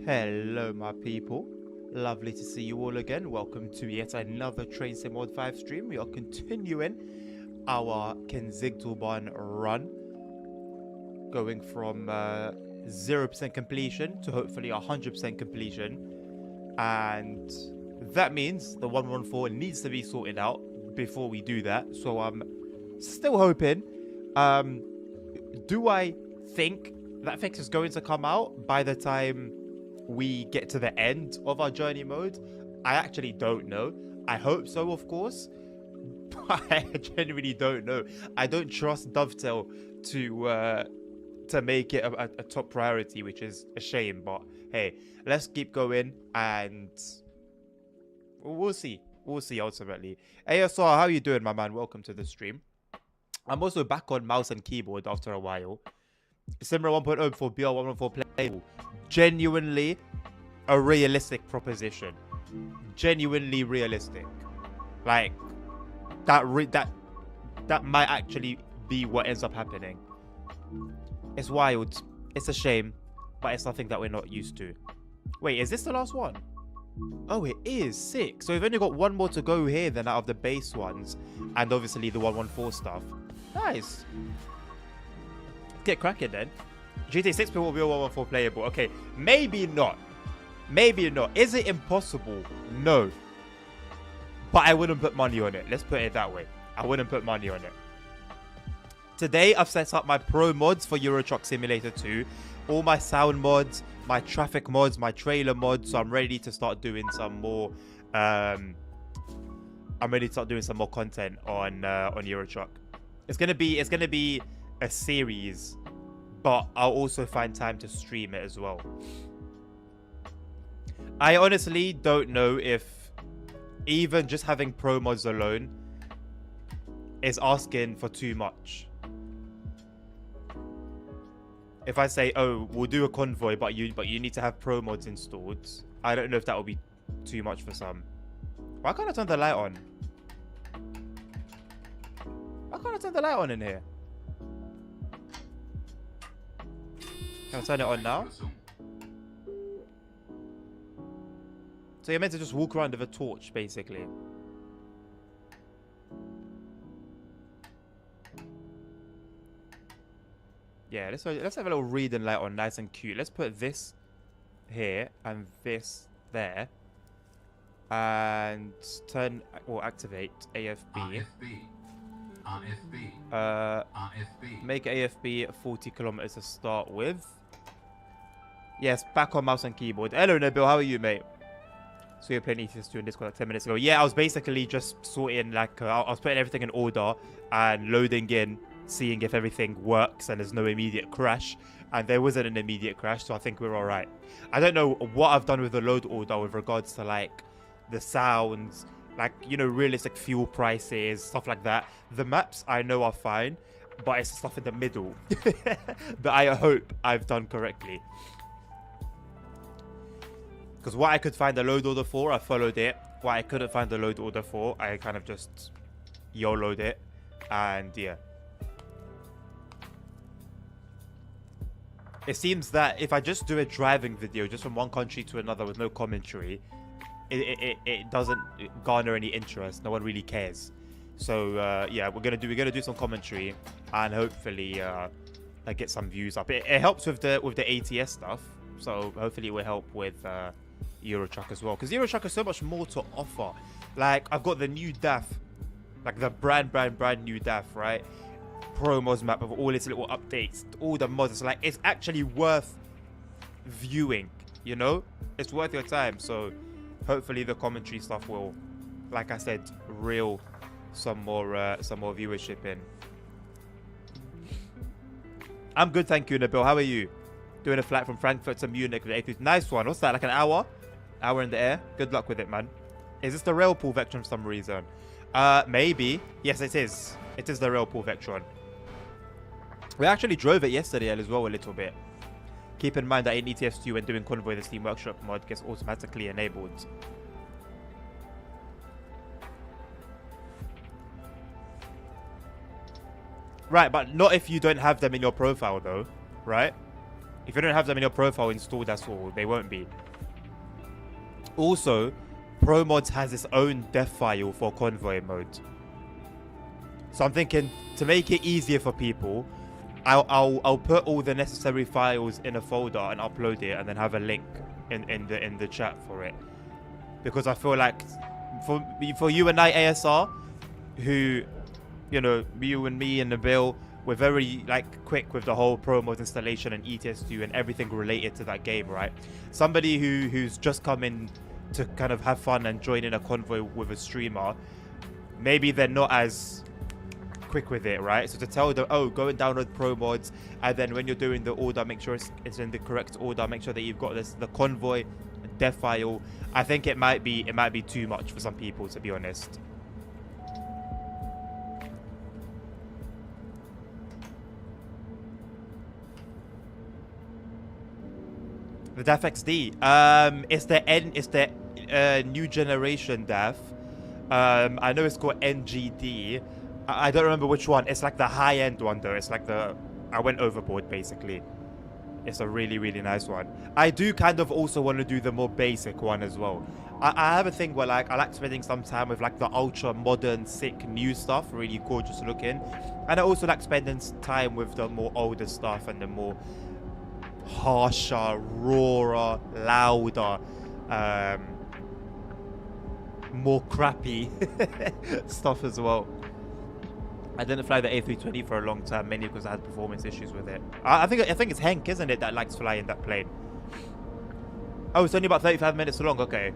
Hello my people, lovely to see you all again. Welcome to yet another Train Sim Mod 5 stream. We are continuing our Kensington run, going from 0% completion to hopefully 100% completion. And that means the 114 needs to be sorted out before we do that. So I'm still hoping. Do I think that fix is going to come out by the time we get to the end of our journey mode? I actually don't know. I hope so, of course, but I genuinely don't know. I don't trust Dovetail to make it a top priority, which is a shame. But hey, let's keep going and we'll see. We'll see ultimately. ASR, how you doing, my man? Welcome to the stream. I'm also back on mouse and keyboard after a while. Simra 1.0 for BR114 playable. Genuinely a realistic proposition. Genuinely realistic. Like that might actually be what ends up happening. It's wild. It's a shame, but it's something that we're not used to. Wait, is this the last one? Oh, it is. Sick. So we've only got one more to go here then out of the base ones, and obviously the 114 stuff. Nice. Get cracking then. GTA 6 will be 114 playable. Okay, maybe not. Maybe not. Is it impossible? No. But I wouldn't put money on it. Let's put it that way. I wouldn't put money on it. Today, I've set up my pro mods for Euro Truck Simulator 2. All my sound mods, my traffic mods, my trailer mods. So I'm ready to start doing some more. I'm ready to start doing some more content on Euro Truck. It's gonna be a series, but I'll also find time to stream it as well. I honestly don't know if even just having pro mods alone is asking for too much. If I say, oh, we'll do a convoy, but you need to have pro mods installed, I don't know if that will be too much for some. Why can't I turn the light on? Why can't I turn the light on in here? Can I turn it on now? So you're meant to just walk around with a torch, basically. Yeah, let's have a little reading light on, nice and cute. Let's put this here and this there. And turn or activate AFB. Make AFB 40 kilometers to start with. Yes, back on mouse and keyboard. Hello, Nabil. How are you, mate? So you're playing ETS2 in Discord like 10 minutes ago. Yeah, I was basically just sorting, like, I was putting everything in order and loading in, seeing if everything works and there's no immediate crash. And there wasn't an immediate crash, so I think we're all right. I don't know what I've done with the load order with regards to, like, the sounds, like, you know, realistic fuel prices, stuff like that. The maps I know are fine, but it's stuff in the middle that I hope I've done correctly. Because what I could find the load order for, I followed it. What I couldn't find the load order for, I kind of just YOLO'd it. And yeah. It seems that if I just do a driving video just from one country to another with no commentary, it doesn't garner any interest. No one really cares. So yeah, we're gonna do some commentary and hopefully like get some views up. It helps with the ATS stuff. So hopefully it will help with Euro Truck as well, because Euro Truck has so much more to offer. Like, I've got the new DAF, like the brand new DAF, right? Pro mods map with all its little updates, all the mods. Like, it's actually worth viewing, you know? It's worth your time. So hopefully the commentary stuff will, like I said, reel some more viewership in. I'm good, thank you, Nabil. How are you? Doing a flight from Frankfurt to Munich with the A3. Nice one. What's that, like an hour? Hour in the air? Good luck with it, man. Is this the rail pool Vectron for some reason? Maybe. Yes, it is. It is the rail pool Vectron. We actually drove it yesterday as well a little bit. Keep in mind that in ETS2 when doing Convoy, the Steam Workshop mod gets automatically enabled. Right, but not if you don't have them in your profile though, right? If you don't have them in your profile installed, that's all. They won't be. Also, ProMods has its own dev file for convoy mode. So I'm thinking, to make it easier for people, I'll put all the necessary files in a folder and upload it, and then have a link in the chat for it. Because I feel like for you and I, ASR, who, you know, you and me and Nabil, we're very like quick with the whole ProMods installation and ETS2 and everything related to that game, right? Somebody who's just come in to kind of have fun and join in a convoy with a streamer, maybe they're not as quick with it, right? So to tell them, oh, go and download ProMods, and then when you're doing the order, make sure it's in the correct order, make sure that you've got the convoy dev file. I think it might be too much for some people, to be honest. The DAF XD. It's the new generation DAF. I know it's called NGD. I don't remember which one. It's like the high-end one, though. It's like I went overboard, basically. It's a really, really nice one. I do kind of also want to do the more basic one as well. I have a thing where like I like spending some time with like the ultra modern, sick, new stuff, really gorgeous looking. And I also like spending time with the more older stuff and the more harsher, rawer, louder, more crappy stuff as well. I didn't fly the A320 for a long time, mainly because I had performance issues with it. I think it's Henk, isn't it, that likes flying that plane? Oh, it's only about 35 minutes long. Okay.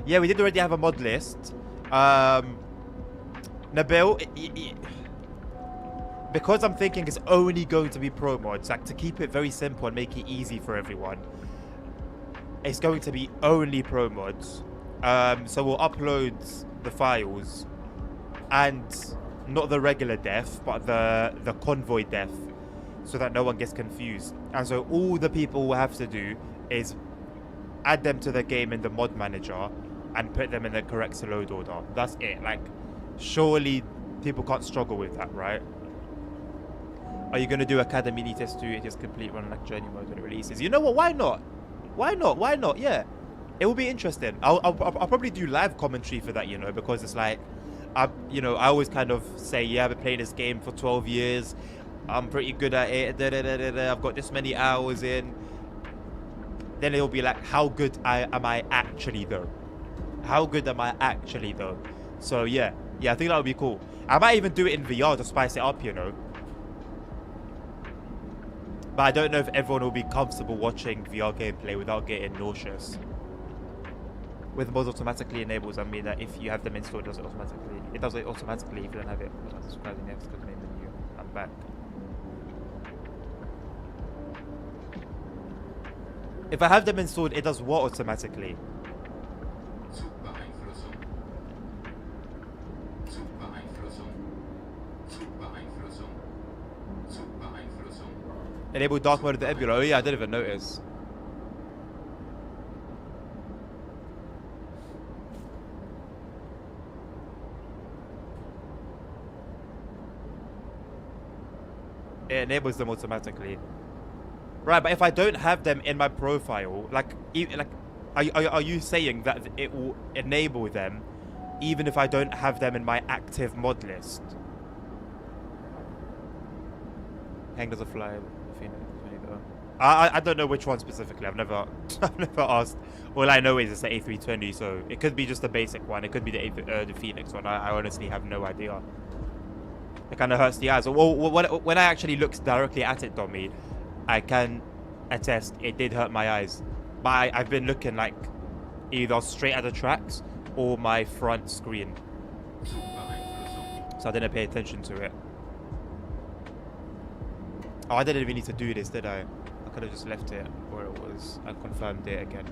Yeah, we did already have a mod list. Nabil, because I'm thinking it's only going to be pro mods, like to keep it very simple and make it easy for everyone, it's going to be only pro mods. So we'll upload the files, and not the regular def, but the convoy def, so that no one gets confused. And so all the people will have to do is add them to the game in the mod manager and put them in the correct load order. That's it. Like, surely people can't struggle with that, right? Are you going to do Academy Need Test 2 and just complete run like Journey Mode when it releases? You know what? Why not? Why not? Why not? Yeah. It will be interesting. I'll probably do live commentary for that, you know, because it's like, I always kind of say, yeah, I've been playing this game for 12 years. I'm pretty good at it. I've got this many hours in. Then it'll be like, how good am I actually, though? How good am I actually, though? So, yeah, I think that would be cool. I might even do it in VR to spice it up, you know. But I don't know if everyone will be comfortable watching VR gameplay without getting nauseous. With mods automatically enables, I mean that if you have them installed, it does it automatically. It does it automatically if you don't have it. That's surprising. Next, go to main menu. I'm back. If I have them installed, it does what automatically? Enable dark mode of the Ebula. Oh yeah, I didn't even notice. It enables them automatically. Right, but if I don't have them in my profile, are you saying that it will enable them even if I don't have them in my active mod list? Hang does a fly. I don't know which one specifically. I've never asked. All I know is it's the A320, so it could be just the basic one. It could be the Phoenix one. I honestly have no idea. It kind of hurts the eyes. Well, when I actually looked directly at it, Dommy, I can attest it did hurt my eyes. But I've been looking like either straight at the tracks or my front screen, so I didn't pay attention to it. Oh, I didn't even need to do this, did I? I could have just left it where it was and confirmed it again.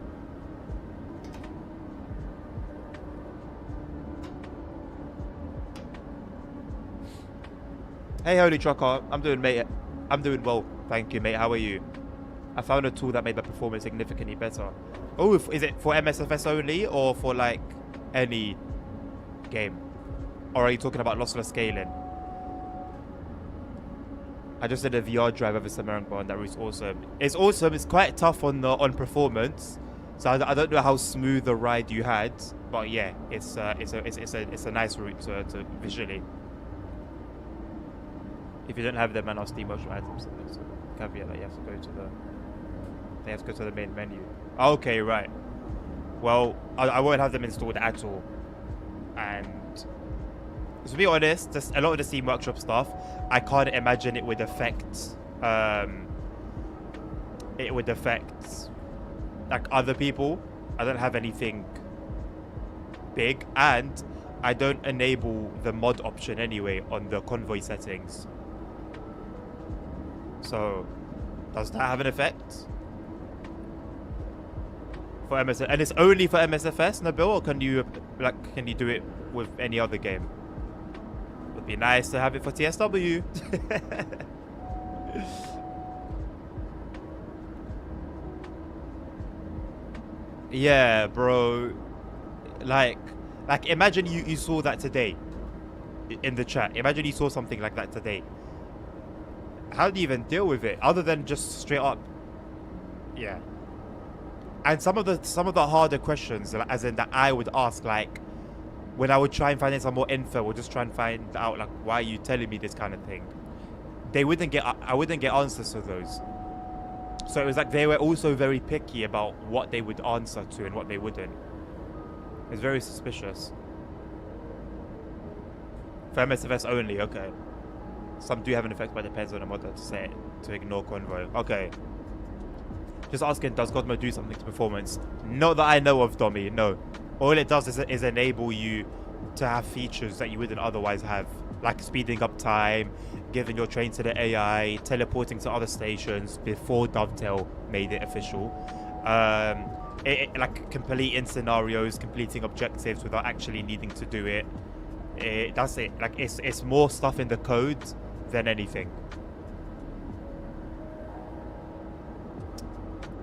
Hey, Holy Trucker. I'm doing well. Thank you, mate. How are you? I found a tool that made my performance significantly better. Oh, is it for MSFS only or for like any game? Or are you talking about lossless scaling? I just did a VR drive of a submarine bar, and that was awesome. It's awesome. It's quite tough on performance, so I don't know how smooth a ride you had, but yeah, it's a nice route to visually. If you don't have them on Steam motion items, then there's a caveat that you have to go to the main menu. Okay, right. Well, I won't have them installed at all, and to be honest, just a lot of the Steam Workshop stuff, I can't imagine it would affect like other people. I don't have anything big, and I don't enable the mod option anyway on the convoy settings. So does that have an effect for MSFS? And it's only for MSFS, Nabil, or can you do it with any other game? Would be nice to have it for TSW. Yeah, bro. Like imagine you saw that today in the chat. Imagine you saw something like that today. How do you even deal with it other than just straight up? Yeah. And some of the harder questions, as in that I would ask, like when I would try and find out some more info, or just try and find out like, why are you telling me this kind of thing? I wouldn't get answers to those. So it was like they were also very picky about what they would answer to and what they wouldn't. It's very suspicious. For MSFS only, okay. Some do have an effect, but it depends on the modder to say it, to ignore convoy. Okay. Just asking, does God mode do something to performance? Not that I know of, Dommy, no. All it does is enable you to have features that you wouldn't otherwise have. Like speeding up time, giving your train to the AI, teleporting to other stations before Dovetail made it official. Like completing scenarios, completing objectives without actually needing to do it. That's it. Like it's more stuff in the code than anything.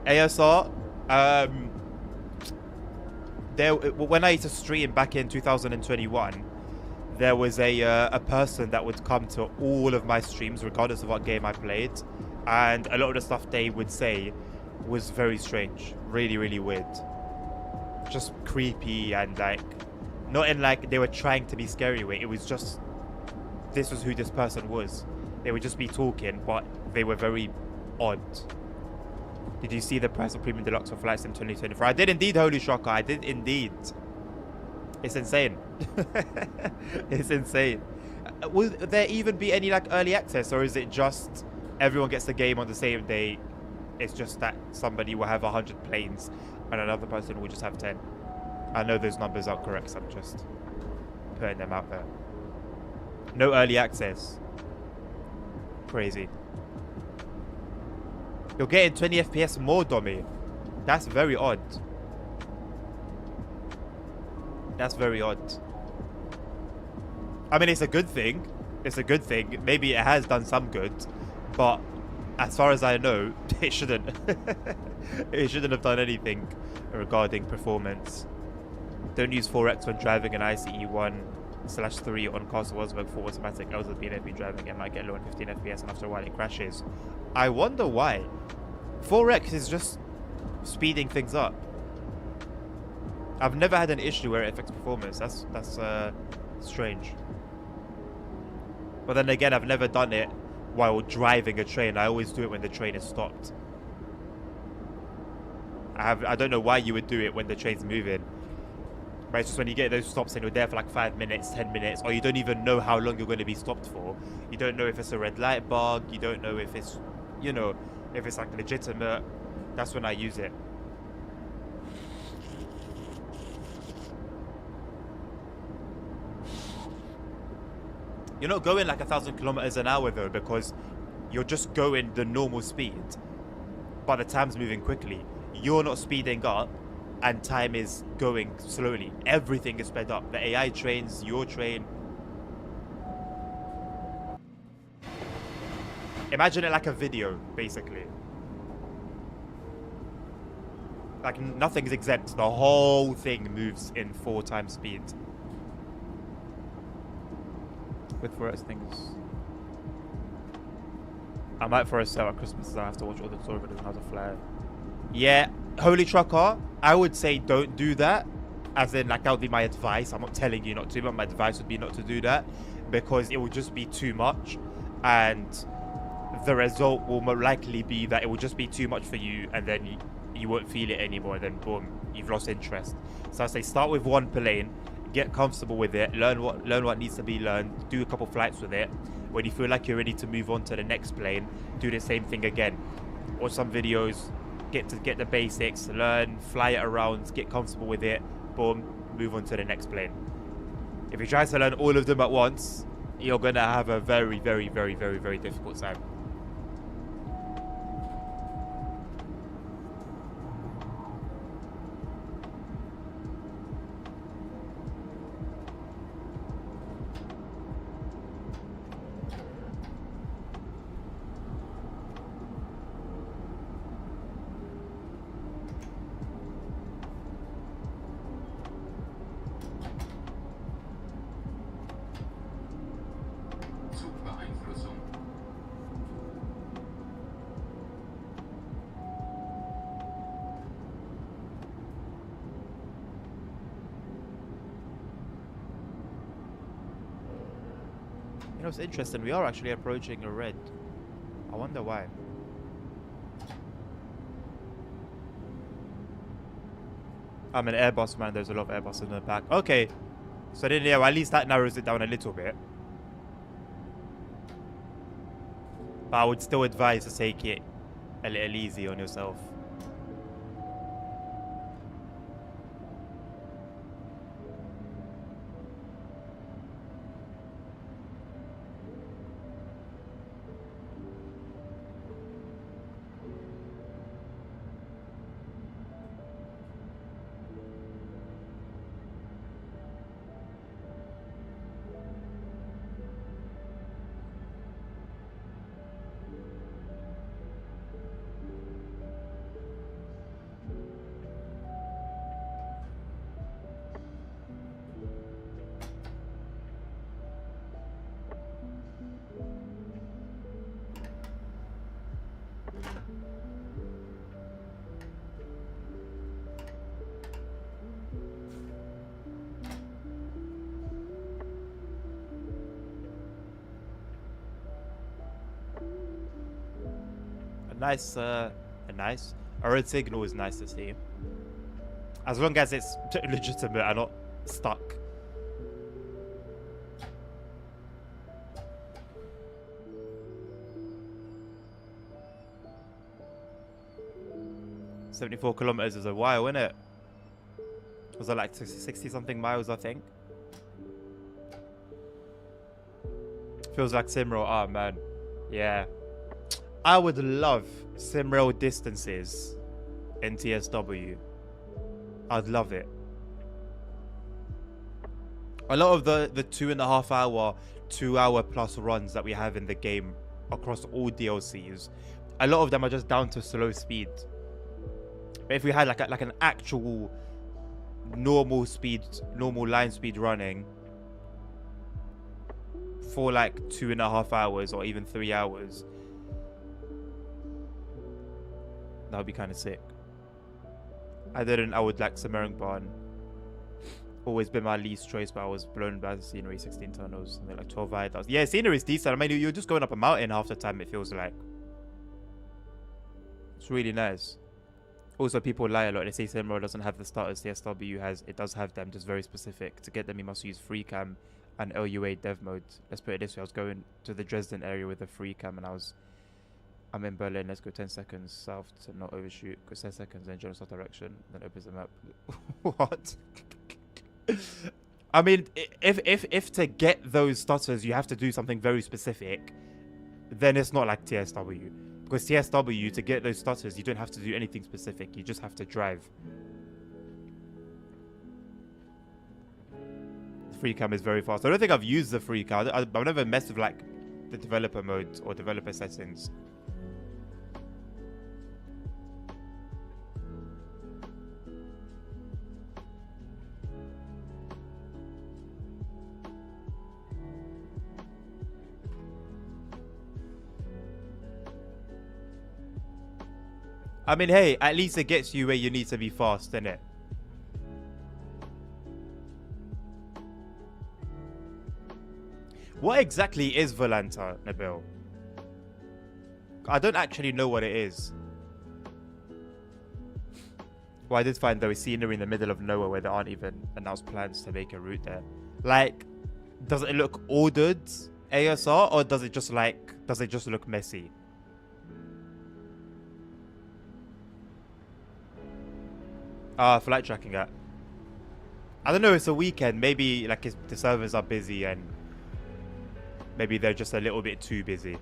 ASR, when I used to stream back in 2021, there was a person that would come to all of my streams regardless of what game I played, and a lot of the stuff they would say was very strange, really, really weird, just creepy, and like not in like they were trying to be scary way. It was just this was who this person was. They would just be talking, but they were very odd. Did you see the price of Premium Deluxe for Flight Sim 2024? I did indeed, Holy Shocker. I did indeed. It's insane. It's insane. Will there even be any like early access, or is it just everyone gets the game on the same day? It's just that somebody will have 100 planes and another person will just have 10. I know those numbers aren't correct, so I'm just putting them out there. No early access. Crazy. You're getting 20 FPS more, Dommy. That's very odd. That's very odd. I mean, it's a good thing. It's a good thing. Maybe it has done some good, but as far as I know, it shouldn't. It shouldn't have done anything regarding performance. Don't use 4x when driving an ICE 1/3 on Castle Wellsburg for automatic. Else with BNFB driving it might get low on 15 FPS, and after a while it crashes. I wonder why. 4x is just speeding things up. I've never had an issue where it affects performance. That's strange. But then again, I've never done it while driving a train. I always do it when the train is stopped. I don't know why you would do it when the train's moving. But it's just when you get those stops and you're there for like 5 minutes, 10 minutes, or you don't even know how long you're going to be stopped for. You don't know if it's a red light bug. You don't know if it's, you know, if it's like legitimate. That's when I use it. You're not going like 1,000 kilometers an hour though, because you're just going the normal speed, but the time's moving quickly. You're not speeding up and time is going slowly. Everything is sped up. The AI trains, your train. Imagine it like a video, basically. Like nothing's exempt. The whole thing moves in 4 times speed. With 4x things. I might for a sale at Christmas and I have to watch all the tour videos and how to fly. Yeah, Holy Trucker, I would say don't do that. As in, like, that would be my advice. I'm not telling you not to, but my advice would be not to do that. Because it would just be too much. And the result will more likely be that it will just be too much for you. And then you won't feel it anymore. And then, boom, you've lost interest. So I say start with one plane. Get comfortable with it. Learn what needs to be learned. Do a couple flights with it. When you feel like you're ready to move on to the next plane, do the same thing again. Watch some videos. Get the basics, learn, fly it around, get comfortable with it, boom, move on to the next plane. If you try to learn all of them at once, you're gonna have a very, very, very, very, very difficult time. You know, it's interesting. We are actually approaching a red. I wonder why. I'm an Airbus man. There's a lot of Airbus in the back. Okay. So then, yeah, well, at least that narrows it down a little bit. But I would still advise to take it a little easy on yourself. A red signal is nice to see. As long as it's legitimate and not stuck. "74 kilometers is a while, isn't it? Was it like 60 something miles, I think? Feels like Simrail. Oh man. Yeah. I would love Simrail distances in TSW. I'd love it. A lot of the 2.5 hour, 2 hour plus runs that we have in the game across all DLCs, a lot of them are just down to slow speed. But if we had like an actual normal line speed running for like 2.5 hours or even 3 hours, that would be kind of sick. I would like Samaringbaan. Always been my least choice, but I was blown by the scenery. 16 tunnels and they're like 12 viaducts. Yeah, scenery is decent. I mean, you're just going up a mountain half the time, it feels like. It's really nice. Also, people lie a lot. They say Simrail doesn't have the starters CSW has. It does have them, just very specific. To get them, you must use free cam and LUA dev mode. Let's put it this way. I was going to the Dresden area with a free cam and I'm in Berlin. Let's go 10 seconds south to not overshoot. Go 10 seconds, then general south direction. Then opens the map. What? I mean, if to get those stutters you have to do something very specific, then it's not like TSW. Because TSW, to get those stutters, you don't have to do anything specific. You just have to drive. The free cam is very fast. I don't think I've used the free cam. I've never messed with like the developer mode or developer settings. I mean, hey, at least it gets you where you need to be fast, innit? What exactly is Volanta, Nabil? I don't actually know what it is. Well, I did find though a scenery in the middle of nowhere where there aren't even announced plans to make a route there. Like, does it look ordered ASR, or does it just look messy? Flight tracking app. I don't know, it's a weekend. Maybe like the servers are busy and maybe they're just a little bit too busy.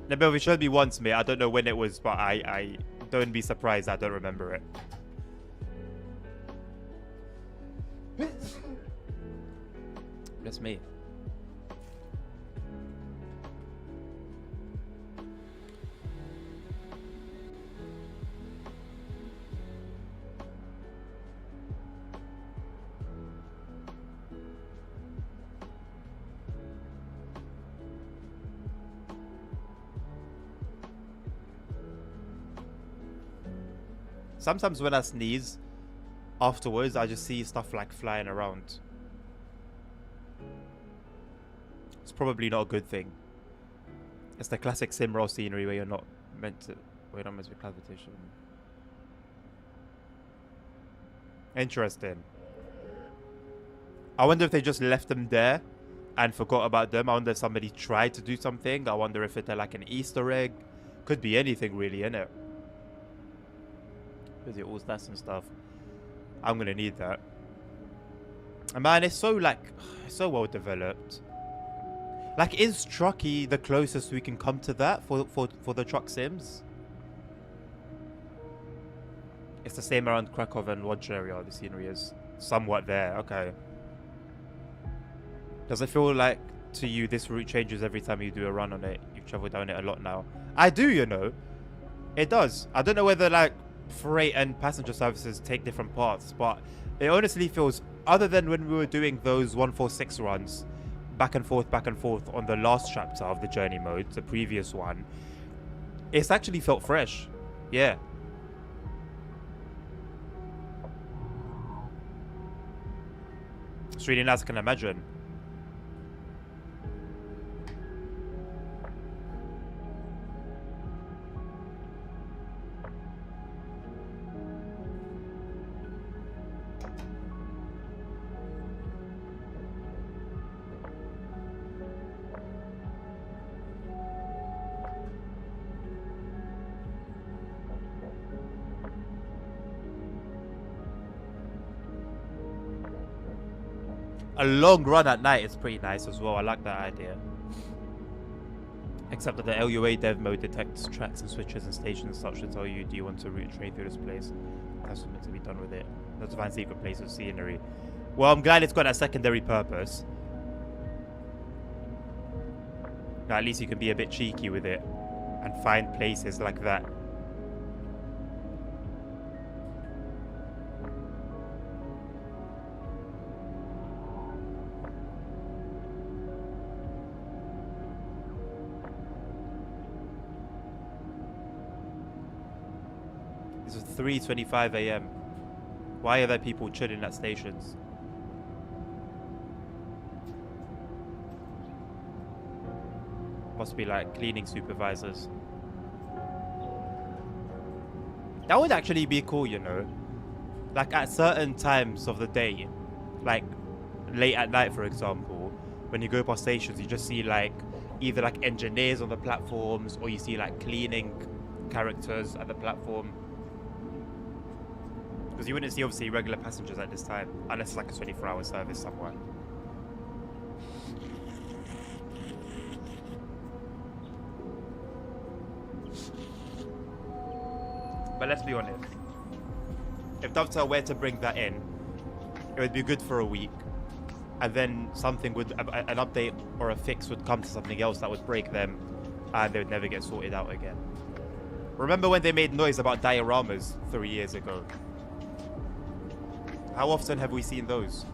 Nabil, it showed me once, mate. I don't know when it was, but I don't be surprised I don't remember it. That's me. Sometimes when I sneeze, afterwards I just see stuff like flying around. It's probably not a good thing. It's the classic Simroll scenery where you're not meant to be clavitation. Interesting. I wonder if they just left them there and forgot about them. I wonder if somebody tried to do something. I wonder if they're like an Easter egg. Could be anything really, innit? Because it all stats and stuff. I'm gonna need that. And man, it's so so well developed. Like, is Truckee the closest we can come to that for the truck sims? It's the same around Krakow and Łódź area. The scenery is somewhat there. Okay. Does it feel like to you this route changes every time you do a run on it? You've traveled down it a lot now. I do, you know. It does. I don't know whether like freight and passenger services take different paths, but it honestly feels, other than when we were doing those 146 runs back and forth on the last chapter of the journey mode, the previous one, it's actually felt fresh. Yeah. It's really nice, I can imagine. A long run at night is pretty nice as well. I like that idea. Except that the LUA dev mode detects tracks and switches and stations and such to tell you, do you want to route a train through this place? That's what's meant to be done with it. Not to find secret places of scenery. Well, I'm glad it's got a secondary purpose. Now, at least you can be a bit cheeky with it and find places like that. It's 3:25 AM. Why are there people chilling at stations? Must be like cleaning supervisors. That would actually be cool, you know. Like at certain times of the day, like late at night, for example, when you go past stations, you just see like either like engineers on the platforms, or you see like cleaning characters at the platform. Because you wouldn't see obviously regular passengers at this time, unless it's like a 24-hour service somewhere. But let's be honest, if Dovetail were to bring that in, it would be good for a week, and then something would, an update or a fix would come to something else that would break them, and they would never get sorted out again. Remember when they made noise about dioramas 3 years ago? How often have we seen those?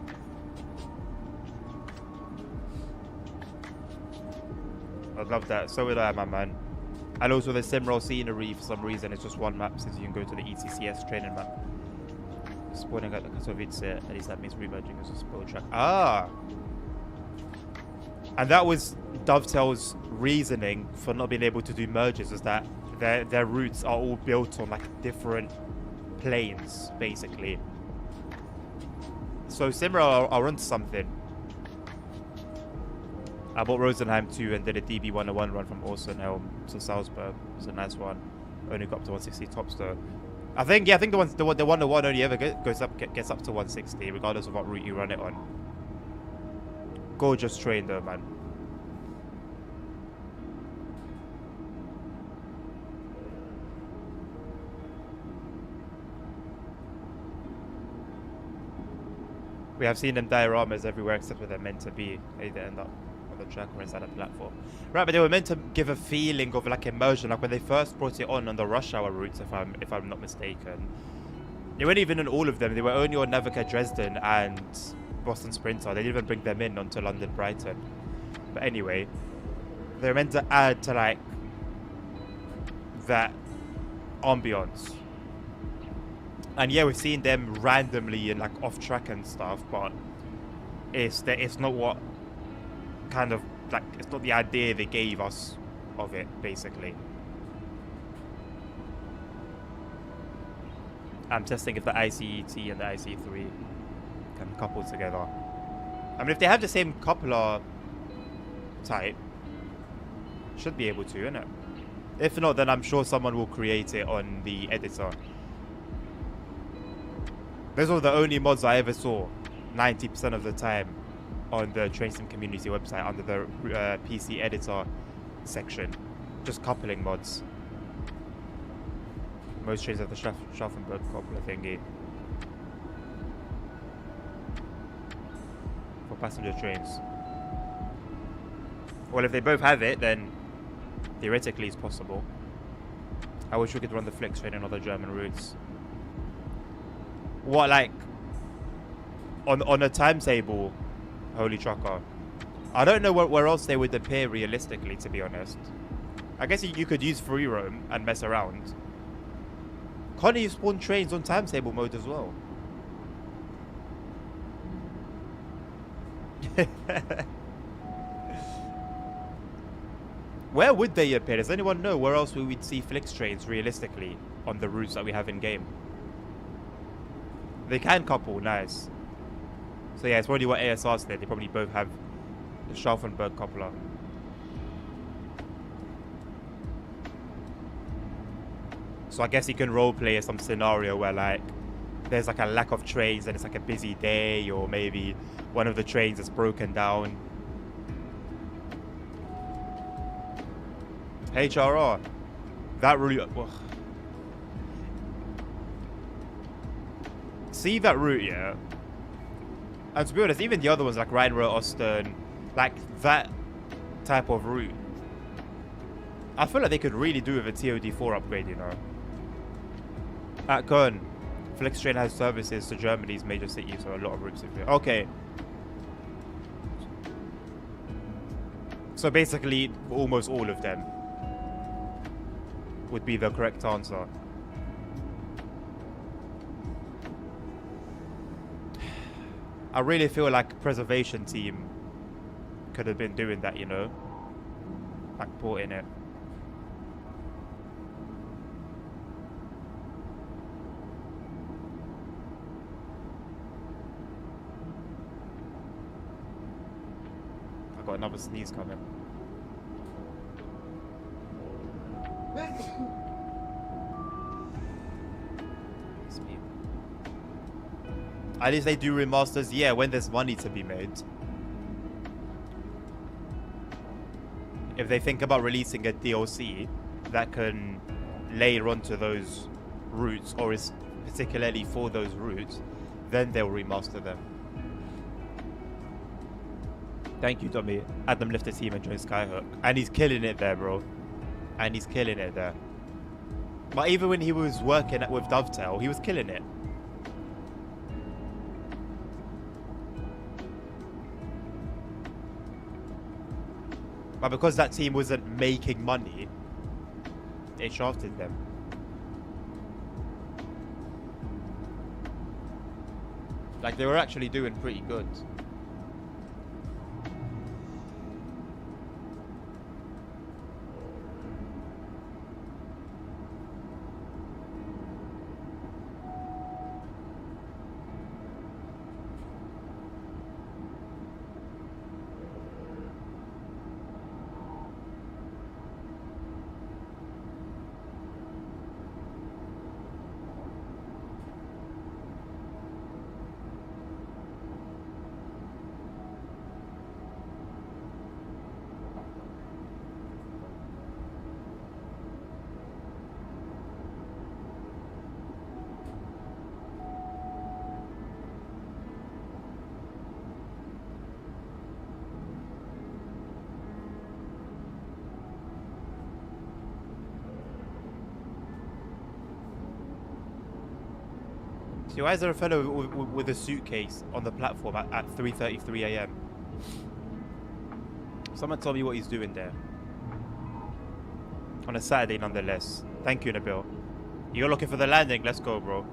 I'd love that. So would I, my man. And also the Simroll scenery, for some reason, it's just one map, since you can go to the ETCS training map. Spawning at the Katowice, at least that means remerging as a spoil track. Ah! And that was Dovetail's reasoning for not being able to do merges, is that their routes are all built on like different planes, basically. So Simroll are onto something. I bought Rosenheim 2 and did a DB 101 run from Orsenhelm to Salzburg. It's a nice one. Only got up to 160 tops though. I think the 101 only ever gets up to 160, regardless of what route you run it on. Gorgeous train though, man. We have seen them dioramas everywhere except where they're meant to be. They either end up on the track or inside a platform. Right, but they were meant to give a feeling of like immersion, like when they first brought it on the rush hour routes, if I'm not mistaken. They weren't even in all of them. They were only on Navica Dresden and Boston Sprinter. They didn't even bring them in onto London Brighton. But anyway, they're meant to add to like that ambience. And yeah, we've seen them randomly in like off track and stuff, but it's not what kind of like, it's not the idea they gave us of it, basically. I'm testing if the ICET and the IC3 can couple together. I mean, if they have the same coupler type, should be able to, innit? If not, then I'm sure someone will create it on the editor. Those were the only mods I ever saw 90% of the time on the Train Sim community website under the PC editor section. Just coupling mods. Most trains have the Schaffenberg coupler thingy. For passenger trains. Well, if they both have it, then theoretically it's possible. I wish we could run the Flex train on other German routes. What, like on a timetable, Holy Trucker? I don't know where else they would appear realistically, to be honest. I guess you could use free roam and mess around. Can't you spawn trains on timetable mode as well? Where would they appear? Does anyone know where else we would see Flix trains realistically on the routes that we have in game? They can couple, nice. So yeah, it's probably what ASR said. They probably both have the Schaffenberg coupler. So I guess you can roleplay some scenario where like there's like a lack of trains and it's like a busy day, or maybe one of the trains is broken down. HRR. That really... Ugh. See that route, yeah? And to be honest, even the other ones like Rheinrohr, Ostern, like that type of route, I feel like they could really do with a TOD4 upgrade, you know? At Köln, Flixtrain has services to Germany's major cities, so a lot of routes. Okay. So basically, almost all of them would be the correct answer. I really feel like preservation team could have been doing that, you know? Like porting it. I got another sneeze coming. At least they do remasters, yeah, when there's money to be made. If they think about releasing a DLC that can layer onto those routes, or is particularly for those routes, then they'll remaster them. Thank you, Tommy. Adam left the team and joined Skyhook. And he's killing it there, bro. And he's killing it there. But even when he was working with Dovetail, he was killing it. But because that team wasn't making money, they shafted them. Like, they were actually doing pretty good. See, why is there a fellow with a suitcase on the platform at 3:33 a.m.? Someone tell me what he's doing there. On a Saturday, nonetheless. Thank you, Nabil. You're looking for the landing. Let's go, bro.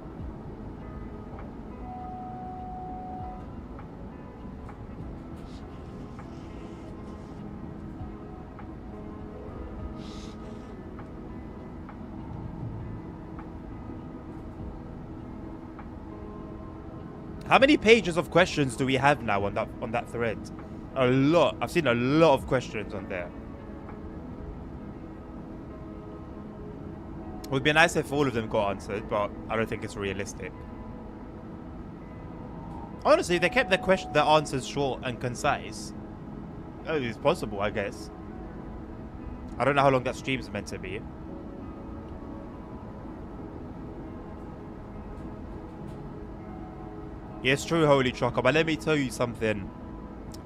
How many pages of questions do we have now on that thread? A lot. I've seen a lot of questions on there. It would be nice if all of them got answered, but I don't think it's realistic. Honestly, they kept their answers short and concise. Oh, it's possible, I guess. I don't know how long that stream's meant to be. Yeah, it's true, Holy Trucker, but let me tell you something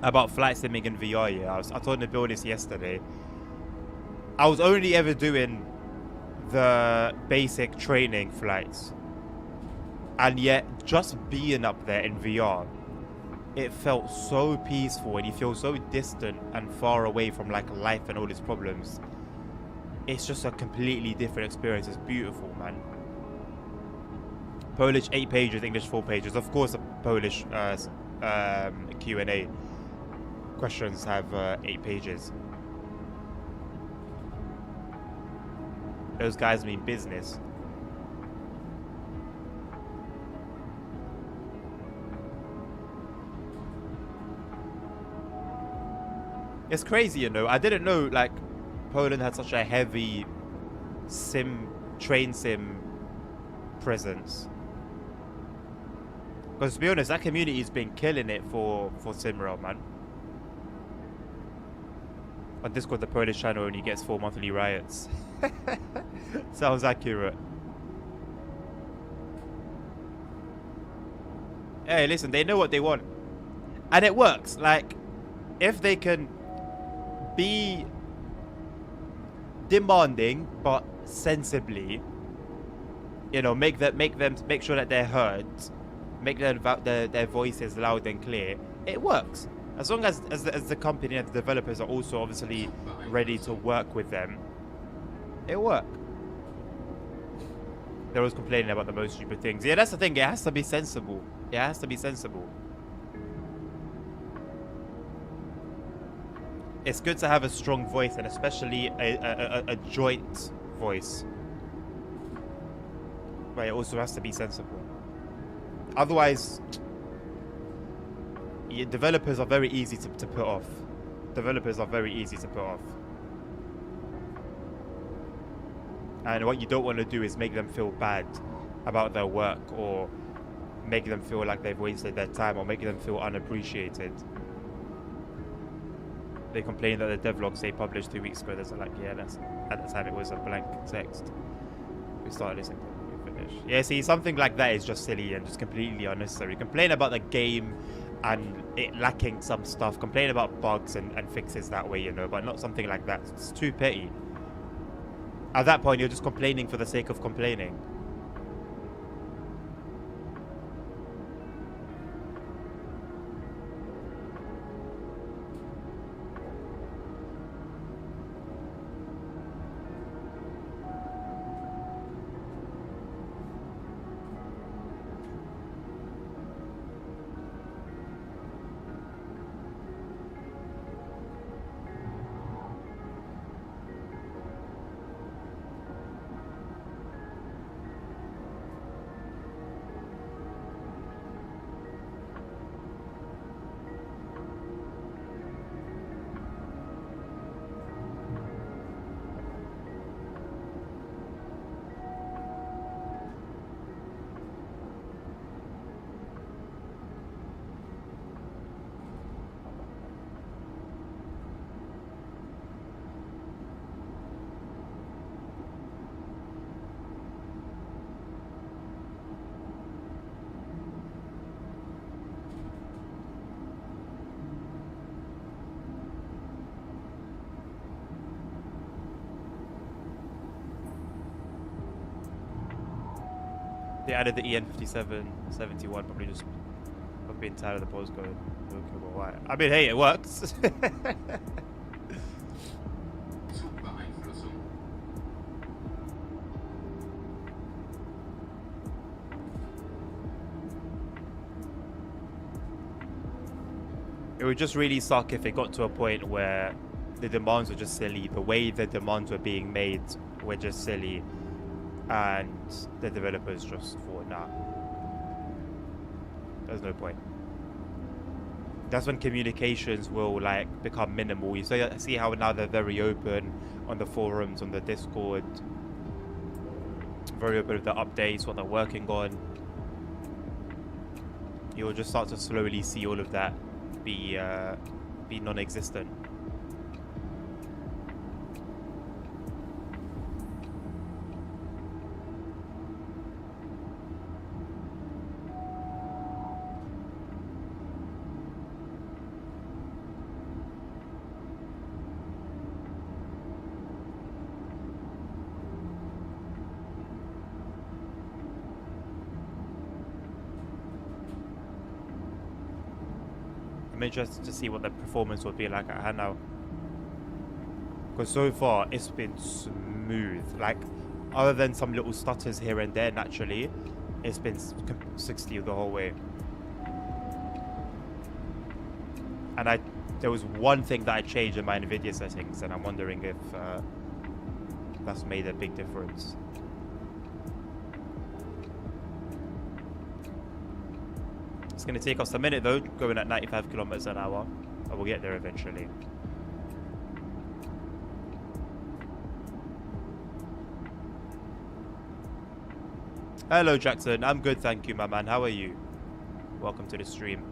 about flight simming in VR. Yeah, I told Nabil this yesterday. I was only ever doing the basic training flights, and yet just being up there in VR, it felt so peaceful, and you feel so distant and far away from like life and all its problems. It's just a completely different experience. It's beautiful, man. Polish 8 pages, English 4 pages. Of course, the Polish Q&A questions have 8 pages. Those guys mean business. It's crazy, you know. I didn't know like Poland had such a heavy train sim presence. Because to be honest, that community's been killing it for Simrail, man. On Discord, the Polish channel only gets 4 monthly riots. Sounds accurate. Hey, listen, they know what they want. And it works. Like, if they can be demanding, but sensibly, you know, make sure that they're heard, make their voices loud and clear, it works. As long as the company and the developers are also obviously ready to work with them, it'll work. They're always complaining about the most stupid things. Yeah, that's the thing. It has to be sensible. It has to be sensible. It's good to have a strong voice, and especially a joint voice. But it also has to be sensible. Otherwise, developers are very easy to put off. Developers are very easy to put off. And what you don't want to do is make them feel bad about their work, or make them feel like they've wasted their time, or make them feel unappreciated. They complain that the devlogs they published 2 weeks ago, they're like, yeah, at the time it was a blank text. We started listening to we finished. Yeah, see, something like that is just silly and just completely unnecessary. Complain about the game and it lacking some stuff. Complain about bugs and fixes that way, you know, but not something like that. It's too petty. At that point, you're just complaining for the sake of complaining. They added the EN5771, probably just of being tired of the postcode. Okay, well, why? I mean, hey, it works. It would just really suck if it got to a point where the demands were just silly. The way the demands were being made were just silly. And the developers just thought, nah, there's no point. That's when communications will like become minimal. You see how now they're very open on the forums, on the Discord. Very open with the updates, what they're working on. You'll just start to slowly see all of that be non-existent. I'm interested to see what the performance would be like at Hanau. Because so far, it's been smooth. Like, other than some little stutters here and there, naturally, it's been 60 the whole way. And there was one thing that I changed in my NVIDIA settings, and I'm wondering if that's made a big difference. It's going to take us a minute though, going at 95 kilometers an hour, but we'll get there eventually. Hello Jackson, I'm good, thank you my man. How are you? Welcome to the stream.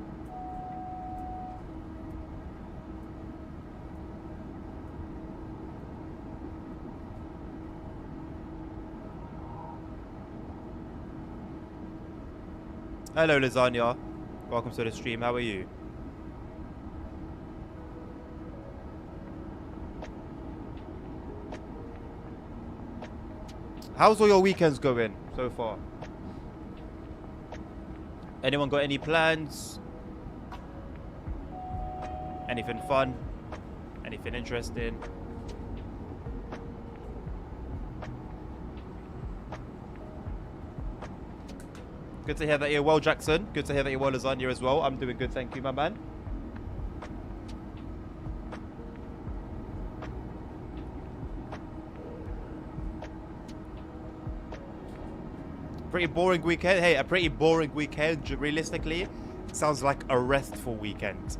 Hello Lasagna. Welcome to the stream. How are you? How's all your weekends going so far? Anyone got any plans? Anything fun? Anything interesting? Good to hear that you're well, Jackson. Good to hear that you're well, Lasagna, as well. I'm doing good, thank you, my man. Pretty boring weekend. Hey, a pretty boring weekend, realistically, sounds like a restful weekend.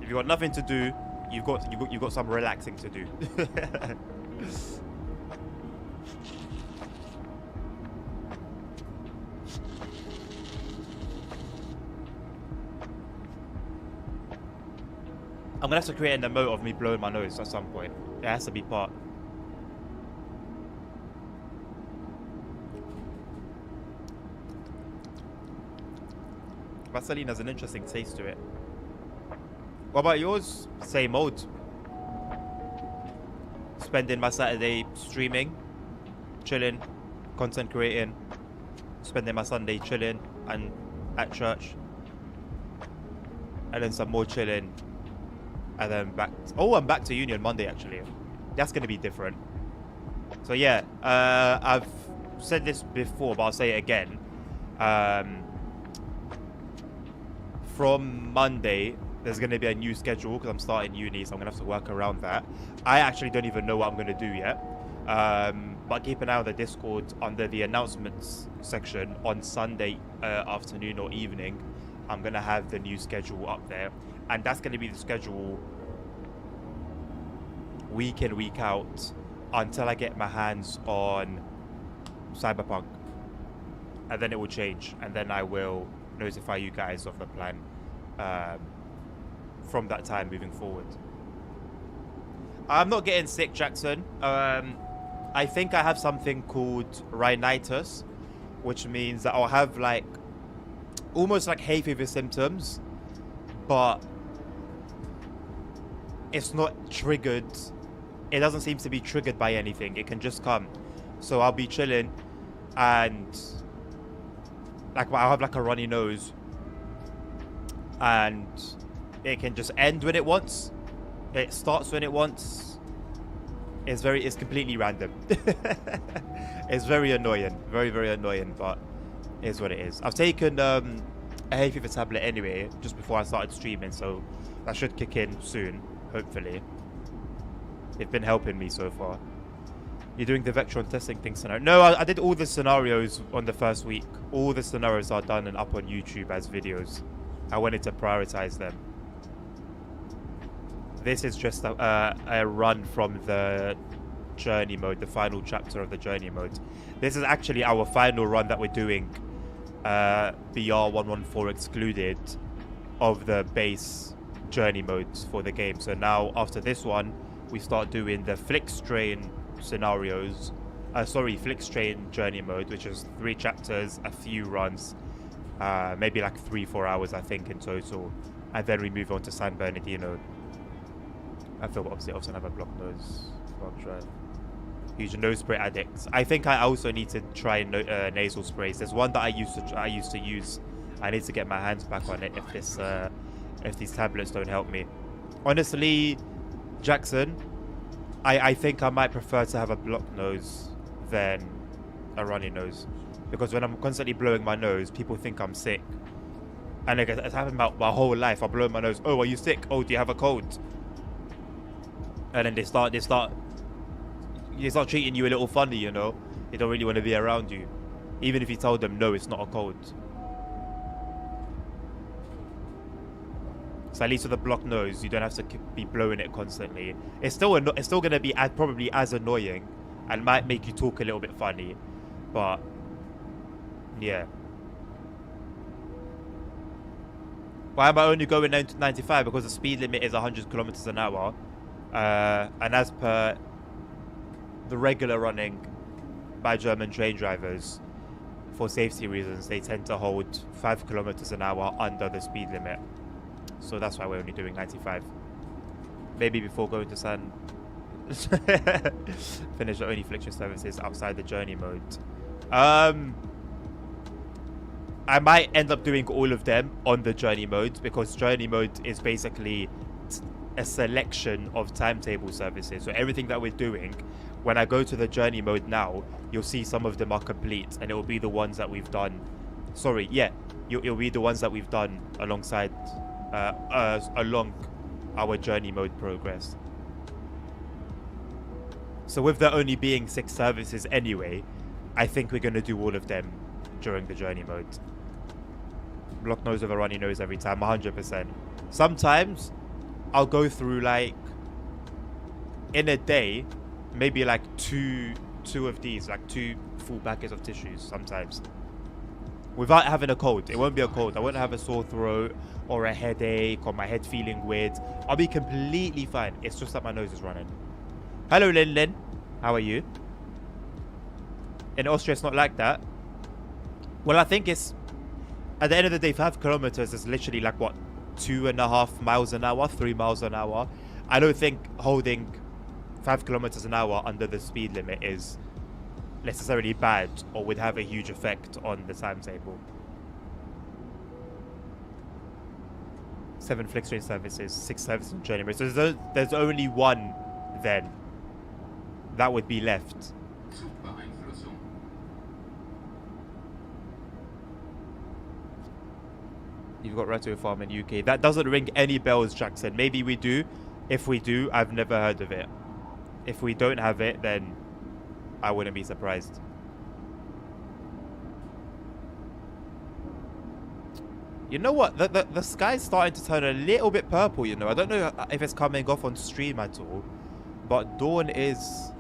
If you've got nothing to do, you've got some relaxing to do. I'm gonna have to create an emote of me blowing my nose at some point. It has to be part. Vaseline has an interesting taste to it. What about yours? Same old. Spending my Saturday streaming, chilling, content creating. Spending my Sunday chilling and at church. And then some more chilling. And then back. Oh, I'm back to uni on Monday actually. That's gonna be different. So yeah, I've said this before, but I'll say it again. From Monday, there's gonna be a new schedule because I'm starting uni, so I'm gonna have to work around that. I actually don't even know what I'm gonna do yet. But keep an eye on the Discord under the announcements section on Sunday afternoon or evening. I'm gonna have the new schedule up there. And that's going to be the schedule week in, week out until I get my hands on Cyberpunk. And then it will change. And then I will notify you guys of the plan from that time moving forward. I'm not getting sick, Jackson. I think I have something called rhinitis, which means that I'll have like almost like hay fever symptoms, but it's not triggered. It doesn't seem to be triggered by anything. It can just come. So I'll be chilling and like I'll have like a runny nose, and it can just end when it wants. It starts when it wants. It's completely random. It's very annoying, very annoying, but it is what it is. I've taken a hay fever tablet anyway, just before I started streaming, so that should kick in soon, hopefully. It's been helping me so far. You're doing the Vectron testing thing scenario? No, I did all the scenarios on the first week. All the scenarios are done and up on YouTube as videos. I wanted to prioritize them. This is just a run from the journey mode, the final chapter of the journey mode. This is actually our final run that we're doing, BR114 excluded, of the base journey modes for the game. So now after this one, we start doing the Flixtrain scenarios. Flixtrain journey mode, which is 3 chapters, a few runs, maybe like 3-4 hours I think in total, and then we move on to San Bernardino. I feel opposite of another block nose. Huge nose spray addicts. I think I also need to try nasal sprays. There's one that I used to use. I need to get my hands back on it if these tablets don't help me. Honestly, Jackson, I think I might prefer to have a blocked nose than a runny nose, because when I'm constantly blowing my nose, people think I'm sick, and it's happened my whole life. I blow my nose. Oh, are you sick? Oh, do you have a cold? And then they start treating you a little funny, you know. They don't really want to be around you, even if you tell them no, it's not a cold. So at least with a blocked nose, you don't have to be blowing it constantly. It's still going to be probably as annoying, and might make you talk a little bit funny, but yeah. Why am I only going 95? Because the speed limit is 100 kilometers an hour. And as per the regular running by German train drivers, for safety reasons, they tend to hold 5 kilometers an hour under the speed limit. So that's why we're only doing 95. Maybe before going to San... finish the only Flixtrain services outside the journey mode. I might end up doing all of them on the journey mode, because journey mode is basically a selection of timetable services. So everything that we're doing, when I go to the journey mode now, you'll see some of them are complete, and it will be the ones that we've done. Sorry, yeah, it'll be the ones that we've done alongside, along our journey mode progress. So with there only being 6 services anyway, I think we're going to do all of them during the journey mode. Block nose with a runny nose every time, 100%. Sometimes I'll go through, like, in a day, maybe like two of these, like 2 full packets of tissues sometimes, without having a cold. It won't be a cold. I won't have a sore throat or a headache or my head feeling weird. I'll be completely fine. It's just that my nose is running. Hello, Lin. How are you? In Austria, it's not like that. Well, I think it's, at the end of the day, 5 kilometers is literally like, what, 2.5 miles an hour, 3 miles an hour. I don't think holding 5 kilometers an hour under the speed limit is necessarily bad or would have a huge effect on the timetable. 7 Flixtrain services, 6 services in journey mode. So there's only one then that would be left. You've got right to a farm in UK. That doesn't ring any bells, Jackson. Maybe we do. If we do, I've never heard of it. If we don't have it, then I wouldn't be surprised. You know what? The sky's starting to turn a little bit purple, you know. I don't know if it's coming off on stream at all, but dawn is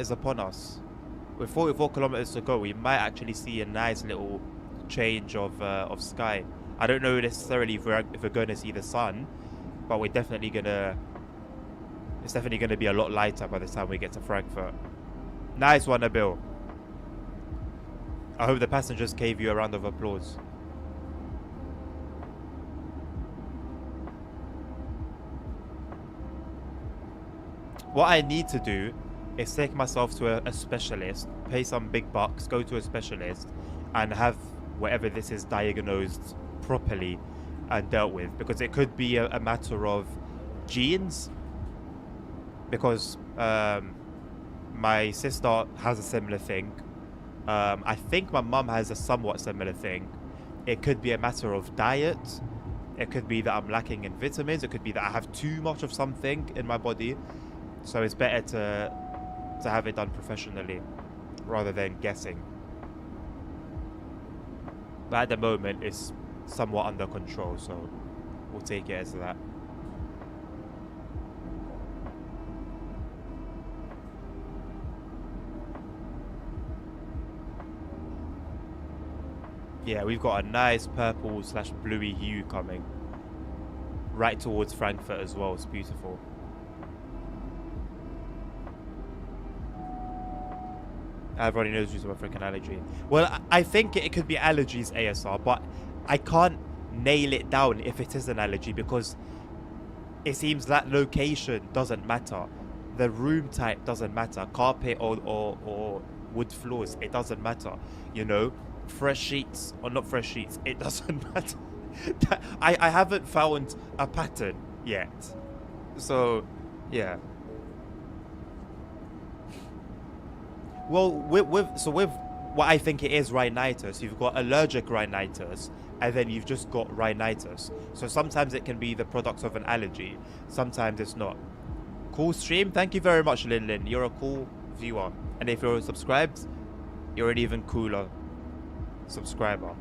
upon us. With 44 kilometers to go, we might actually see a nice little change of sky. I don't know necessarily if we're going to see the sun, but we're definitely gonna. It's definitely going to be a lot lighter by the time we get to Frankfurt. Nice one, Nabil. I hope the passengers gave you a round of applause. What I need to do is take myself to a specialist, pay some big bucks, go to a specialist, and have whatever this is diagnosed properly and dealt with, because it could be a matter of genes, because my sister has a similar thing. I think my mum has a somewhat similar thing. It could be a matter of diet. It could be that I'm lacking in vitamins. It could be that I have too much of something in my body. So it's better to have it done professionally rather than guessing. But at the moment, it's somewhat under control, so we'll take it as that. Yeah, we've got a nice purple / bluey hue coming right towards Frankfurt as well. It's beautiful. Everybody knows you're a freaking allergy. Well, I think it could be allergies, ASR, but I can't nail it down if it is an allergy, because it seems that location doesn't matter. The room type doesn't matter. Carpet or wood floors, it doesn't matter. You know, fresh sheets or not fresh sheets, it doesn't matter. I haven't found a pattern yet. So, yeah. Well, with what I think it is rhinitis, you've got allergic rhinitis, and then you've just got rhinitis. So sometimes it can be the product of an allergy, sometimes it's not. Cool stream, thank you very much, Lin. You're a cool viewer, and if you're subscribed, you're an even cooler subscriber.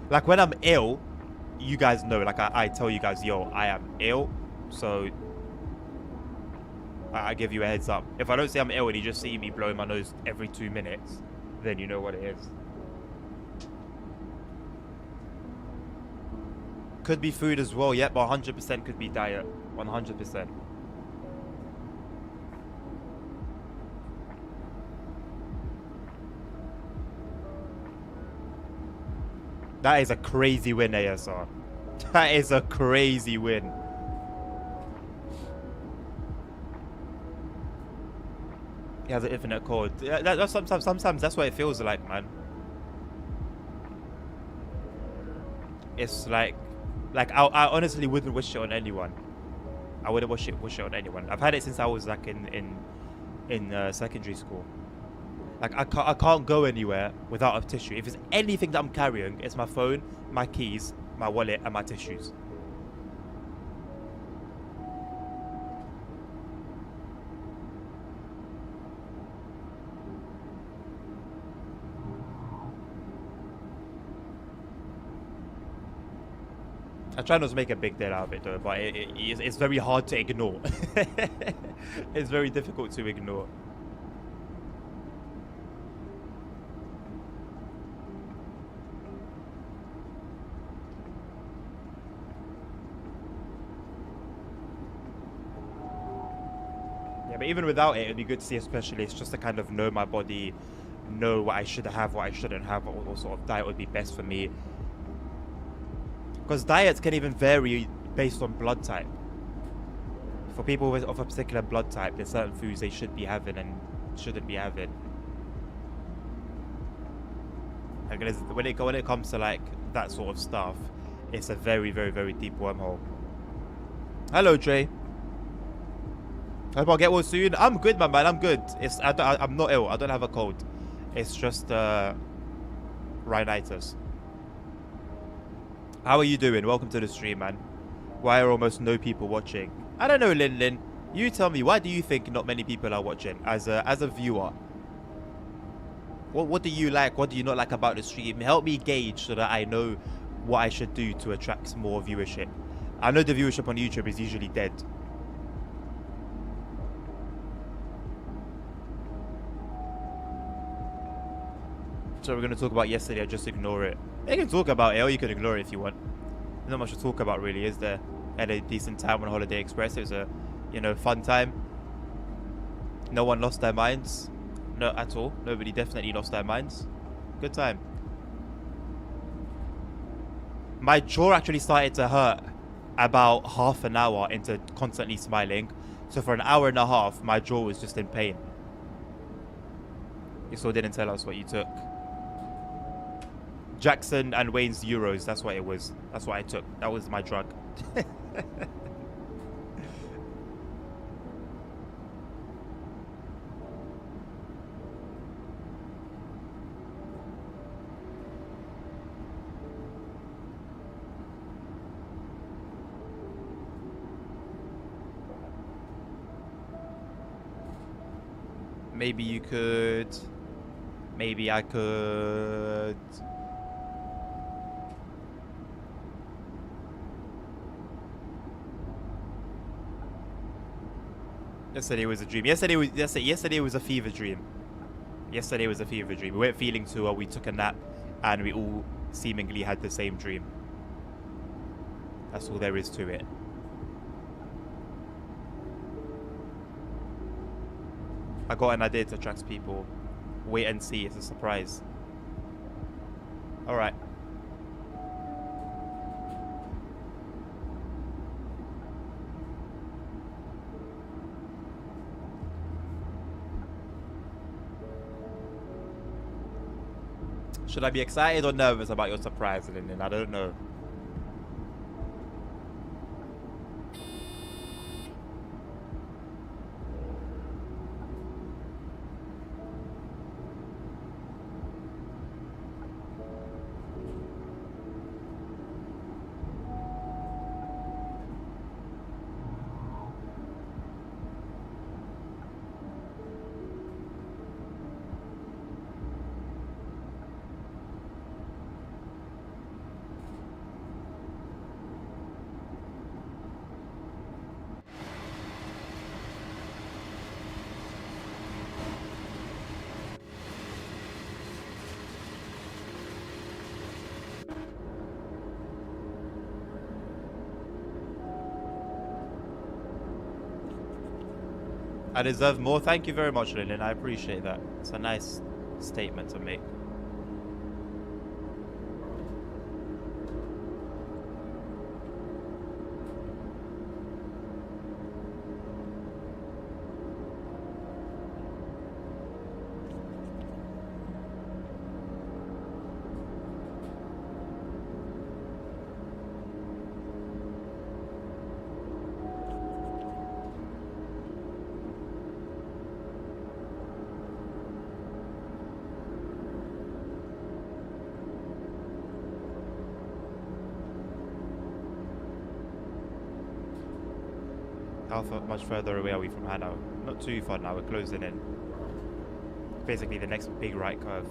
Like when I'm ill, you guys know, like I tell you guys, yo, I am ill, so I give you a heads up. If I don't say I'm ill and you just see me blowing my nose every 2 minutes, then you know what it is. Could be food as well, yep, but 100% could be diet, 100%. That is a crazy win, ASR. That is a crazy win. He has an infinite code. That's sometimes that's what it feels like, man. It's like I honestly wouldn't wish it on anyone. I wouldn't wish it on anyone. I've had it since I was like in secondary school. Like I can't go anywhere without a tissue. If there's anything that I'm carrying, it's my phone, my keys, my wallet, and my tissues. I try not to make a big deal out of it though, but it's very hard to ignore. It's very difficult to ignore. Yeah, but even without it, it'd be good to see a specialist just to kind of know my body, know what I should have, what I shouldn't have, what sort of diet would be best for me. Because diets can even vary based on blood type. For people of a particular blood type, there's certain foods they should be having and shouldn't be having. And when it comes to like that sort of stuff, it's a very, very, very deep wormhole. Hello, Dre. Hope I'll get well soon. I'm good, my man. I'm good. I'm not ill. I don't have a cold. It's just rhinitis. How are you doing? Welcome to the stream, man. Why are almost no people watching? I don't know, Lin. You tell me. Why do you think not many people are watching as a viewer? What do you like? What do you not like about the stream? Help me gauge so that I know what I should do to attract more viewership. I know the viewership on YouTube is usually dead. So we're going to talk about yesterday, or just ignore it. You can talk about it, or you can ignore it if you want. There's not much to talk about, really, is there? Had a decent time on Holiday Express. It was a, fun time. No one lost their minds. No, at all. Nobody definitely lost their minds. Good time. My jaw actually started to hurt about half an hour into constantly smiling. So for an hour and a half, my jaw was just in pain. You still didn't tell us what you took. Jackson and Wayne's Euros, that's what it was. That's what I took. That was my drug. Maybe you could. Maybe I could. Yesterday was a dream. Yesterday was a fever dream. Yesterday was a fever dream. We weren't feeling too well. We took a nap, and we all seemingly had the same dream. That's all there is to it. I got an idea to attract people. Wait and see. It's a surprise. All right. Should I be excited or nervous about your surprise, Lyndon? I don't know. I deserve more. Thank you very much, Lyndon. I appreciate that. It's a nice statement to make. How much further away are we from Hanau? Not too far now, we're closing in. Basically the next big right curve.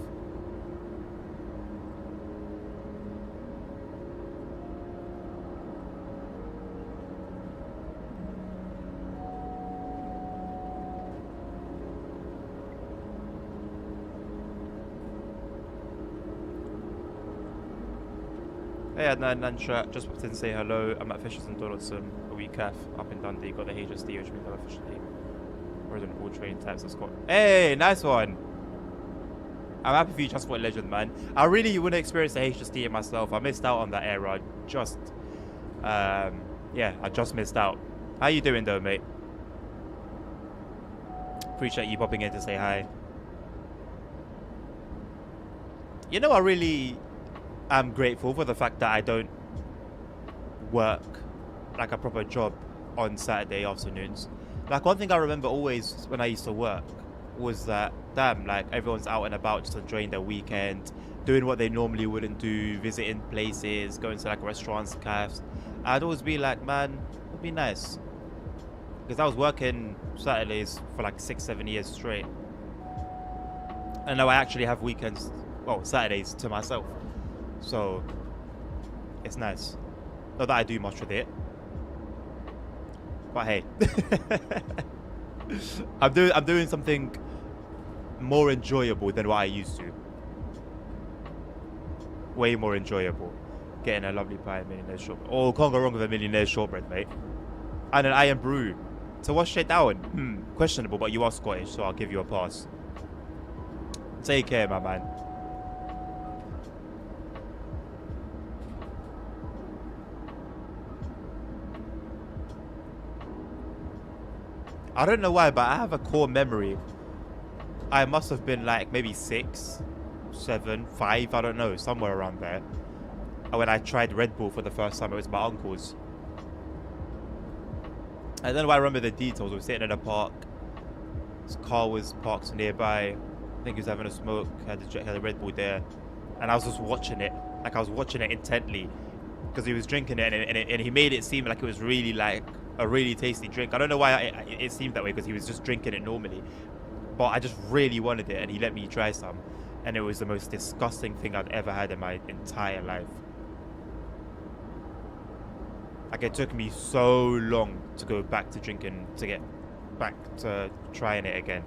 Hey Adnan, Nansha, just popped in to say hello. I'm at Fishers and Donaldson, a wee calf up in Dundee. Got the HSD, which means I'm officially in all train types of Scott. Hey, nice one. I'm happy for you, Transport Legend, man. I really want to experience the HSD myself. I missed out on that era. Yeah, I just missed out. How you doing though, mate? Appreciate you popping in to say hi. You know, I really am grateful for the fact that I don't work like a proper job on Saturday afternoons. Like, one thing I remember always when I used to work was that, damn, like, everyone's out and about just enjoying their weekend, doing what they normally wouldn't do, visiting places, going to like restaurants, cafes. I'd always be like, man, it'd be nice. Because I was working Saturdays for like 6-7 years straight. And now I actually have weekends, well, Saturdays to myself. So it's nice. Not that I do much with it, but hey, I'm doing something more enjoyable than what I used to. Way more enjoyable. Getting a lovely pie and millionaire shortbread. Oh, can't go wrong with a millionaire shortbread, mate. And an iron brew. To wash straight down. Questionable, but you are Scottish, so I'll give you a pass. Take care, my man. I don't know why, but I have a core memory. I must have been like maybe 6, 7, 5, I don't know, somewhere around there. When I tried Red Bull for the first time, it was my uncle's. I don't know why I remember the details. We were sitting in a park. His car was parked nearby. I think he was having a smoke, had a Red Bull there. And I was just watching it. Like, I was watching it intently. Because he was drinking it and he made it seem like it was really like a really tasty drink. I don't know why it seemed that way, because he was just drinking it normally. But I just really wanted it, and he let me try some. And it was the most disgusting thing I'd ever had in my entire life. Like, it took me so long to go back to drinking, to get back to trying it again.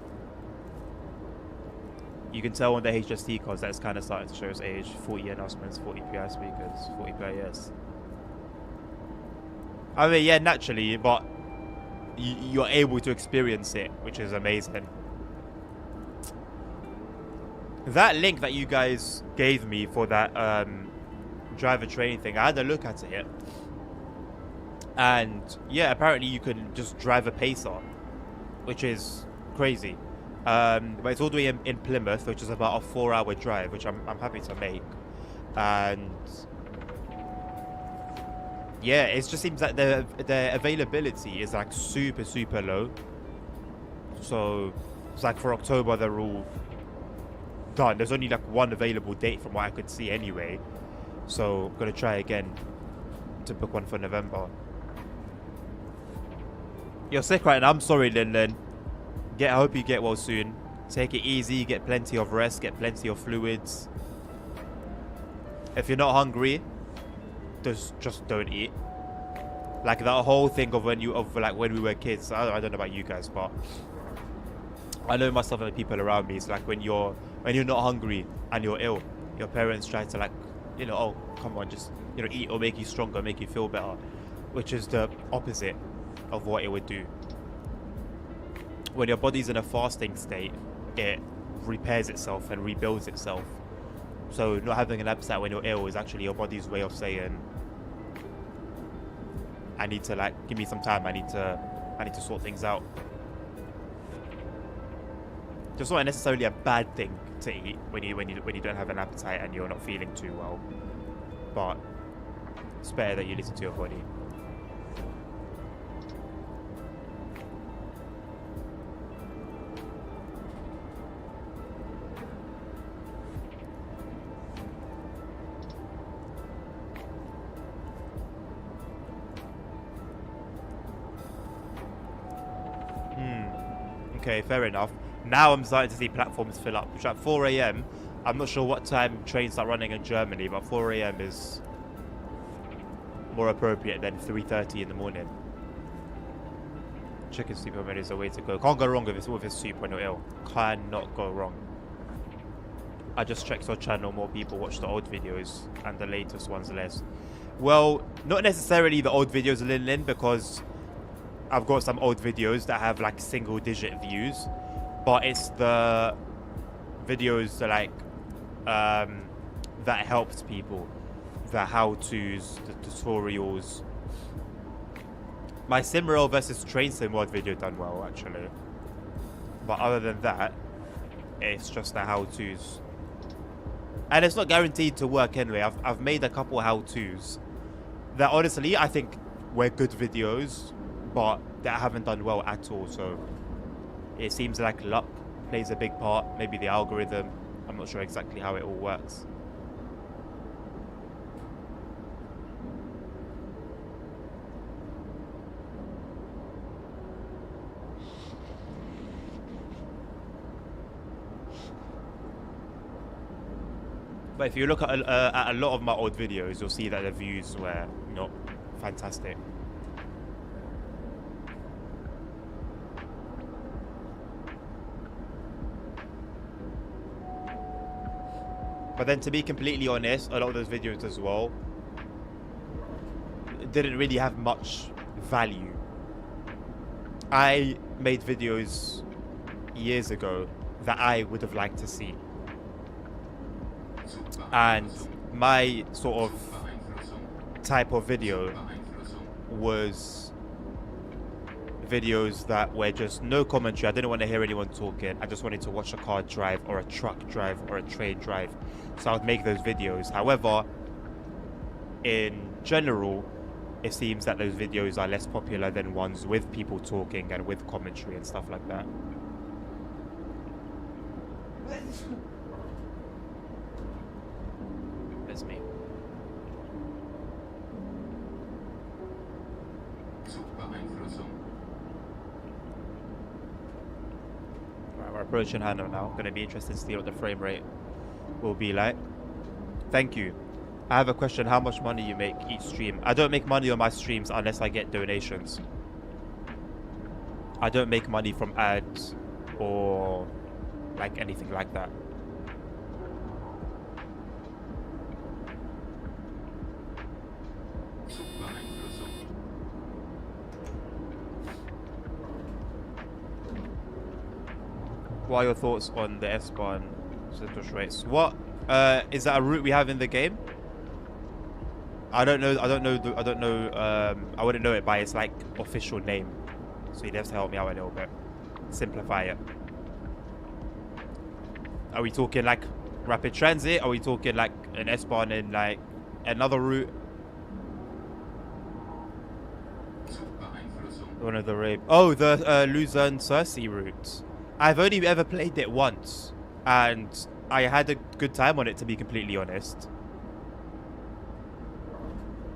You can tell on the HSD cards that it's kind of starting to show its age. 40 announcements, 40 PI speakers, 40 PIS. I mean, yeah, naturally, but you're able to experience it, which is amazing. That link that you guys gave me for that driver training thing, I had a look at it. And yeah, apparently you can just drive a pacer, which is crazy. But it's all the way in Plymouth, which is about a 4-hour drive, which I'm happy to make. And yeah, it just seems that the availability is like super low. So it's like for October they're all done. There's only like one available date from what I could see anyway. So I'm gonna try again to book one for November. You're sick right now. I'm sorry, Lin. I hope you get well soon. Take it easy, get plenty of rest, get plenty of fluids. If you're not hungry, just don't eat. Like that whole thing of when we were kids. I don't know about you guys, but I know myself and the people around me. It's like when you're not hungry and you're ill, your parents try to like, oh, come on, just eat or make you stronger, make you feel better, which is the opposite of what it would do. When your body's in a fasting state, it repairs itself and rebuilds itself. So not having an appetite when you're ill is actually your body's way of saying, I need to like give me some time. I need to sort things out. It's not necessarily a bad thing to eat when you don't have an appetite and you're not feeling too well, but it's better that you listen to your body. Okay, fair enough. Now I'm starting to see platforms fill up, which at 4 a.m. I'm not sure what time trains start running in Germany, but 4 a.m. is more appropriate than 3:30 in the morning. Chicken soup is the way to go. Can't go wrong with this soup when you're ill. Cannot go wrong. I just checked your channel. More people watch the old videos and the latest ones less. Well, not necessarily the old videos, Lin, because I've got some old videos that have like single-digit views, but it's the videos that like that helps people, the how-tos, the tutorials. My SimRail versus Train Sim mod video done well actually, but other than that, it's just the how-tos, and it's not guaranteed to work anyway. I've made a couple how-tos that honestly I think were good videos, but that haven't done well at all. So it seems like luck plays a big part, maybe the algorithm. I'm not sure exactly how it all works. But if you look at a lot of my old videos, you'll see that the views were not fantastic. But then, to be completely honest, a lot of those videos as well didn't really have much value. I made videos years ago that I would have liked to see. And my sort of type of video was videos that were just no commentary. I didn't want to hear anyone talking. I just wanted to watch a car drive or a truck drive or a train drive. So I would make those videos. However, in general, it seems that those videos are less popular than ones with people talking and with commentary and stuff like that. That's me. Right, we're approaching Hano now. Gonna be interested to see what the frame rate will be like. Thank you. I have a question. How much money you make each stream? I don't make money on my streams unless I get donations. I don't make money from ads or like anything like that. What are your thoughts on the S-Bahn Citrus race? What is that a route we have in the game? I don't know. I wouldn't know it by its like official name, so you'd have to help me out a little bit. Simplify it. Are we talking like rapid transit? Are we talking like an S-Bahn in like another route? One of the rape. Oh, the Luzern-Cersei route. I've only ever played it once, and I had a good time on it, to be completely honest.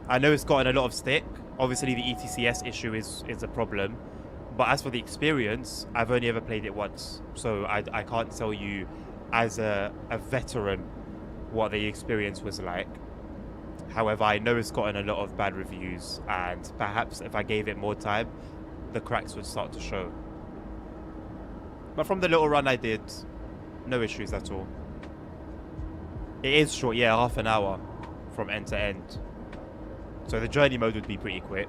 I know it's gotten a lot of stick. Obviously, the ETCS issue is a problem. But as for the experience, I've only ever played it once. So I can't tell you, as a veteran, what the experience was like. However, I know it's gotten a lot of bad reviews. And perhaps if I gave it more time, the cracks would start to show. But from the little run I did, no issues at all. It is short, yeah, half an hour from end to end. So the journey mode would be pretty quick.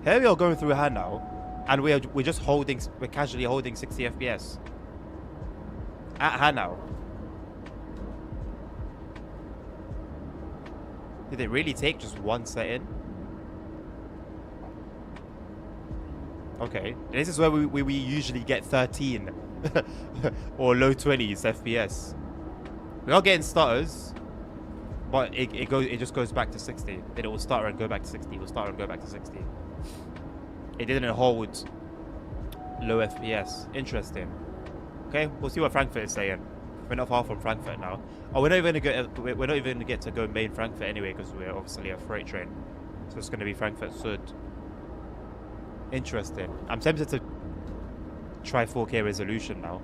Here we are going through Hanau, and we're casually holding 60 FPS at Hanau. Did it really take just one set-in? Okay, this is where we usually get 13 or low 20s FPS. We're not getting stutters, but it just goes back to 60. Then it will stutter and go back to 60. It will stutter and go back to 60. It didn't hold low FPS. Interesting. Okay, we'll see what Frankfurt is saying. We're not far from Frankfurt now. Oh, we're not even gonna get to go main Frankfurt anyway, because we're obviously a freight train. So it's gonna be Frankfurt-Sud. Interesting. I'm tempted to try 4K resolution now.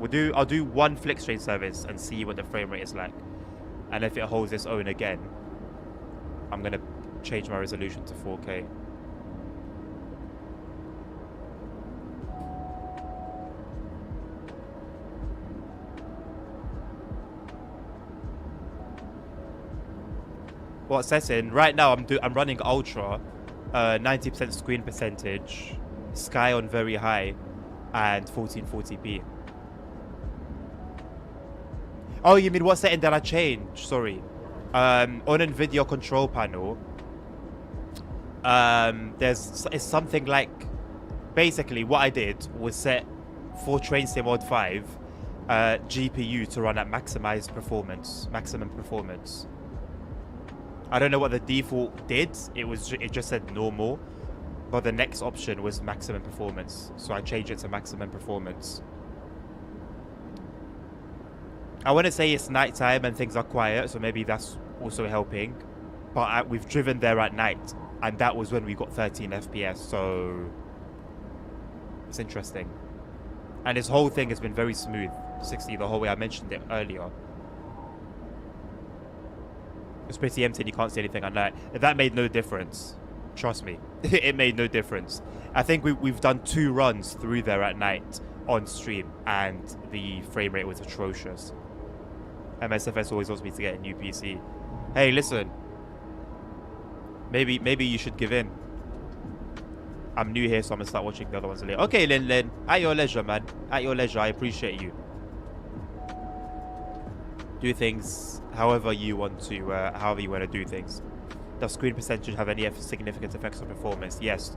I'll do one Flix train service and see what the frame rate is like. And if it holds its own again, I'm gonna change my resolution to 4K. What setting? Right now I'm running Ultra, 90% screen percentage, Sky on very high, and 1440p. Oh, you mean what setting did I change? Sorry. On NVIDIA control panel, it's something like, basically what I did was set for Train Sim Mod 5 GPU to run at maximum performance. I don't know what the default did. It just said normal, but the next option was maximum performance, so I changed it to maximum performance. I want to say it's nighttime and things are quiet, so maybe that's also helping. But we've driven there at night, and that was when we got 13 FPS, so it's interesting. And this whole thing has been very smooth, 60 the whole way. I mentioned it earlier. It's pretty empty and you can't see anything at night. That made no difference. Trust me, it made no difference. I think we've done 2 runs through there at night on stream, and the frame rate was atrocious. MSFS always wants me to get a new PC. Hey, listen. Maybe you should give in. I'm new here, so I'm gonna start watching the other ones later. Okay, Lin. At your leisure, man. At your leisure. I appreciate you. Do things however you want to do things. Does screen percentage have any significant effects on performance? Yes.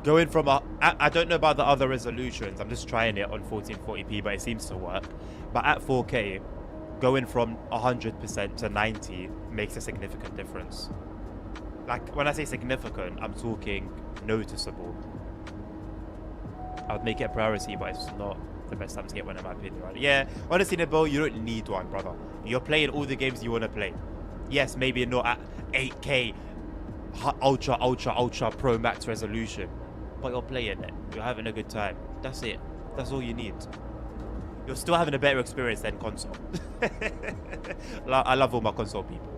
Going from I don't know about the other resolutions. I'm just trying it on 1440p, but it seems to work. But at 4K, going from 100% to 90 makes a significant difference. Like, when I say significant, I'm talking noticeable. I would make it a priority, but it's not the best time to get one in my opinion, right? Yeah, honestly, Nabil, you don't need one, brother. You're playing all the games you want to play. Yes, maybe not at 8K, ultra pro max resolution, but you're playing it. You're having a good time. That's it. That's all you need. You're still having a better experience than console. I love all my console people.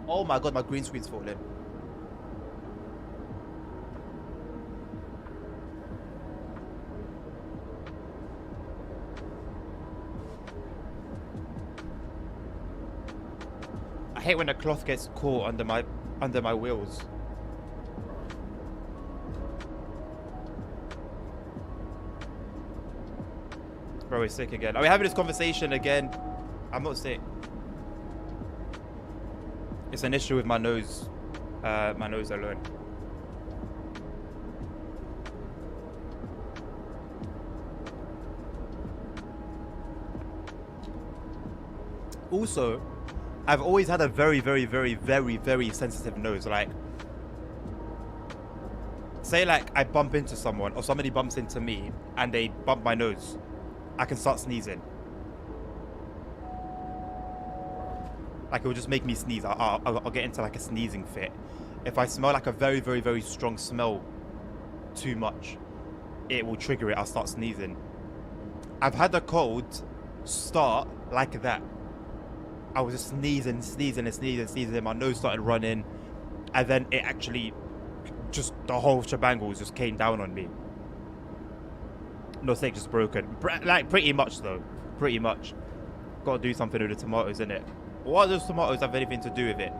Oh my god, my green screen's falling. I hate when the cloth gets caught under my wheels. Bro, he's sick again. Are we having this conversation again? I'm not sick. It's an issue with my nose alone. Also, I've always had a very sensitive nose. Like, say like I bump into someone or somebody bumps into me and they bump my nose, I can start sneezing. Like, it will just make me sneeze. I'll get into like a sneezing fit. If I smell like a very strong smell too much, it will trigger it. I'll start sneezing. I've had a cold start like that. I was just sneezing. My nose started running. And then it actually, just the whole shebang just came down on me. No steak just broken. Like, pretty much though. Pretty much. Gotta do something with the tomatoes, innit? What does tomatoes have anything to do with it?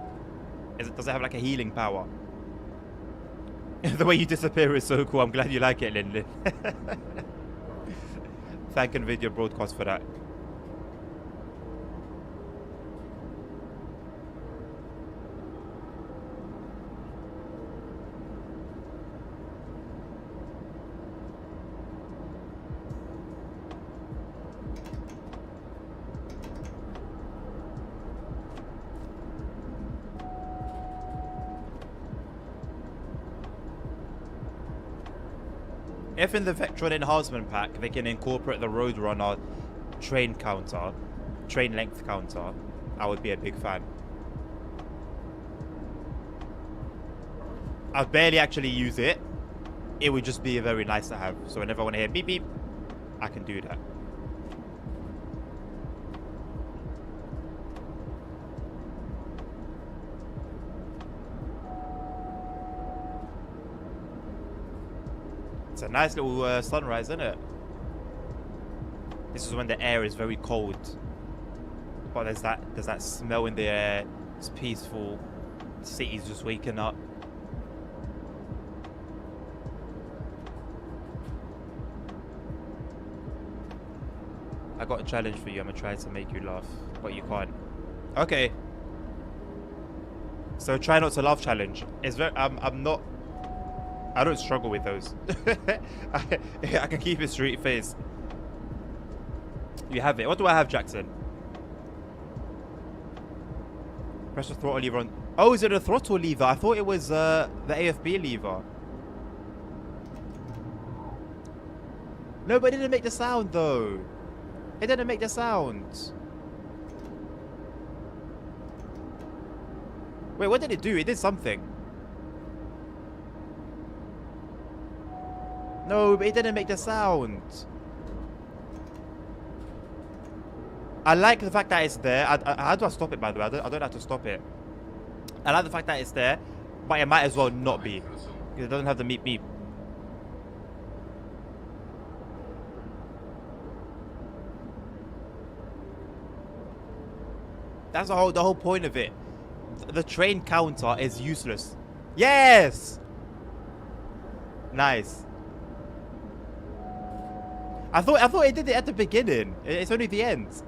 Does it have like a healing power? The way you disappear is so cool. I'm glad you like it, Lin. Thank NVIDIA Broadcast for that. If in the Vectron enhancement pack they can incorporate the Roadrunner train length counter, I would be a big fan. I barely actually use it. It would just be very nice to have. So whenever I want to hear beep beep, I can do that. It's a nice little sunrise, isn't it? This is when the air is very cold, but there's that smell in the air. It's peaceful. The city's just waking up. I got a challenge for you. I'm gonna try to make you laugh, but you can't. Okay. So try not to laugh challenge. It's very. I don't struggle with those. I can keep a straight face. You have it. What do I have, Jackson? Press the throttle lever on. Oh, is it a throttle lever? I thought it was the AFB lever. No, but it didn't make the sound though. It didn't make the sound. Wait, what did it do? It did something. No, but it didn't make the sound. I like the fact that it's there. How do I stop it, by the way? I don't have to stop it. I like the fact that it's there, but it might as well not be. Because it doesn't have the meep meep. That's the whole point of it. The train counter is useless. Yes! Nice. I thought it did it at the beginning. It's only the end.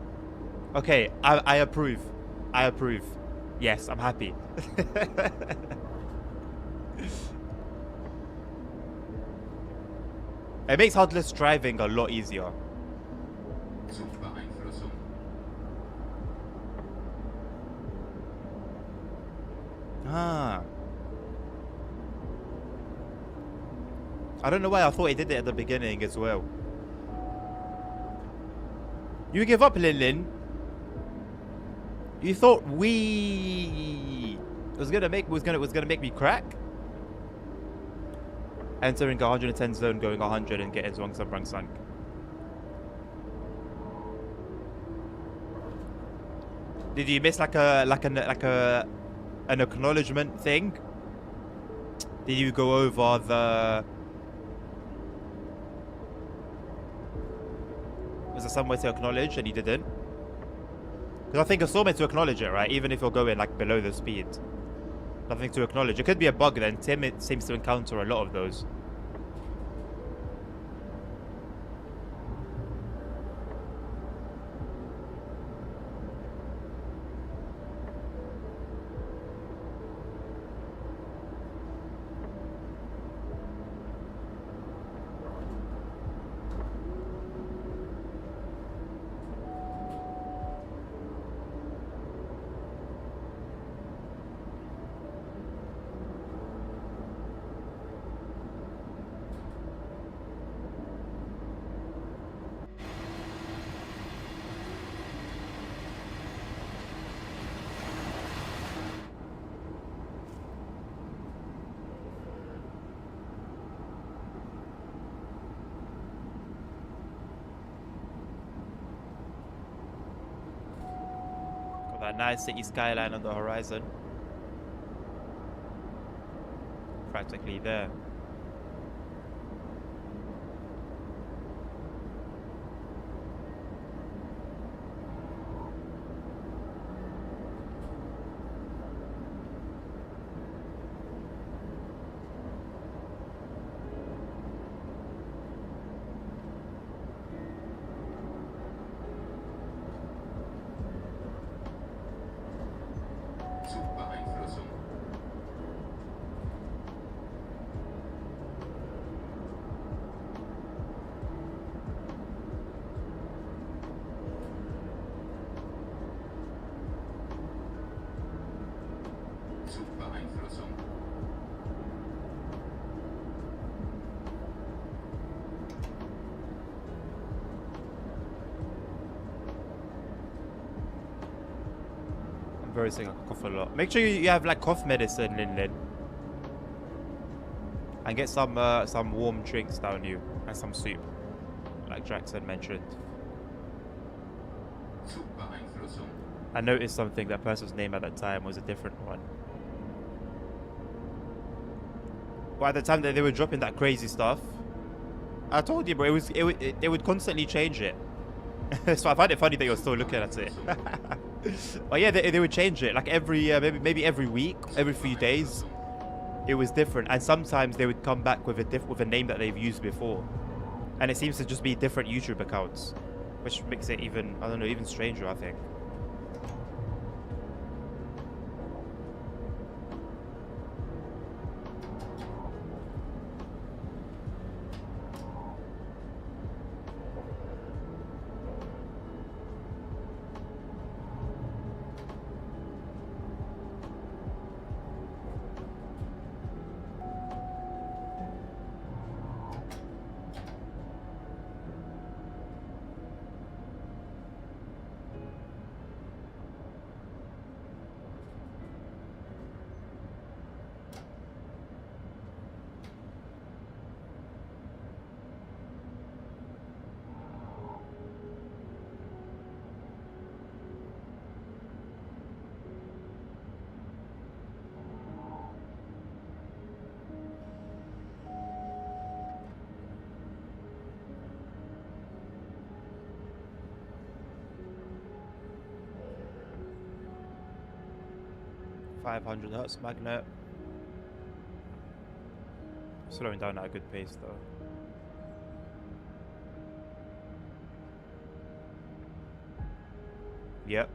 Okay, I approve. I approve. Yes, I'm happy. It makes headless driving a lot easier. Ah. I don't know why I thought it did it at the beginning as well. You give up, Lin Lin. You thought we was gonna make me crack? Entering 110 zone, going 100 and getting Zhuang Sabrang sunk. Did you miss like an acknowledgement thing? Did you go over the? Was there somewhere to acknowledge and you didn't? Because I think it's all meant to acknowledge it, right? Even if you're going like below the speed. Nothing to acknowledge. It could be a bug then. Tim, it seems to encounter a lot of those. That nice city skyline on the horizon. Practically there. I'm very sick. I cough a lot. Make sure you have like cough medicine, Lin Lin. And get some warm drinks down you and some soup, like Jackson mentioned. I noticed something. That person's name at that time was a different one. Well, at the time that they were dropping that crazy stuff, I told you, bro. They would constantly change it. So I find it funny that you're still looking at it. But yeah, they would change it like every maybe every week, every few days. It was different, and sometimes they would come back with a name that they've used before, and it seems to just be different YouTube accounts, which makes it even, I don't know, even stranger, I think. £500 magnet. Slowing down at a good pace though. Yep.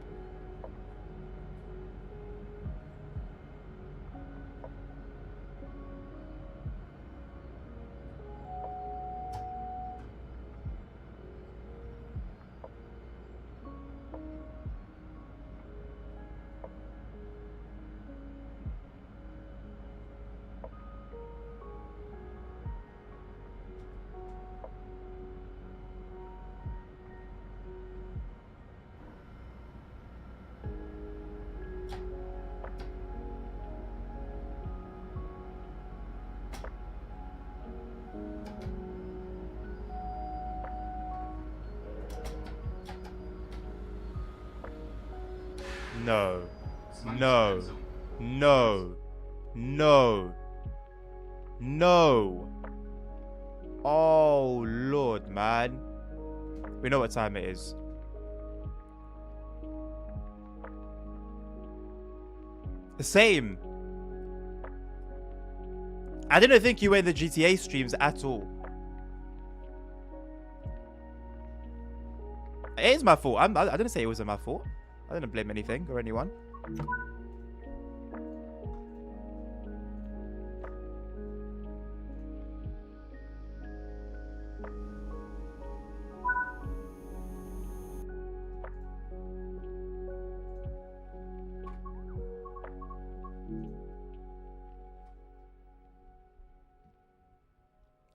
No. No. No. No. No. Oh, Lord, man. We know what time it is. The same. I didn't think you were in the GTA streams at all. It is my fault. I didn't say it wasn't my fault. I didn't blame anything or anyone.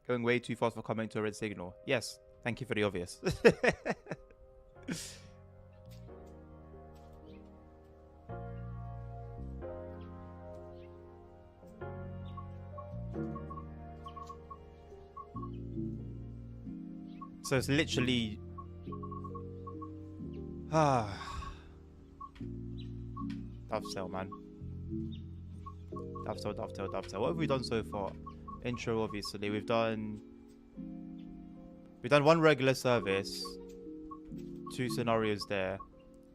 Going way too fast for coming to a red signal. Yes, thank you for the obvious. So it's literally... Dovetail, man. Dovetail, dovetail, dovetail. What have we done so far? Intro, obviously. We've done one regular service. 2 scenarios there.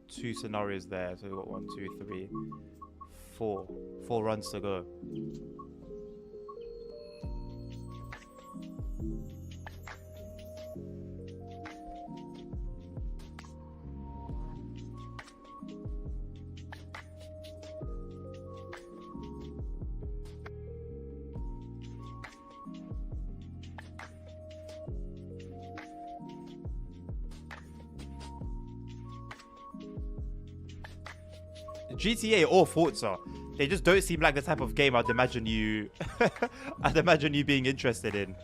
2 scenarios there. So we've got 1, 2, 3, 4. 4 runs to go. GTA or Forza, they just don't seem like the type of game I'd imagine you being interested in.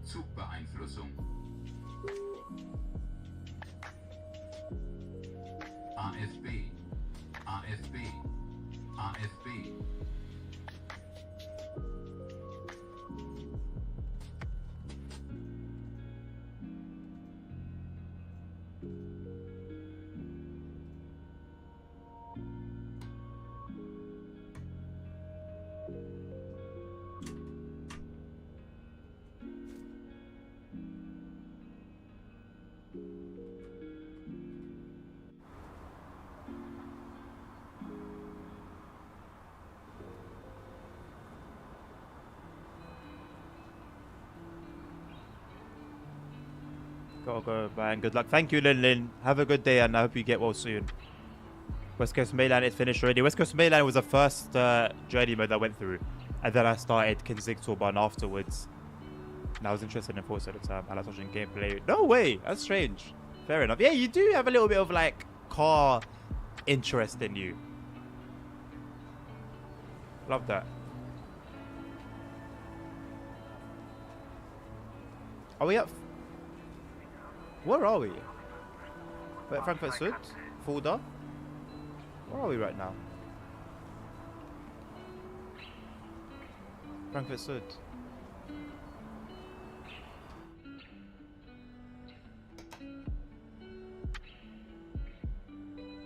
Zugbeeinflussung. AFB. AFB. AFB. Gotta go, man. Good luck. Thank you, Lin Lin. Have a good day, and I hope you get well soon. West Coast Mainland is finished already. West Coast Mainland was the first journey mode I went through, and then I started Kensington afterwards. And I was interested in Forza at the time. I like watching gameplay. No way. That's strange. Fair enough. Yeah, you do have a little bit of like car interest in you. Love that. Are we up? Where are we? We're at Frankfurt-Fulda. Where are we right now? Frankfurt-Fulda.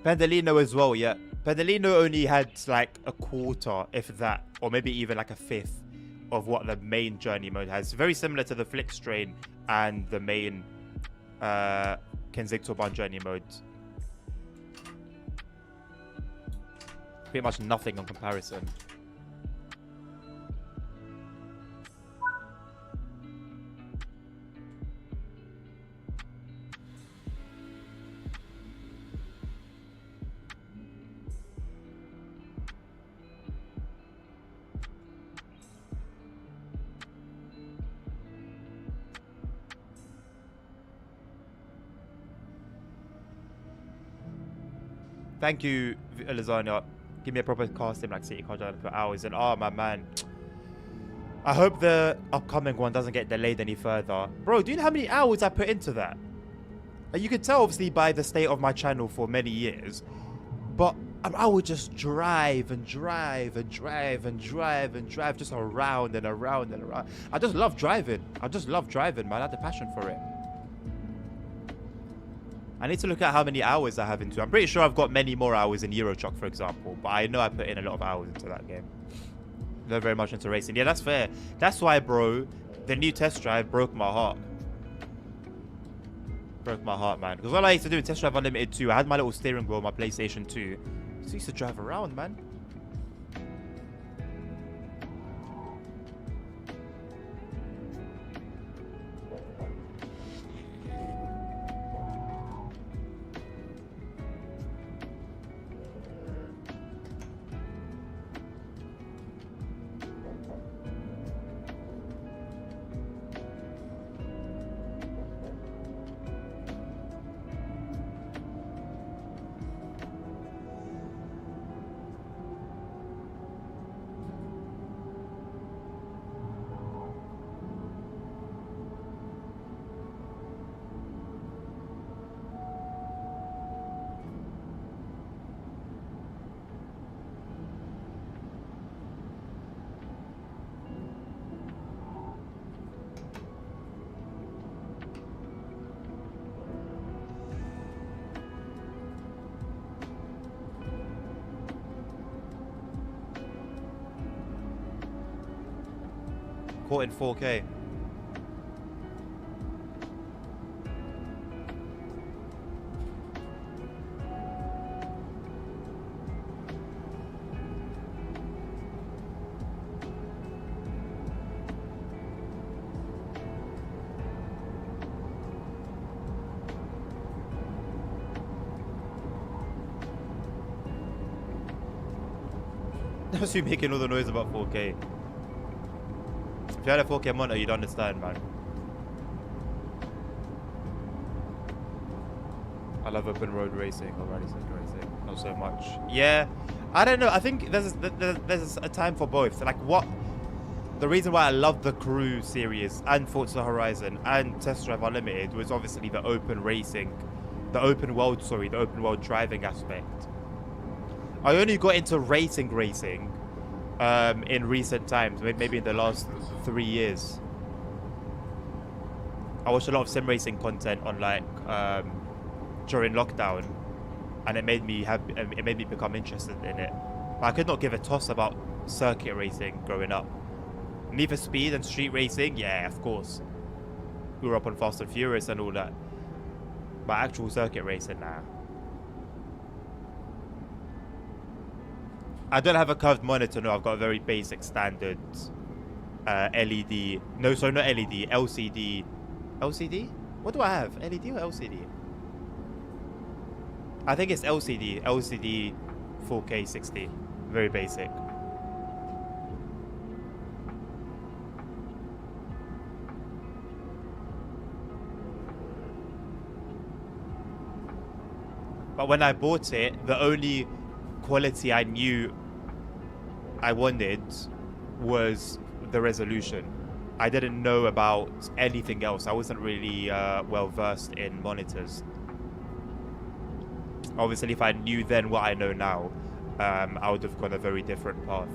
Pendolino as well, yeah. Pendolino only had like a quarter, if that, or maybe even like a fifth of what the main journey mode has. Very similar to the Flix Train and the main Kensington journey mode. Pretty much nothing on comparison. Thank you, Lasagna. Give me a proper car sim like City Car Driver for hours. And oh, my man. I hope the upcoming one doesn't get delayed any further. Bro, do you know how many hours I put into that? You could tell, obviously, by the state of my channel for many years. But I would just drive and drive and drive and drive and drive just around and around and around. I just love driving. I just love driving, man. I had the passion for it. I need to look at how many hours I have into it. I'm pretty sure I've got many more hours in Euro Truck, for example. But I know I put in a lot of hours into that game. Not very much into racing. Yeah, that's fair. That's why, bro, the new test drive broke my heart. Broke my heart, man. Because all I used to do in Test Drive Unlimited 2, I had my little steering wheel on my PlayStation 2. So I used to drive around, man. Caught in 4K. That's you making all the noise about 4K. If you had a 4K monitor, you'd understand, man. I love open road racing or rally circuit racing. Not so much. Yeah, I don't know. I think there's a time for both. Like what? The reason why I love the Crew series and Forza Horizon and Test Drive Unlimited was obviously the open racing, the open world driving aspect. I only got into racing in recent times, maybe in the last 3 years. I watched a lot of sim racing content on like during lockdown, and it made me become interested in it. But I could not give a toss about circuit racing growing up. Need for Speed and street racing, yeah, of course. Grew up on Fast and Furious and all that. But actual circuit racing, nah. I don't have a curved monitor, no. I've got a very basic standard LED. No, sorry, not LED. LCD. LCD? What do I have? LED or LCD? I think it's LCD. LCD 4K 60. Very basic. But when I bought it, the only quality I knew I wanted was the resolution. I didn't know about anything else. I wasn't really well versed in monitors. Obviously, if I knew then what I know now, I would have gone a very different path.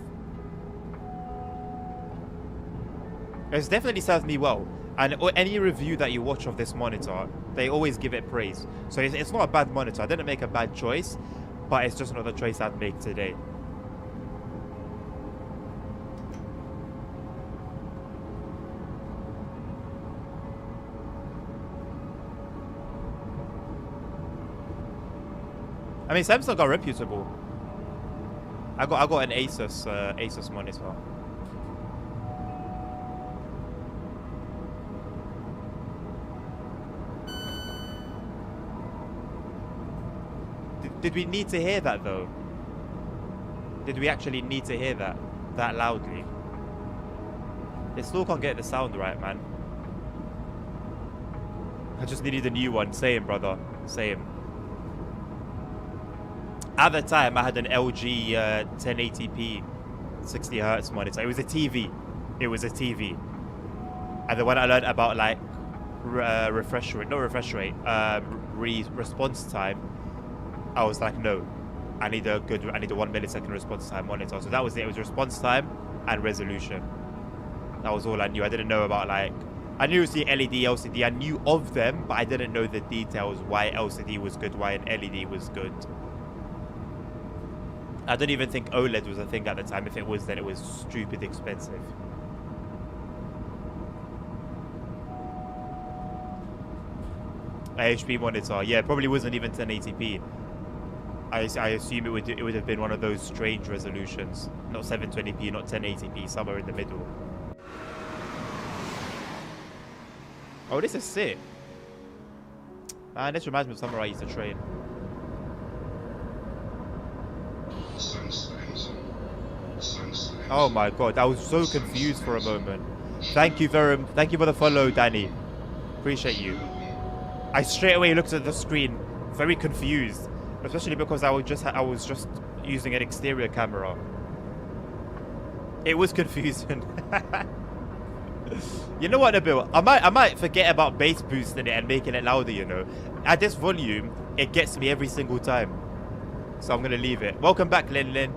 It's definitely served me well. And any review that you watch of this monitor, they always give it praise. So it's not a bad monitor. I didn't make a bad choice, but it's just not the choice I'd make today. I mean, Samsung are reputable. I got an Asus monitor. Did we need to hear that though? Did we actually need to hear that loudly? They still can't get the sound right, man. I just needed a new one. Same, brother. Same. At the time, I had an LG 1080p 60 hertz monitor. It was a TV. It was a TV. And then when I learned about like refresh rate, not refresh rate, response time, I was like, no, I need a 1 millisecond response time monitor. So that was it. It was response time and resolution. That was all I knew. I didn't know about like, I knew it was the LED, LCD. I knew of them, but I didn't know the details. Why LCD was good, why an LED was good. I don't even think OLED was a thing at the time. If it was, then it was stupid expensive. A HP monitor, yeah, probably wasn't even 1080p. I assume it would have been one of those strange resolutions, not 720p, not 1080p, somewhere in the middle. Oh, this is sick. Man, this reminds me of somewhere I used to train. Oh my god, I was so confused for a moment. Thank you for the follow, Danny. Appreciate you. I straight away looked at the screen, very confused, especially because I was just using an exterior camera. It was confusing. You know what, Nabil? I might forget about bass boosting it and making it louder. You know, at this volume, it gets me every single time. So I'm gonna leave it. Welcome back, Lin.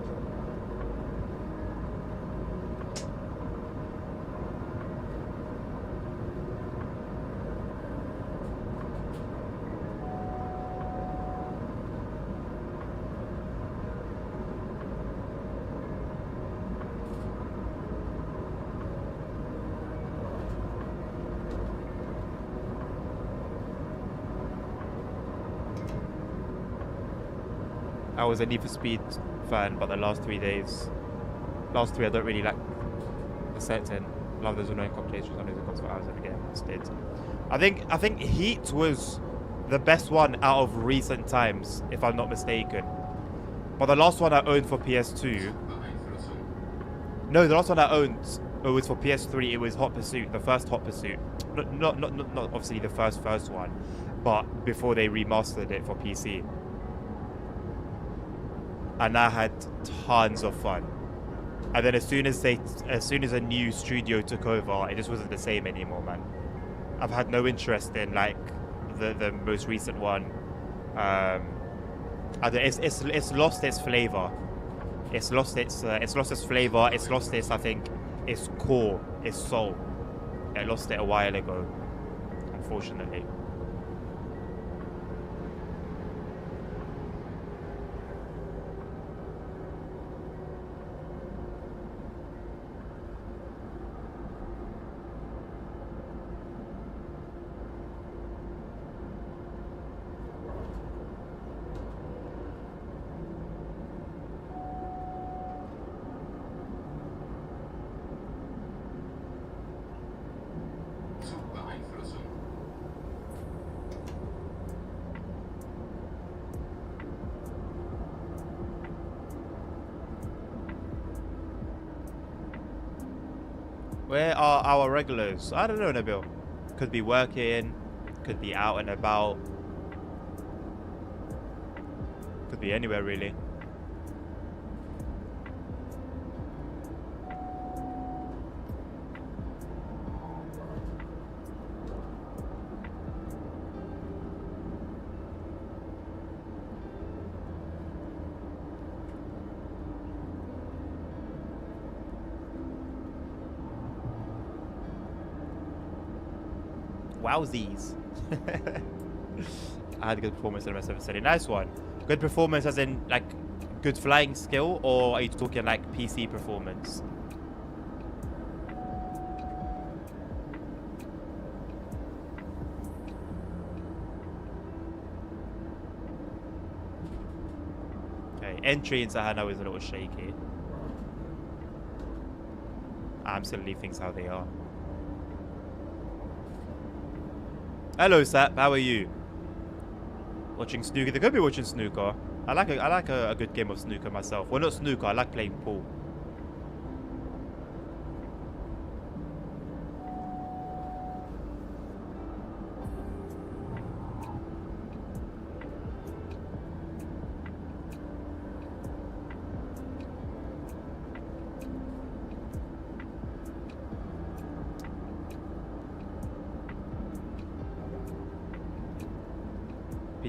I was a Need for Speed fan, but the last 3 days, I don't really like the setting. Love those annoying competitions. I know the console hours and again instead. I think Heat was the best one out of recent times, if I'm not mistaken. But the last one I owned for PS2. No, the last one I owned was for PS3. It was Hot Pursuit, the first Hot Pursuit. Not obviously the first one, but before they remastered it for PC. And I had tons of fun. And then as soon as a new studio took over, it just wasn't the same anymore, man. I've had no interest in like the most recent one. It's lost its flavor. It's lost its flavor. It's lost its, I think, its core, its soul. It lost it a while ago, unfortunately. Where are our regulars? I don't know, Nabil. Could be working, could be out and about. Could be anywhere, really. Wowsies. I had a good performance in myself. Nice one. Good performance as in like good flying skill, or are you talking like PC performance? Okay, entry into Hano is a little shaky. I'm still leave things how they are. Hello, Sap. How are you? Watching snooker. They could be watching snooker. I like a good game of snooker myself. Well, not snooker. I like playing pool.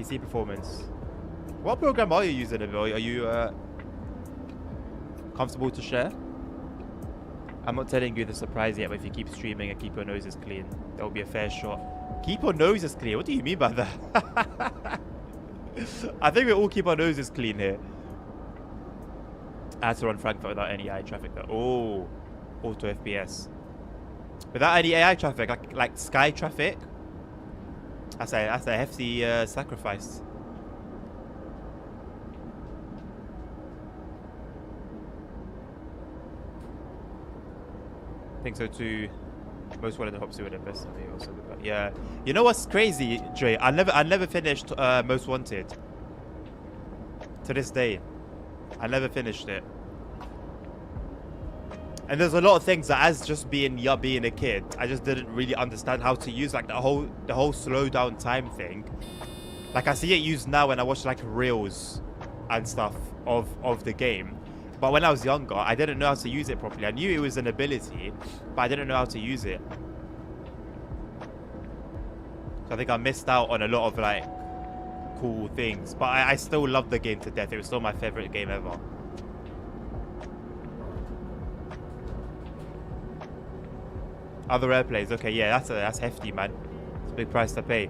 PC performance. What program are you using, Emil? Are you comfortable to share? I'm not telling you the surprise yet, but if you keep streaming and keep your noses clean, there will be a fair shot. Keep your noses clean? What do you mean by that? I think we all keep our noses clean here. I had to run Frankfurt without any AI traffic though. Oh, auto FPS. Without any AI traffic, like sky traffic. That's a hefty sacrifice. I think so too. Most wanted to hop to an invest on me also. But yeah, you know what's crazy, Dre? I never finished Most Wanted. To this day, I never finished it. And there's a lot of things that, as just being a kid, I just didn't really understand how to use, like the whole slow down time thing. Like I see it used now when I watch like reels and stuff of the game. But when I was younger, I didn't know how to use it properly. I knew it was an ability, but I didn't know how to use it. So I think I missed out on a lot of like cool things. But I still love the game to death. It was still my favorite game ever. Other airplays, okay, yeah, that's hefty, man. It's a big price to pay.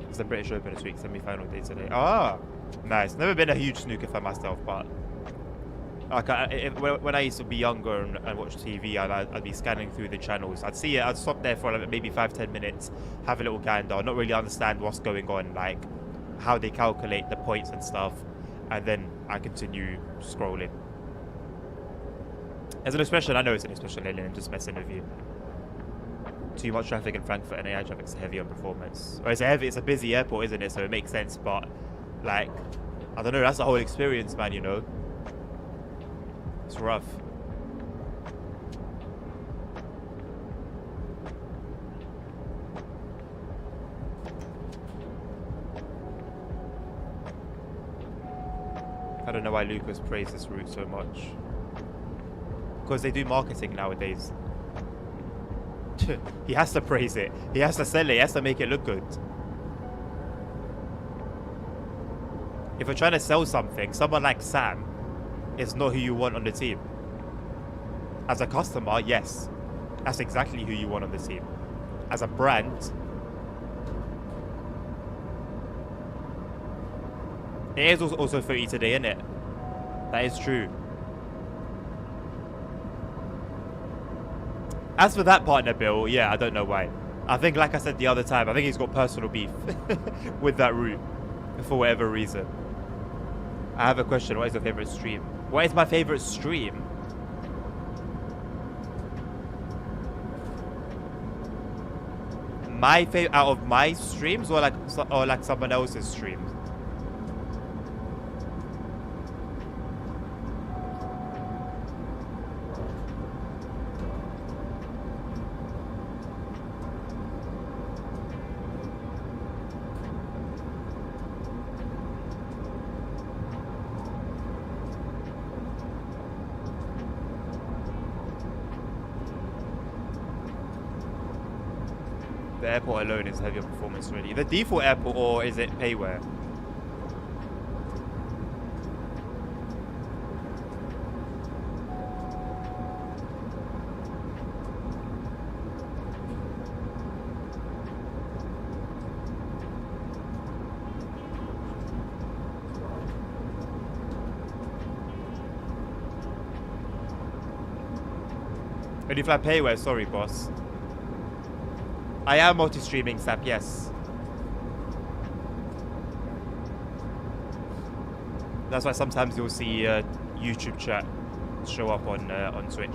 It's the British Open this week, semi-final day today. Ah, nice. Never been a huge snooker fan myself, but like when I used to be younger and watch TV, I'd be scanning through the channels. I'd see it. I'd stop there for like maybe 5-10 minutes, have a little gander, not really understand what's going on, like how they calculate the points and stuff, and then I continue scrolling. As an expression, I know it's an expression, Lillian. I'm just messing with you. Too much traffic in Frankfurt and AI traffic's heavy on performance. Or it's a busy airport, isn't it? So it makes sense, but like, I don't know, that's the whole experience, man, you know? It's rough. I don't know why Lucas praised this route so much. Because they do marketing nowadays. He has to praise it. He has to sell it. He has to make it look good. If you're trying to sell something, someone like Sam is not who you want on the team. As a customer, yes. That's exactly who you want on the team. As a brand, it is also 30 today, isn't it? That is true. As for that partner, Bill, yeah, I don't know why. I think, like I said the other time, I think he's got personal beef with that route for whatever reason. I have a question. What is your favorite stream? What is my favorite stream? My favorite out of my streams, or like someone else's streams? The airport alone is heavier performance really. The default airport, or is it payware? Only fly payware, sorry boss. I am multi-streaming, Sap, yes. That's why sometimes you'll see YouTube chat show up on Twitch.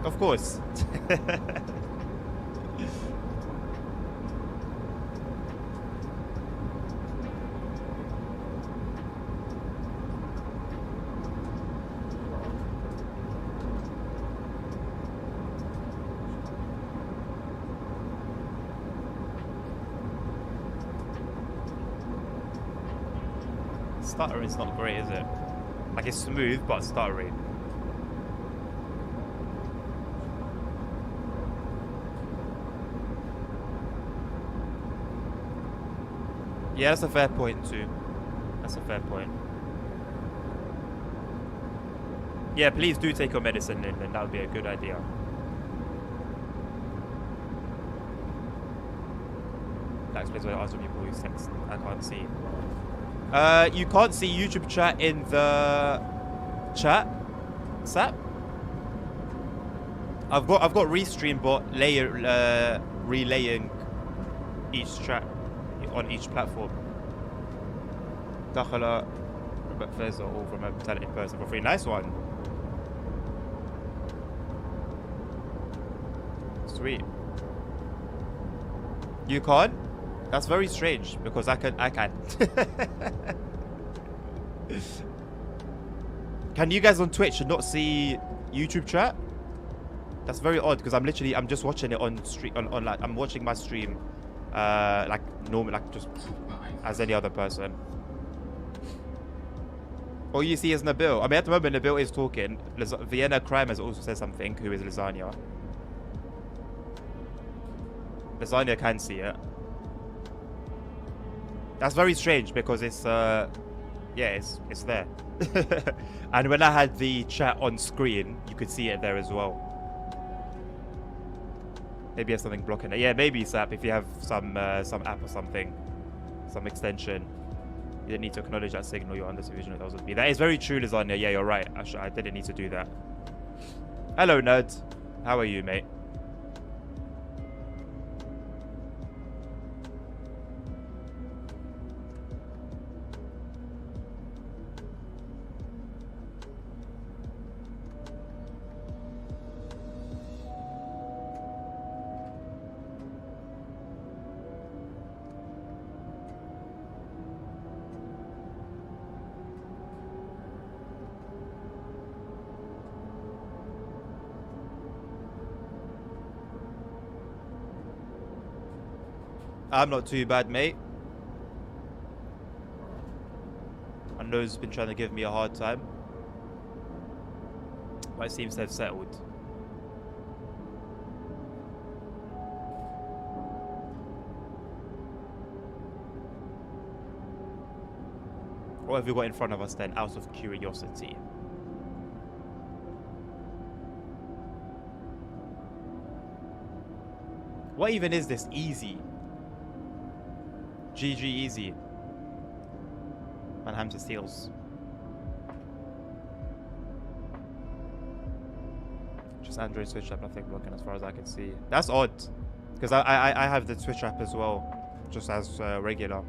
Of course. Stuttering's not great, is it? Like, it's smooth, but stuttery. Yeah, that's a fair point too. That's a fair point. Yeah, please do take your medicine, Lyndon. That would be a good idea. That explains why I asked people who text. I can't see. You can't see YouTube chat in the chat. Sap. I've got restream bot relaying each chat on each platform. Dakhala, Robert Fez are all from a talented person for free. Nice one. Sweet. You can't? That's very strange because I can. Can you guys on Twitch not see YouTube chat? That's very odd because I'm just watching it on stream on like I'm watching my stream like normal, like just as any other person. All you see is Nabil. I mean, at the moment Nabil is talking. Vienna Crime has also said something. Who is Lasagna? Lasagna can see it. That's very strange because it's yeah, it's there. And when I had the chat on screen, you could see it there as well. Maybe you have something blocking it. Yeah, maybe Sap, if you have some app or something, some extension. You didn't need to acknowledge that signal. You're under supervision. That was me. That is very true, Lasagna. Yeah, you're right. I didn't need to do that. Hello, nerd. How are you, mate? I'm not too bad, mate. My nose has been trying to give me a hard time, but it seems to have settled. What have we got in front of us then, out of curiosity? What even is this? Easy. GG easy. Man, Hamza steals. Just Android Switch app, nothing blocking as far as I can see. That's odd. Because I have the Twitch app as well. Just as regular.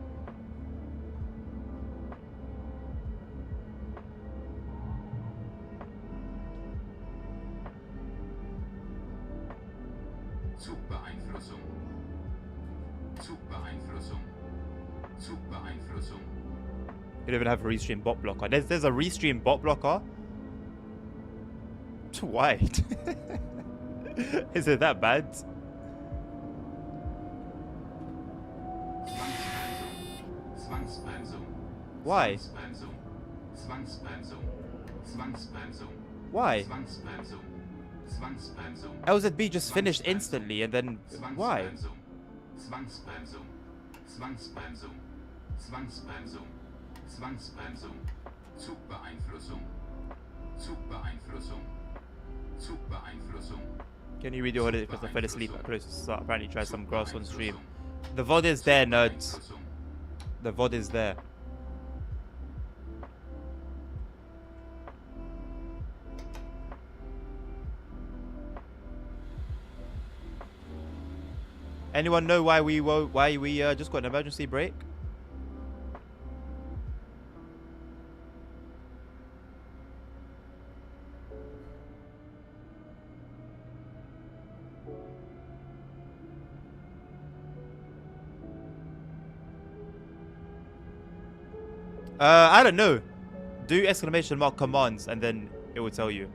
Zugbeeinflussung. Zugbeeinflussung. Zugbeeinflussung. You don't even have a restream bot blocker. There's a restream bot blocker? Why? Is it that bad? Zwangsbremsung. Why? Zwangsbremsung. Zwangsbremsung. Zwangsbremsung. Why? Zwangsbremsung. Zwangsbremsung. LZB just finished instantly and then why? Zwangsbremsung. Zwangsbremsung. Zwangsbremsung. Zwangsbremsung. Zugbeeinflussung. Zugbeeinflussung. Zugbeeinflussung. Can you read your order because I fell asleep close to start? Apparently tried some grass on stream. The VOD is there, nerds. The VOD is there. Anyone know why we just got an emergency break? I don't know. Do exclamation mark commands and then it will tell you.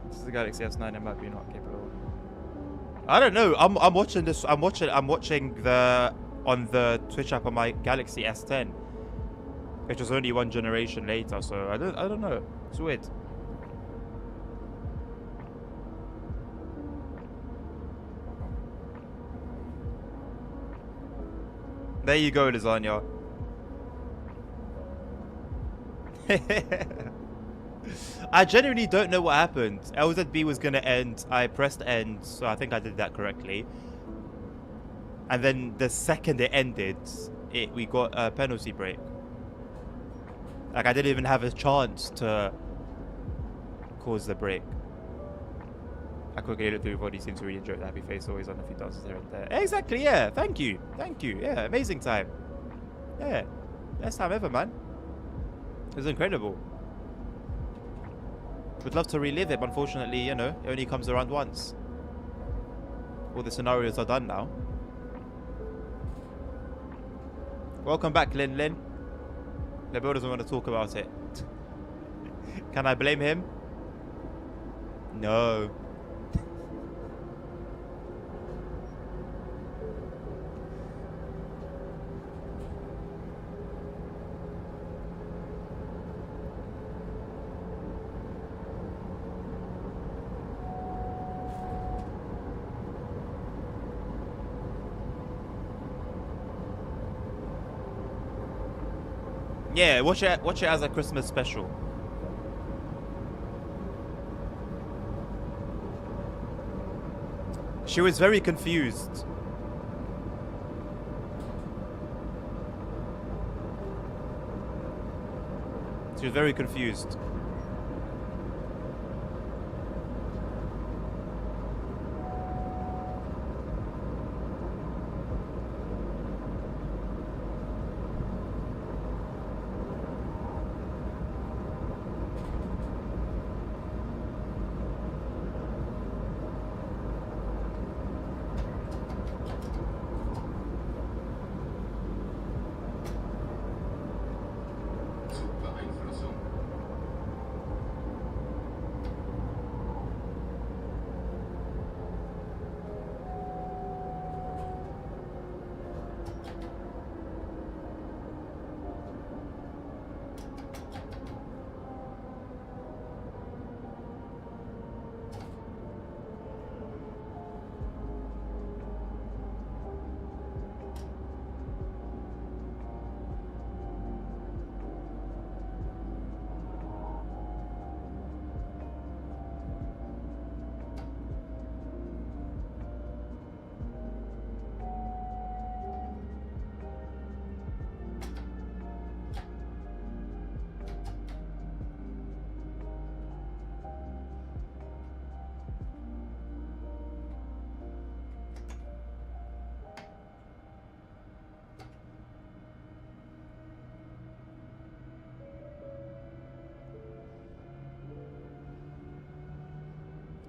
This is the Galaxy S9. It might be not capable. I don't know. I'm watching this. I'm watching the on the Twitch app on my Galaxy S10. It's just only one generation later, so I don't know. It's weird. There you go, lasagna. I genuinely don't know what happened. LZB was gonna end. I pressed end, so I think I did that correctly. And then the second it ended, we got a penalty break. Like, I didn't even have a chance to cause the break. I quickly looked through everybody seems to really enjoy the happy face always on a few dances here and there. Exactly, yeah. Thank you. Thank you. Yeah, amazing time. Yeah. Best time ever, man. It was incredible. Would love to relive it, but unfortunately, you know, it only comes around once. All the scenarios are done now. Welcome back, Lin Lin. The Bill doesn't want to talk about it. Can I blame him? No. Yeah, watch it as a Christmas special. She was very confused. She was very confused. Zugbeeinflussung.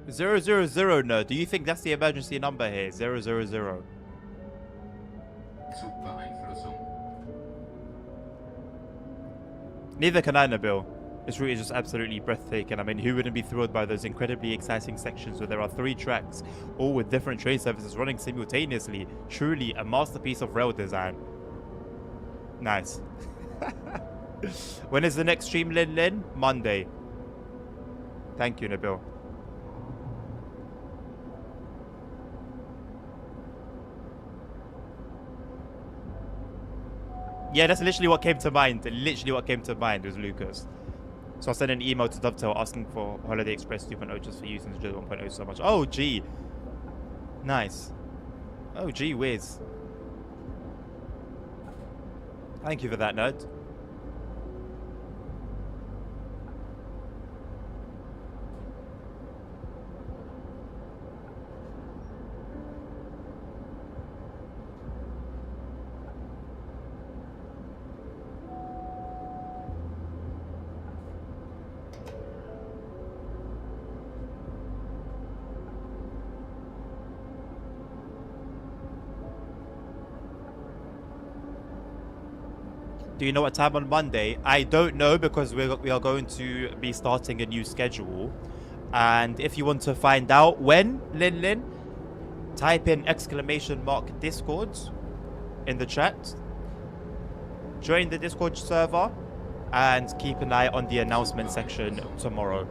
Zero zero zero. No, do you think that's the emergency number here? 000. Zugbeeinflussung. Neither can I, Nabil. This route is just absolutely breathtaking. I mean, who wouldn't be thrilled by those incredibly exciting sections where there are 3 tracks, all with different train services running simultaneously? Truly a masterpiece of rail design. Nice. When is the next stream, Lin Lin? Monday. Thank you, Nabil. Yeah, that's literally what came to mind. Literally what came to mind was Lucas. So I sent an email to Dovetail asking for Holiday Express 2.0 just for using the 1.0 so much. Oh, gee. Nice. Oh, gee whiz. Thank you for that, nerd. Do you know what time on Monday? I don't know because we are going to be starting a new schedule. And if you want to find out when, Lin Lin, type in !Discord in the chat. Join the Discord server And keep an eye on the announcement section tomorrow.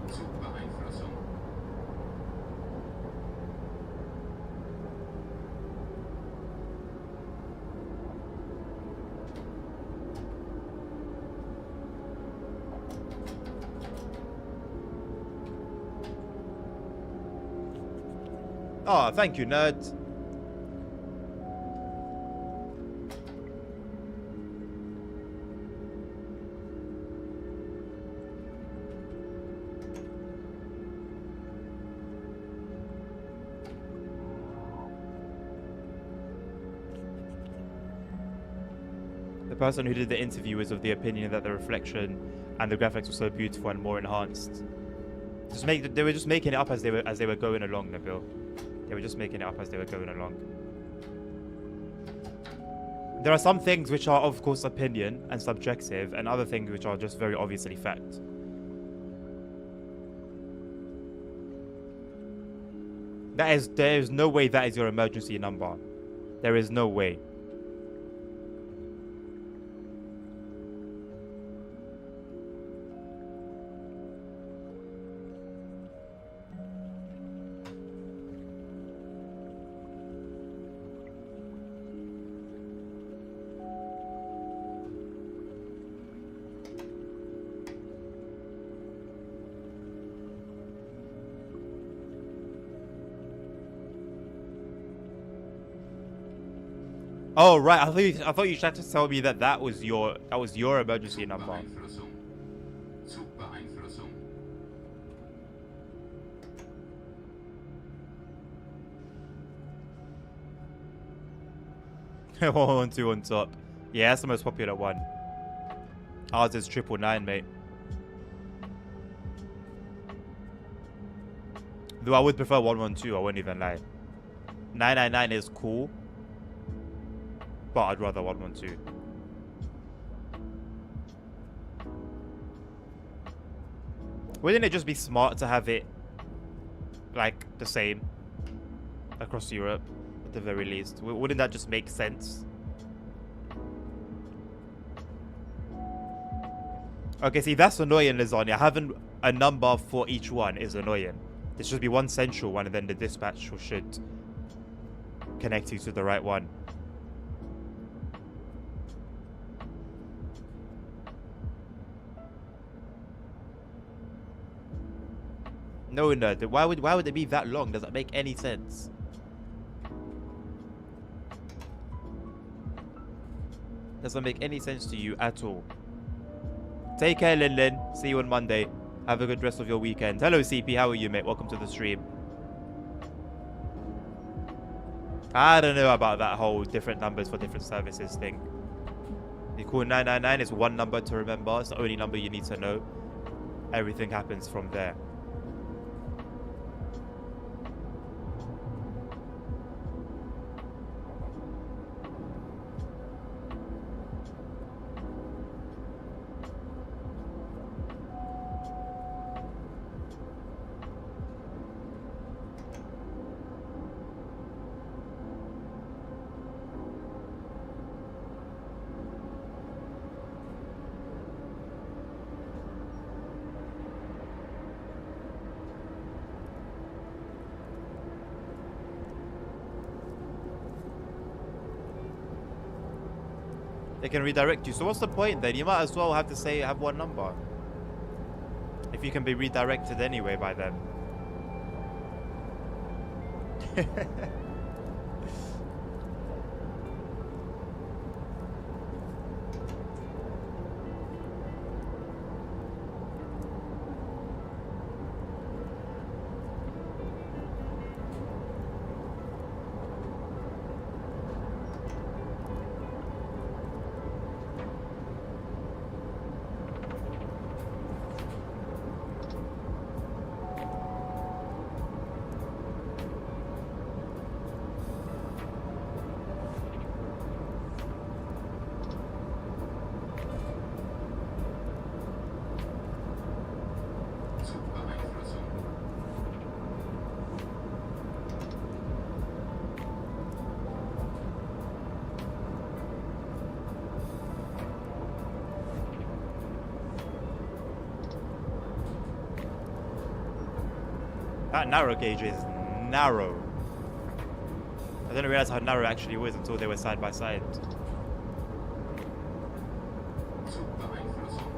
Zugbeeinflussung. Oh, thank you, nerd. The person who did the interview was of the opinion that the reflection and the graphics were so beautiful and more enhanced. They were just making it up as they were going along, Nabil. They were just making it up as they were going along. There are some things which are, of course, opinion and subjective, and other things which are just very obviously fact. There is no way that is your emergency number. There is no way. Oh right, I thought you tried to tell me that was your emergency number. Zugbeeinflussung. Zugbeeinflussung. 112 on top. Yeah, that's the most popular one. Ours is 999, mate. Though I would prefer 112, I won't even lie. 999 is cool, but I'd rather 112. Wouldn't it just be smart to have it like the same across Europe at the very least? Wouldn't that just make sense? Okay, see, that's annoying, Lasagna. Having a number for each one is annoying. There should be one central one, and then the dispatch should connect you to the right one. No, why would it be that long? Does that make any sense? Doesn't make any sense to you at all. Take care, Lin Lin. See you on Monday. Have a good rest of your weekend. Hello, CP. How are you, mate? Welcome to the stream. I don't know about that whole different numbers for different services thing. You call 999 is one number to remember. It's the only number you need to know. Everything happens from there. They can redirect you. So what's the point then? You might as well have to have one number. If you can be redirected anyway by them. That narrow gauge is narrow. I didn't realize how narrow it actually was until they were side by side. Zugbeeinflussung.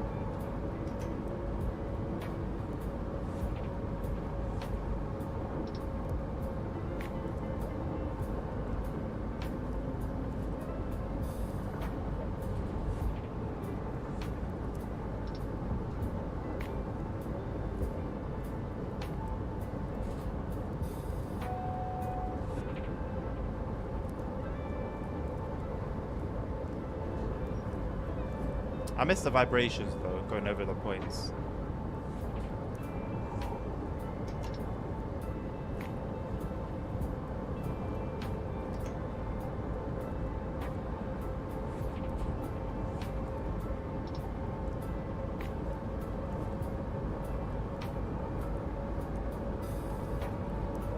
I miss the vibrations though, going over the points.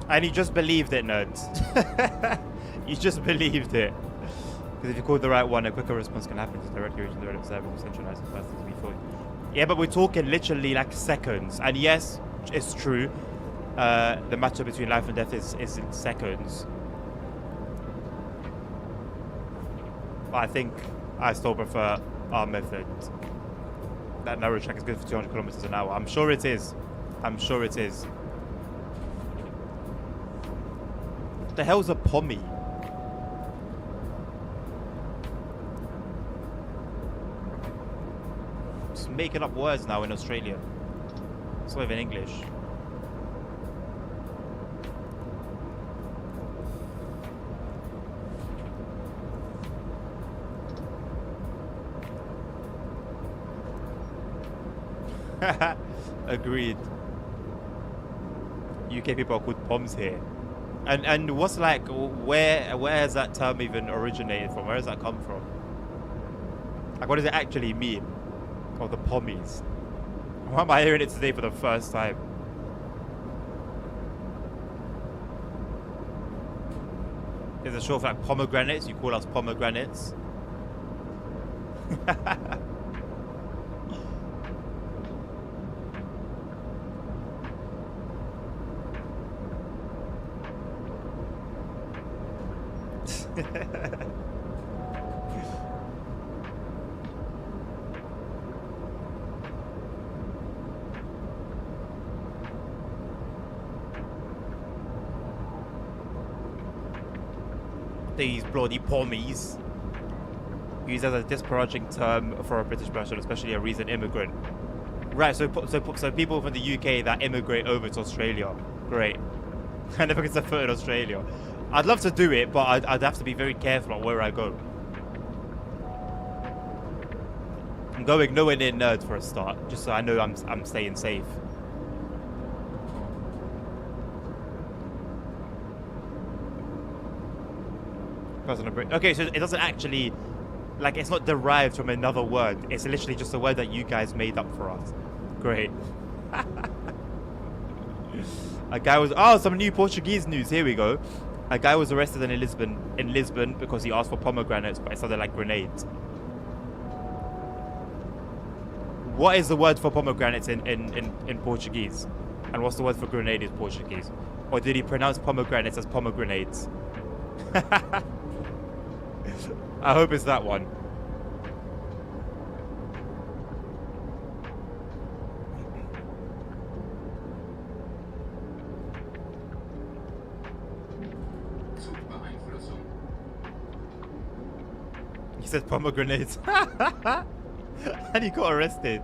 And you just believed it, nerds. You just believed it. Because if you call the right one, a quicker response can happen to directly reaching the red observer centralized faster than before. Yeah, but we're talking literally like seconds. And yes, it's true. The matter between life and death is in seconds. But I think I still prefer our method. That narrow track is good for 200 kilometers an hour. I'm sure it is. I'm sure it is. What the hell's a pommy? Just making up words now in Australia. It's not even English. Agreed. UK people are called poms here. And what's like, where has that term even originated from? Where does that come from? Like, what does it actually mean? Oh, the pommies. Why am I hearing it today for the first time? Is it short for like pomegranates? You call us pomegranates? These bloody pommies. Used as a disparaging term for a British person, especially a recent immigrant. Right, so people from the UK that immigrate over to Australia. Great. I never get to foot in Australia. I'd love to do it, but I'd have to be very careful on where I go. I'm going nowhere near Nerd for a start, just so I know I'm staying safe. Okay, so it doesn't actually, like, it's not derived from another word. It's literally just a word that you guys made up for us. Great. A guy was, some new Portuguese news. Here we go. A guy was arrested in Lisbon because he asked for pomegranates, but it sounded like grenades. What is the word for pomegranates in Portuguese? And what's the word for grenade in Portuguese? Or did he pronounce pomegranates as pomegranates? I hope it's that one. He said pomegranates. And he got arrested.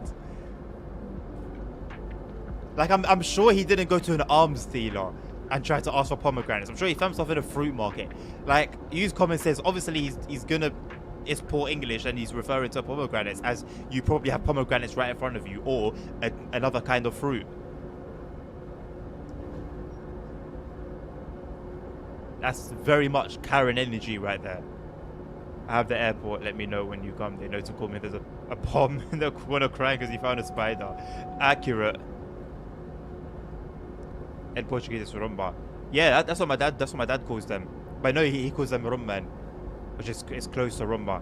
Like, I'm sure he didn't go to an arms dealer and try to ask for pomegranates. I'm sure he found himself in a fruit market. Like, use common sense. Obviously, it's poor English and he's referring to pomegranates as you probably have pomegranates right in front of you, or another kind of fruit. That's very much Karen energy right there. I have the airport. Let me know when you come. They know to call me. There's a pom in the corner crying because he found a spider. Accurate. In Portuguese, it's rumba. Yeah, that's what my dad calls them. But no, he calls them rumman, which is close to rumba.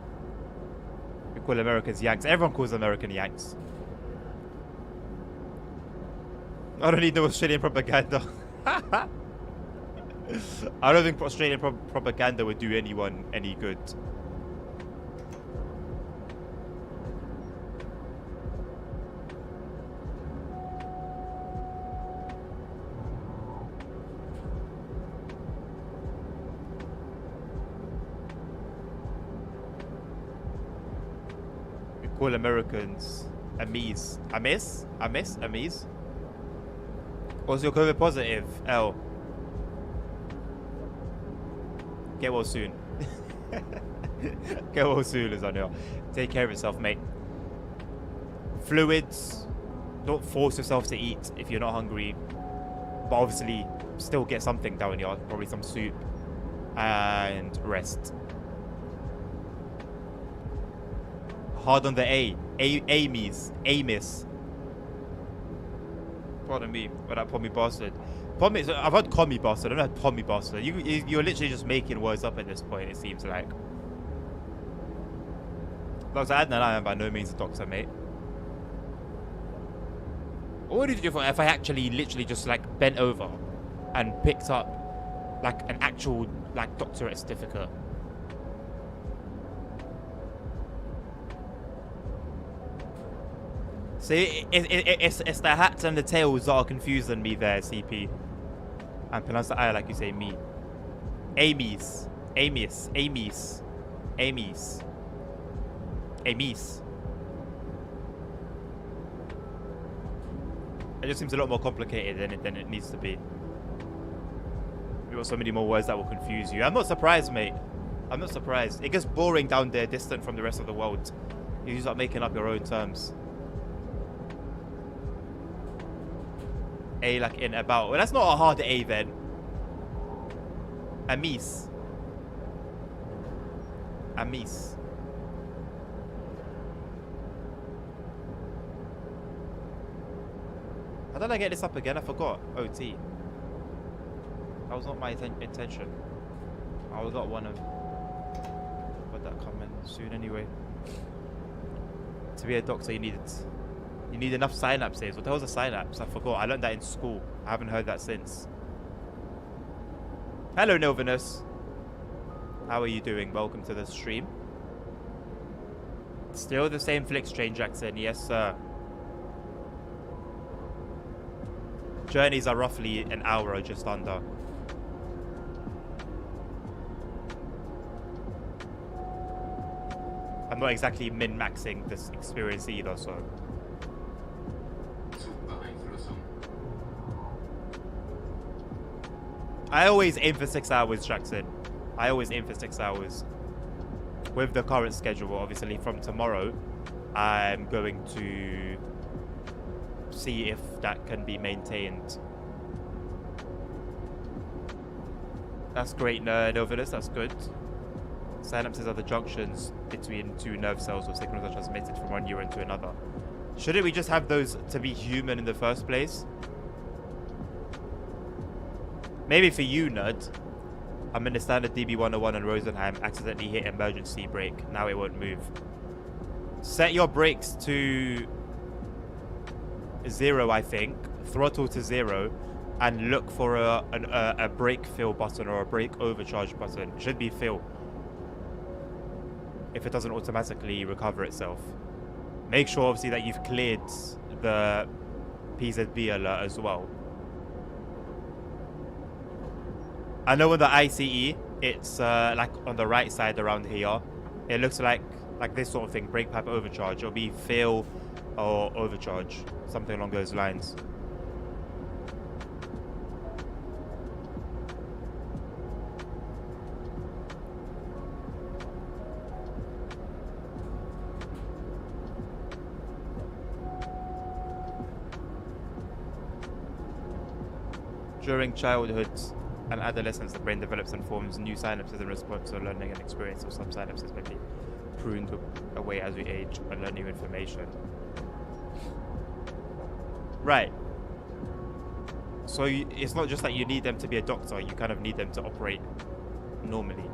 We call Americans Yanks. Everyone calls American Yanks. I don't need no Australian propaganda. I don't think Australian propaganda would do anyone any good. We call Americans Amis. Amis? Amis? Amis? Was your COVID positive? L. Get well soon. Get well soon, Lasagna. Take care of yourself, mate. Fluids. Don't force yourself to eat if you're not hungry. But obviously, still get something down here. Probably some soup. And rest. Hard on the A. Amis. Amis. Pardon me, but that pommy bastard. Pommy, I've heard commie bastard. I've heard pommy bastard. You're literally just making words up at this point, it seems like. Dr. Adnan, I am by no means a doctor, mate. What would you do if I actually literally just like bent over and picked up like an actual like doctorate certificate? See, it's the hats and the tails that are confusing me there, CP. And pronounce the I like you say me. Amis. Amis. Amis. Amis. Amis. It just seems a lot more complicated than it needs to be. We've got so many more words that will confuse you. I'm not surprised, mate. I'm not surprised. It gets boring down there, distant from the rest of the world. You start making up your own terms. A like in about. Well, that's not a hard A then. Amis. Amis. How did I get this up again? I forgot. OT. That was not my intention. I got one of. Got that coming soon anyway. To be a doctor, you need enough synapses. What the hell's a synapse? I forgot. I learned that in school. I haven't heard that since. Hello, Novinus. How are you doing? Welcome to the stream. Still the same Flick Strange accent. Yes, sir. Journeys are roughly an hour or just under. I'm not exactly min-maxing this experience either, so... I always aim for 6 hours, Jackson. I always aim for 6 hours. With the current schedule, obviously, from tomorrow, I'm going to see if that can be maintained. That's great, Novelus. That's good. Synapses are the junctions between two nerve cells where signals are transmitted from one neuron to another. Shouldn't we just have those to be human in the first place? Maybe for you, nerd. I'm in the standard DB101 on Rosenheim. Accidentally hit emergency brake. Now it won't move. Set your brakes to 0, I think. Throttle to 0. And look for a brake fill button or a brake overcharge button. It should be fill. If it doesn't automatically recover itself. Make sure, obviously, that you've cleared the PZB alert as well. I know on the ICE, it's like on the right side around here. It looks like this sort of thing, brake pipe overcharge. It'll be fill or overcharge, something along those lines. During childhood and adolescence, the brain develops and forms new synapses in response to learning and experience, so some synapses may be pruned away as we age and learn new information. Right. So it's not just that you need them to be a doctor, you kind of need them to operate normally.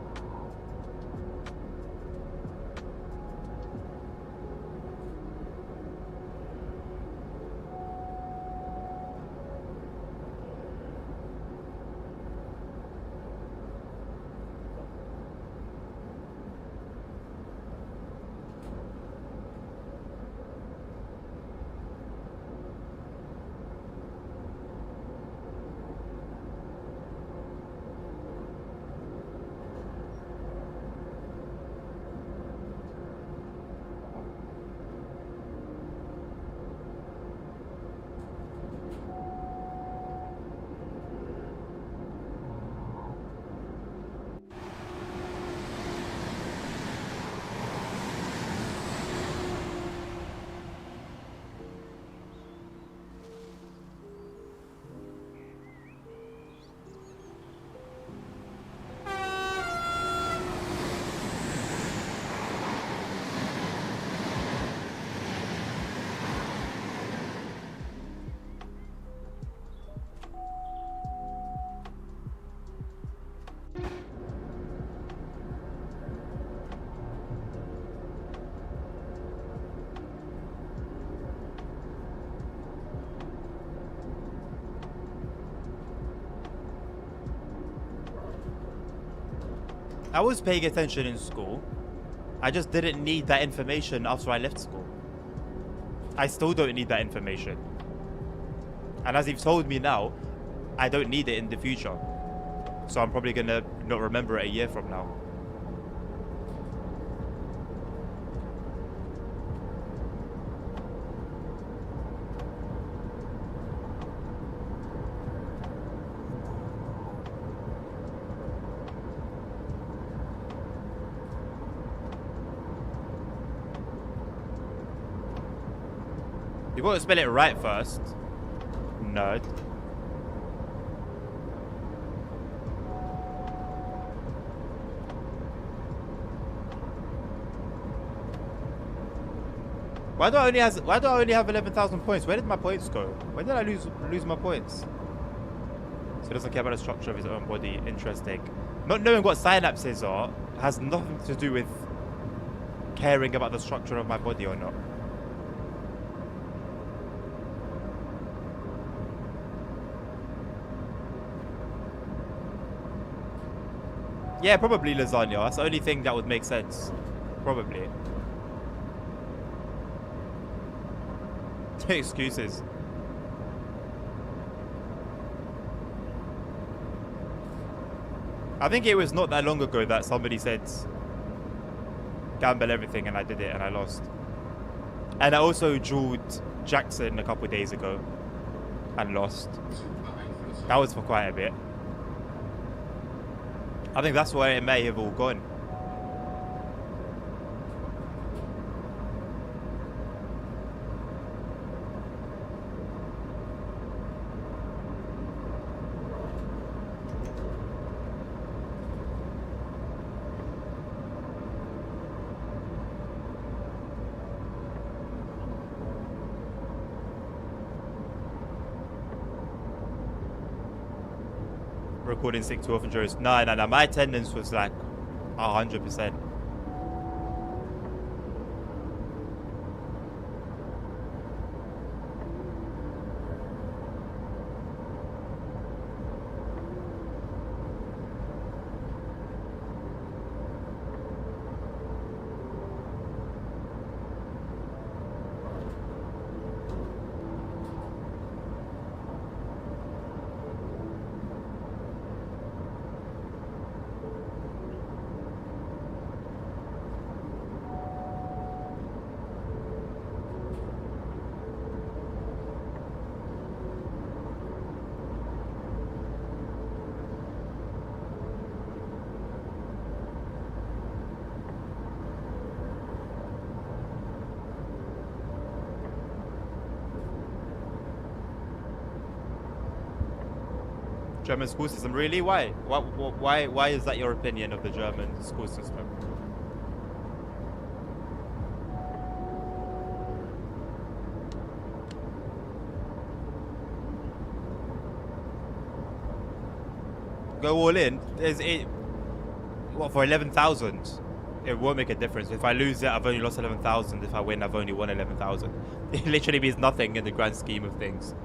I was paying attention in school. I just didn't need that information after I left school. I still don't need that information. And as you've told me now, I don't need it in the future. So I'm probably gonna not remember it a year from now. You gotta spell it right first. Nerd. Why do I only have 11,000 points? Where did my points go? Where did I lose my points? So he doesn't care about the structure of his own body. Interesting. Not knowing what synapses are has nothing to do with caring about the structure of my body or not. Yeah, probably lasagna. That's the only thing that would make sense. Probably. Excuses. I think it was not that long ago that somebody said gamble everything, and I did it and I lost. And I also jeweled Jackson a couple of days ago and lost. That was for quite a bit. I think that's where it may have all gone. Recording sick too often, Joe's. No. My attendance was like 100%. German school system, really? Why? Why is that your opinion of the German school system? Go all in. Is it what for 11,000? It won't make a difference. If I lose it, I've only lost 11,000. If I win, I've only won 11,000. It literally means nothing in the grand scheme of things.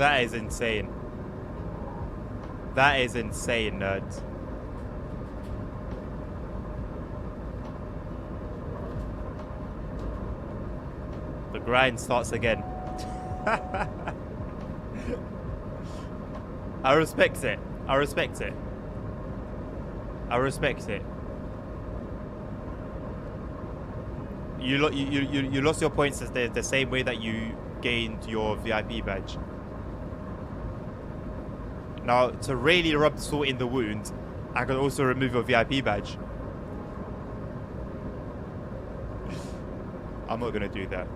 That is insane. That is insane, nerds. The grind starts again. I respect it. I respect it. I respect it. You lost your points the same way that you gained your VIP badge. Now, to really rub salt in the wound, I can also remove your VIP badge. I'm not gonna do that.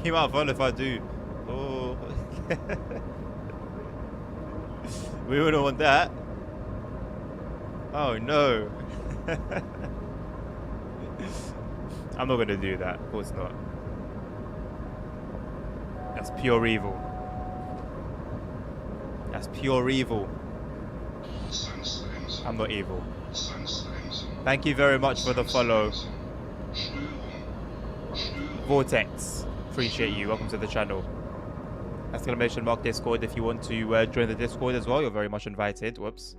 You might have fun if I do. Oh. We wouldn't want that. Oh no. I'm not gonna do that. Of course not. That's pure evil. That's pure evil. I'm not evil. Thank you very much for the follow. Vortex. Appreciate you. Welcome to the channel. Exclamation mark Discord if you want to join the Discord as well. You're very much invited. Whoops.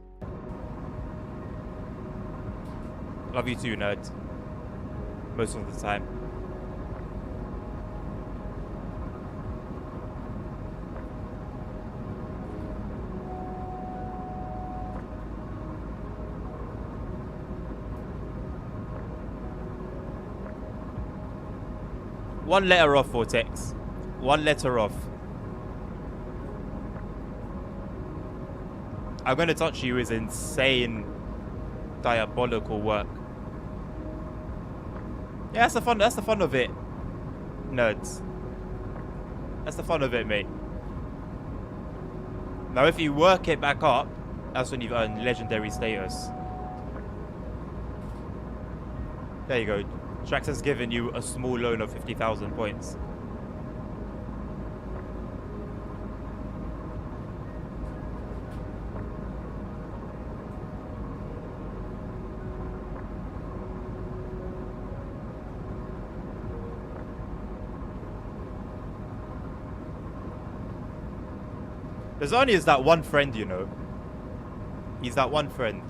Love you too, nerd. Most of the time. One letter off, Vortex. One letter off. I'm gonna touch you is insane, diabolical work. Yeah, that's the fun. That's the fun of it, nerds. That's the fun of it, mate. Now, if you work it back up, that's when you've earned legendary status. There you go. Strax has given you a small loan of 50,000 points. There's only is that one friend, you know. He's that one friend.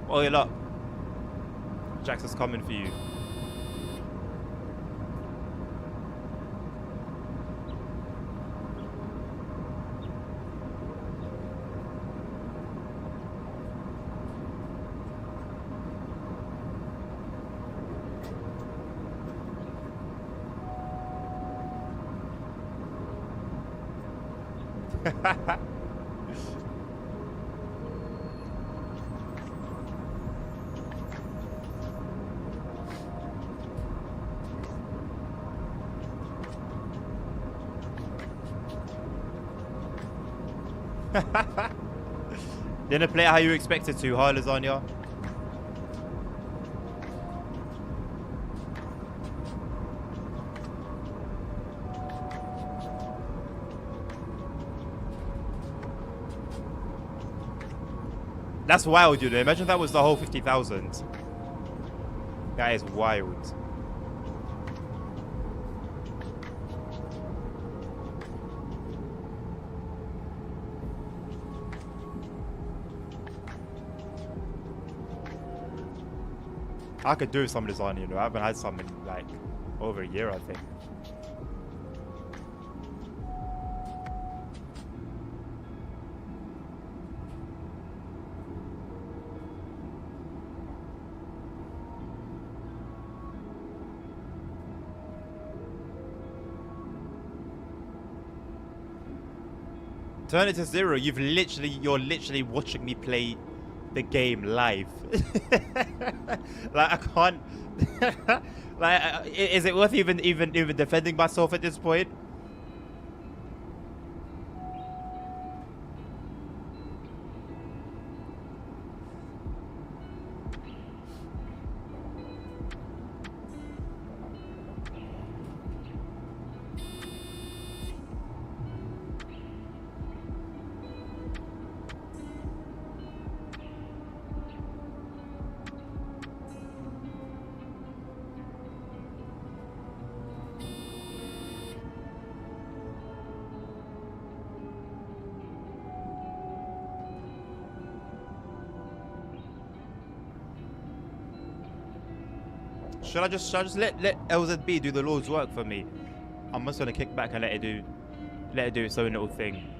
Oil up. Jax is coming for you. Didn't play it how you expected to, huh, Lasagna? That's wild, you know. Imagine that was the whole 50,000. That is wild. I could do some lasagna, you know. I haven't had some in like over a year, I think. Turn it to 0. You're literally watching me play the game live. Like I can't. Like, is it worth even defending myself at this point? Should I just let LZB do the Lord's work for me? I'm just gonna kick back and let it do its own little thing.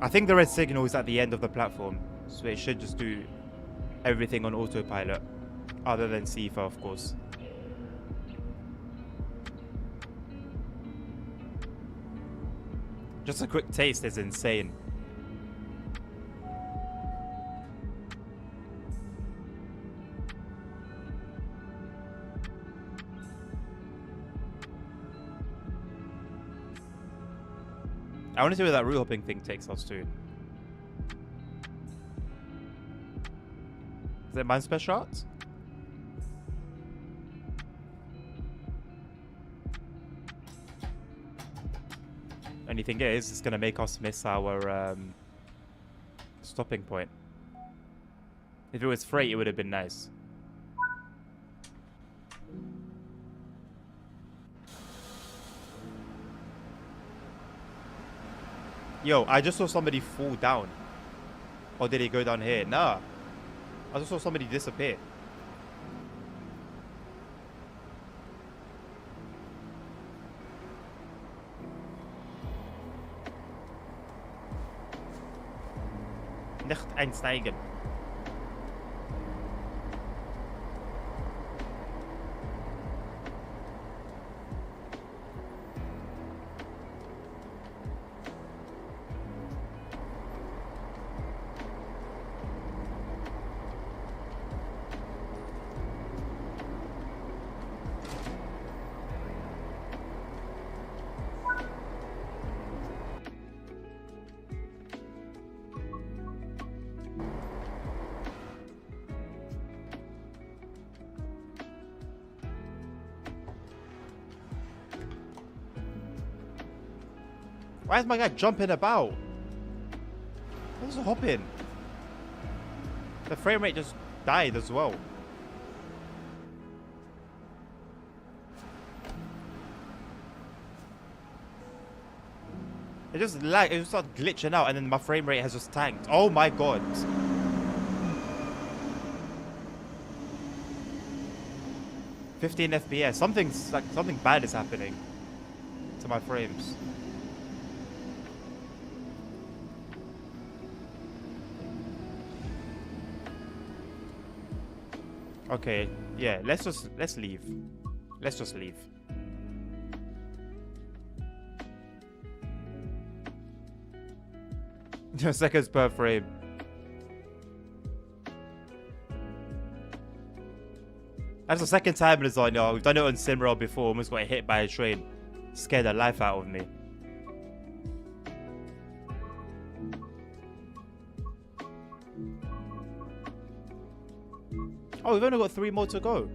I think the red signal is at the end of the platform, so it should just do everything on autopilot, other than Sifa, of course. Just a quick taste is insane. I want to see where that route hopping thing takes us to. Is it mine special arts? Only thing is, it's going to make us miss our stopping point. If it was freight, it would have been nice. Yo, I just saw somebody fall down. Or did he go down here? Nah. I just saw somebody disappear. Nicht einsteigen. Why is my guy jumping about? What's hopping? The frame rate just died as well. It just lagged, it just started glitching out, and then my frame rate has just tanked. Oh my god. "15 FPS. Something bad is happening to my frames." Okay, yeah, let's leave. Let's just leave. Seconds per frame. That's the second time it's on, y'all. We've done it on Simra before. Almost got hit by a train. Scared the life out of me. Oh, we've only got 3 more to go.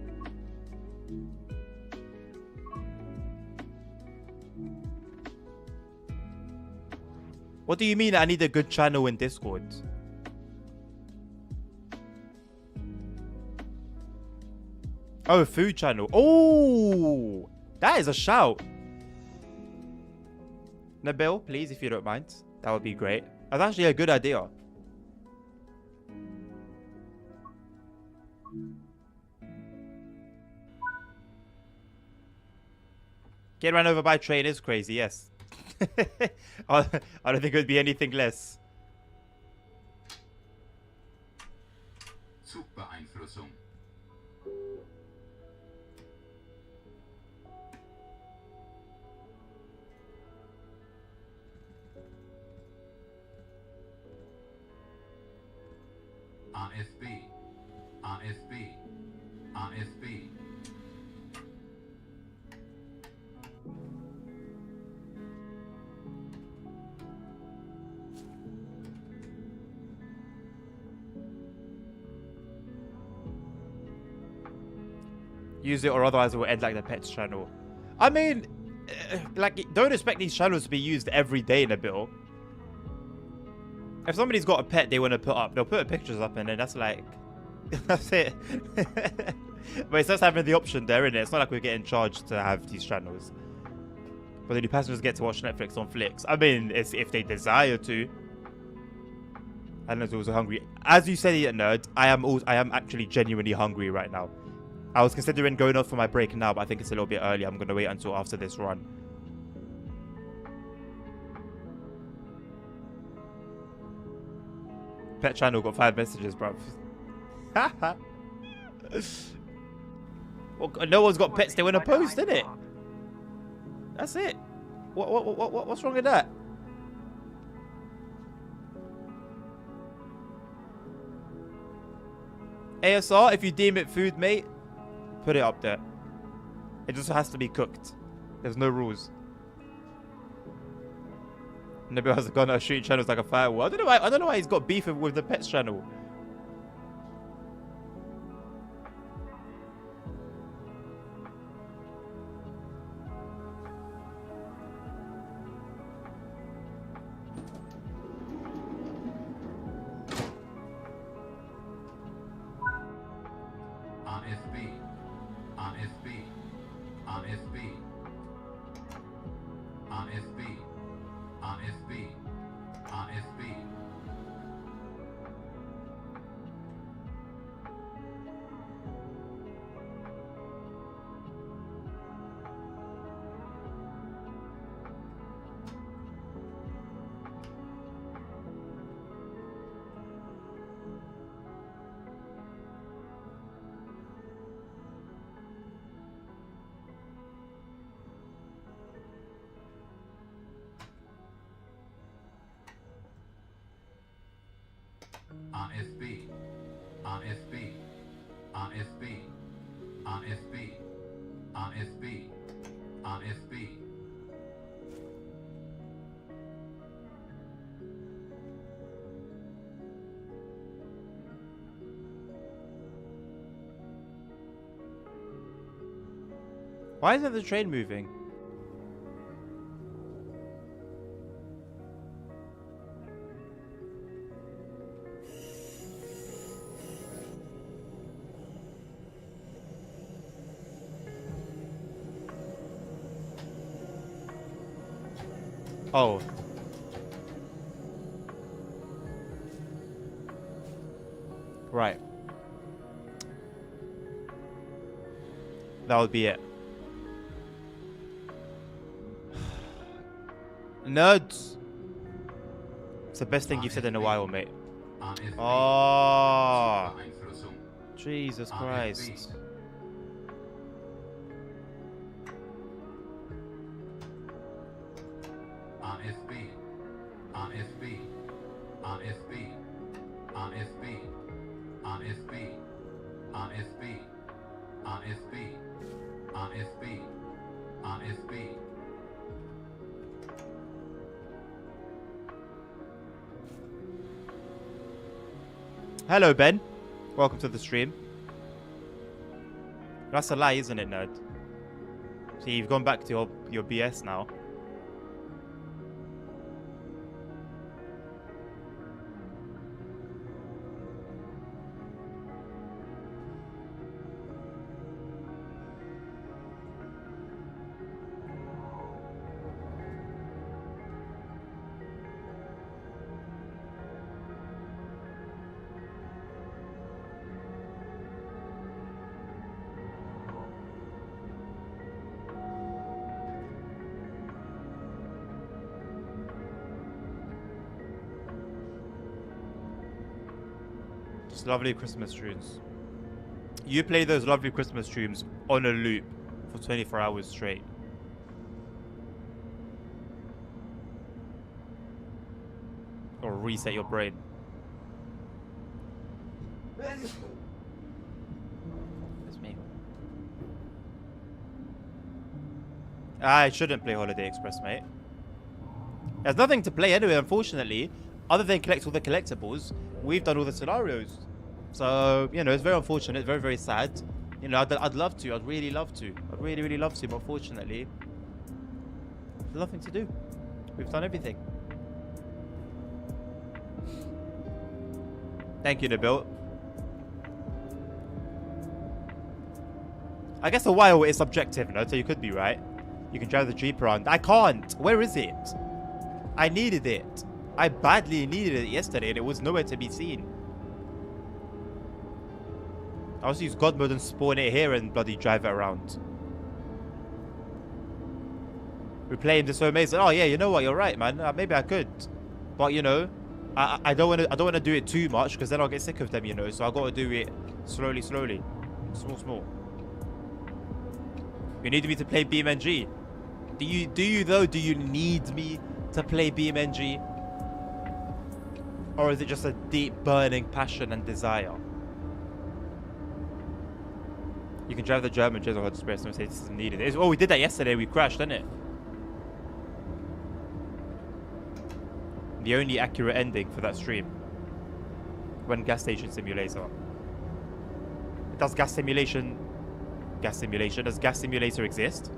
What do you mean I need a good channel in Discord? Oh, food channel. Oh, that is a shout. Nabil, please, if you don't mind. That would be great. That's actually a good idea. Getting run over by a train is crazy, yes. I don't think it would be anything less. Zugbeeinflussung. AFB. AFB. AFB. Use it, or otherwise it will end like the pets channel. I mean, like, don't expect these channels to be used every day in a bill. If somebody's got a pet they want to put up, they'll put pictures up, and then that's like, that's it. But it's just having the option there, isn't it? It's not like we're getting charged to have these channels. But the new passengers get to watch Netflix on Flicks. I mean, it's if they desire to. And it's also hungry. As you said, nerd, I am actually genuinely hungry right now. I was considering going off for my break now, but I think it's a little bit early. I'm going to wait until after this run. Pet channel got 5 messages, bruv. Well, no one's got pets they want to post, innit? That's it. What's wrong with that? ASR, if you deem it food, mate, put it up there. It just has to be cooked. There's no rules. Nabil has a gun at a shooting channel. It's like a firewall. I don't know why he's got beef with the pets channel. AFB, AFB, AFB, AFB, AFB, AFB. Why isn't the train moving? Oh. Right. That would be it. Nerds. It's the best thing you've said in a while, mate. Oh. Jesus Christ. AFB, AFB, AFB, AFB, AFB, AFB, AFB, AFB, AFB. Hello, Ben. Welcome to the stream. That's a lie, isn't it, nerd? See, you've gone back to your BS now. Just lovely Christmas tunes. You play those lovely Christmas tunes on a loop for 24 hours straight. Or reset your brain. It's me. I shouldn't play Holiday Express, mate. There's nothing to play anyway, unfortunately. Other than collect all the collectibles, we've done all the scenarios. So, you know, it's very unfortunate, very, very sad. You know, I'd love to. I'd really love to. I'd really, really love to. But unfortunately, there's nothing to do. We've done everything. Thank you, Nabil. I guess a while is subjective, no? So you could be right. You can drive the Jeep around. I can't. Where is it? I needed it. I badly needed it yesterday and it was nowhere to be seen. I'll just use God mode and spawn it here and bloody drive it around. Replaying this so amazing. Oh yeah, you know what? You're right, man. Maybe I could, but you know, I don't want to do it too much because then I'll get sick of them. You know, so I got to do it slowly, small. You need me to play BeamNG. Do you though? Do you need me to play BeamNG, or is it just a deep burning passion and desire? You can drive the German General Express and say this isn't needed. Oh, we did that yesterday. We crashed, didn't it? The only accurate ending for that stream. When gas station simulator. Does gas simulation... Does gas simulator exist?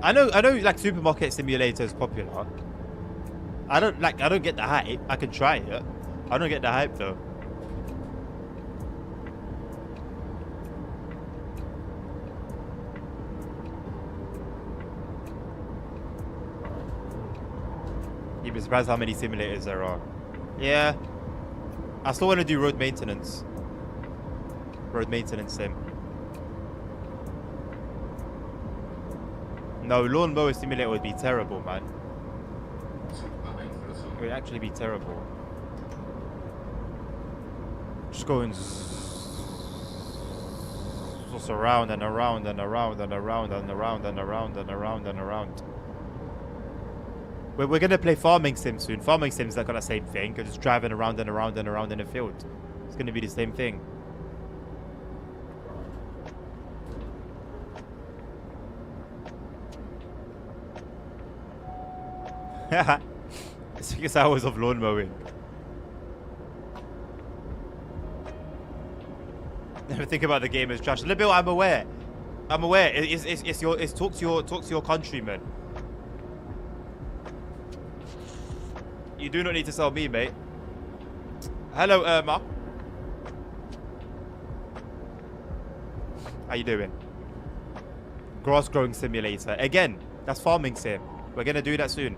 I know like supermarket simulator is popular. I don't get the hype. I can try it. I don't get the hype though. You'd be surprised how many simulators there are. Yeah. I still want to do road maintenance. Road maintenance sim. No, lawnmower simulator would be terrible, man. It would actually be terrible. Just going just around and around and around and around and around and around and around and around. We're gonna play farming sim soon. Farming sim's like the same thing. You're just driving around and around and around in a field. It's gonna be the same thing. It's 6 hours of lawn mowing. Never think about the game as trash. Little bit, I'm aware. I'm aware. It's talk to your countrymen. You do not need to sell me, mate. Hello, Irma. How you doing? Grass growing simulator. Again, that's farming sim. We're gonna do that soon.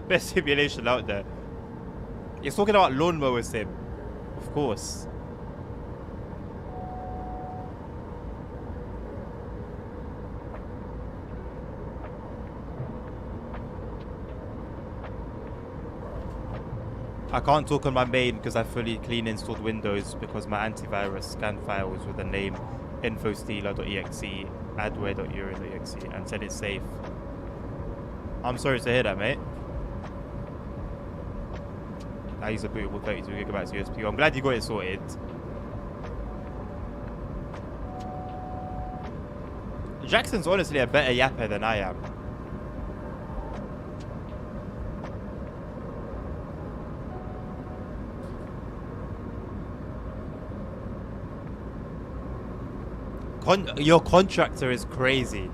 Best simulation out there. You're talking about lawnmower sim. Of course. I can't talk on my main because I fully clean installed Windows because my antivirus scanned files with the name infostealer.exe, adware.euro.exe and said it's safe. I'm sorry to hear that, mate. I use a bootable 32 gigabytes USB. I'm glad you got it sorted. Jackson's honestly a better yapper than I am. Your contractor is crazy.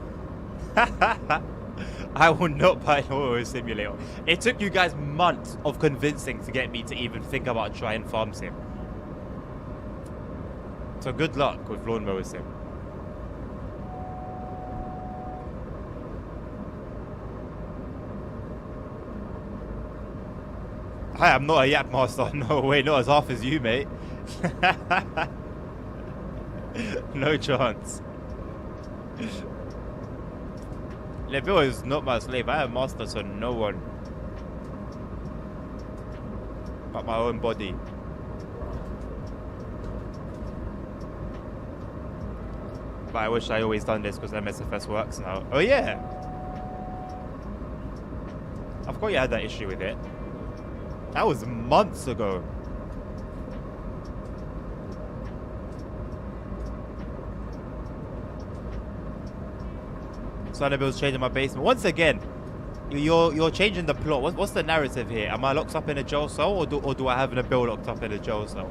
I will not buy an auto simulator. It took you guys months of convincing to get me to even think about trying farm sim. So good luck with lawnmower sim. Hi, I'm not a yap master. No way, not as half as you, mate. No chance. Level is not my slave. I am master to no one but my own body. But I wish I always done this because MSFS works now. Oh yeah, I forgot you had that issue with it. That was months ago. Sonabill's changing my basement once again. You're changing the plot. What's the narrative here? Am I locked up in a jail cell, or do I have an bill locked up in a jail cell?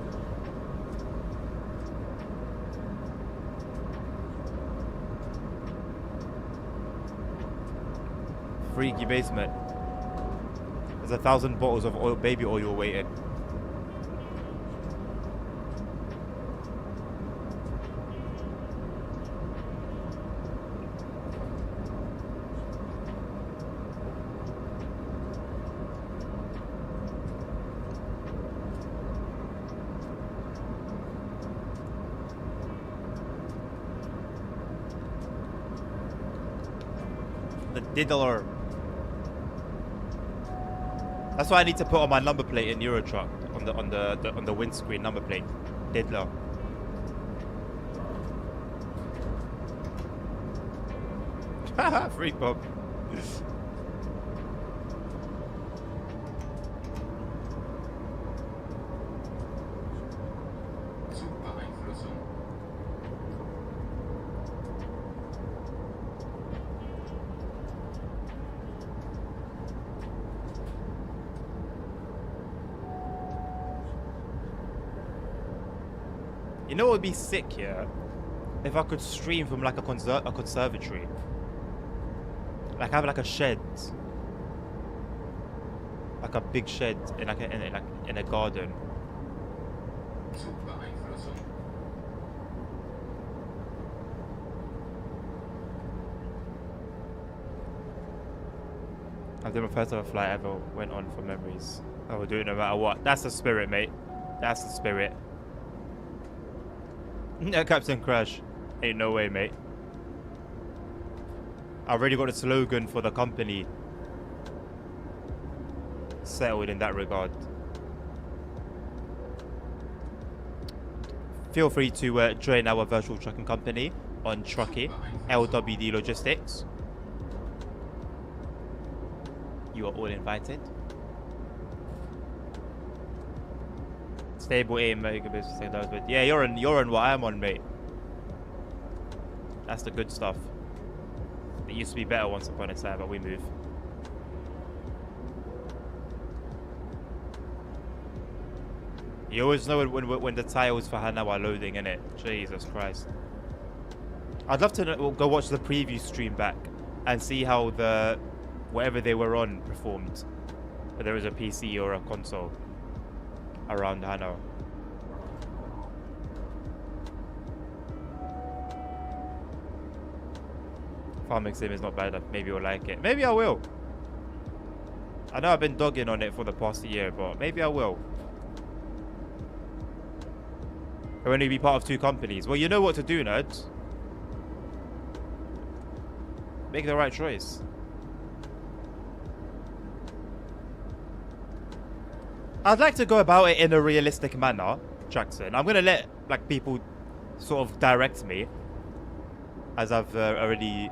freaky basement. There's 1,000 bottles of oil, baby oil waiting. The diddler. That's why I need to put on my number plate in Eurotruck on the windscreen number plate. Diddler. Haha, free pop. Zugbeeinflussung. You know what would be sick here? If I could stream from like a conservatory. Like have like a shed. Like a big shed in in a garden. Zugbeeinflussung. I did my first ever flight ever went on for memories. I will do it no matter what. That's the spirit, mate. That's the spirit. No, Captain Crash. Ain't no way, mate. I already got a slogan for the company settled in that regard. Feel free to join our virtual trucking company on Truckee, LWD Logistics. You are all invited. Stable aim, yeah, you're on what I'm on, mate. That's the good stuff. It used to be better once upon a time, but we move. You always know when the tiles for Hana are loading, innit? Jesus Christ. I'd love to go watch the preview stream back and see how the whatever they were on performed. Whether it was a PC or a console around Hana. Farming sim is not bad. Maybe you'll like it. Maybe I will. I know I've been dogging on it for the past year, but maybe I will. I'll only be part of 2 companies. Well, you know what to do, nerds. Make the right choice. I'd like to go about it in a realistic manner, Jackson. I'm gonna let like people sort of direct me, as I've already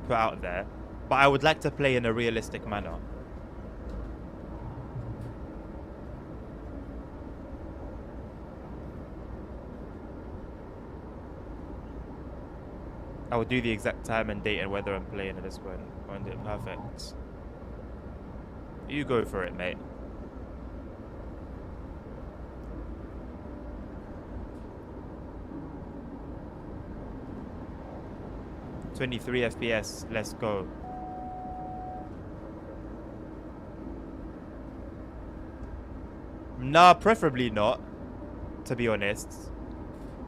put out there. But I would like to play in a realistic manner. I will do the exact time and date and whether I'm playing at this point. Find it perfect. You go for it, mate. (23 FPS). Let's go. Nah, preferably not. To be honest,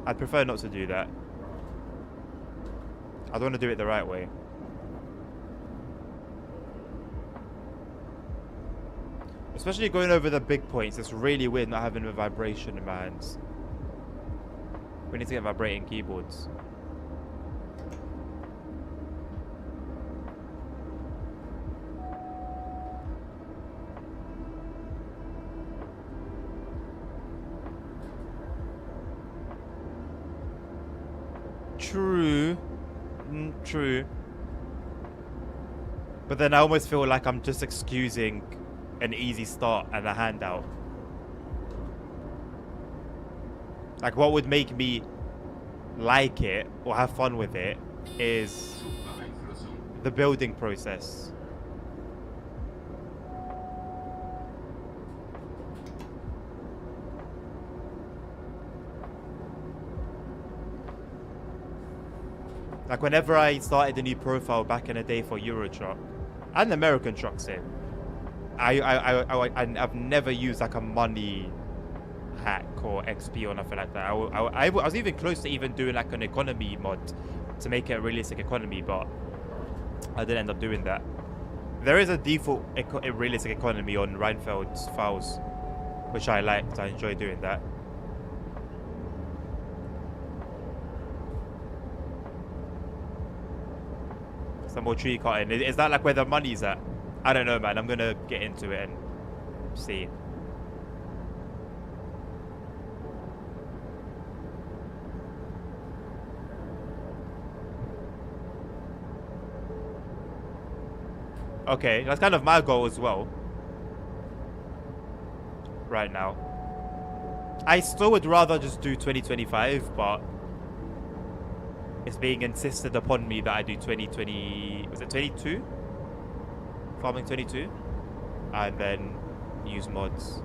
I'd prefer not to do that. I don't want to do it the right way. Especially going over the big points. It's really weird not having a vibration in my hands. We need to get vibrating keyboards. True. True. But then I almost feel like I'm just excusing an easy start and a handout. Like what would make me like it or have fun with it is the building process. Like whenever I started a new profile back in the day for Eurotruck, And American truck sim. I've never used like a money hack or XP or nothing like that. I was even close to even doing like an economy mod to make it a realistic economy, but I didn't end up doing that. There is a default realistic economy on Reinfeld's files, which I liked. I enjoy doing that. Some more tree cutting. Is that like where the money's at? I don't know, man. I'm gonna get into it and see. Okay, that's kind of my goal as well. Right now. I still would rather just do 2025, but it's being insisted upon me that I do 2020... Was it 22? Farming 22? And then use mods.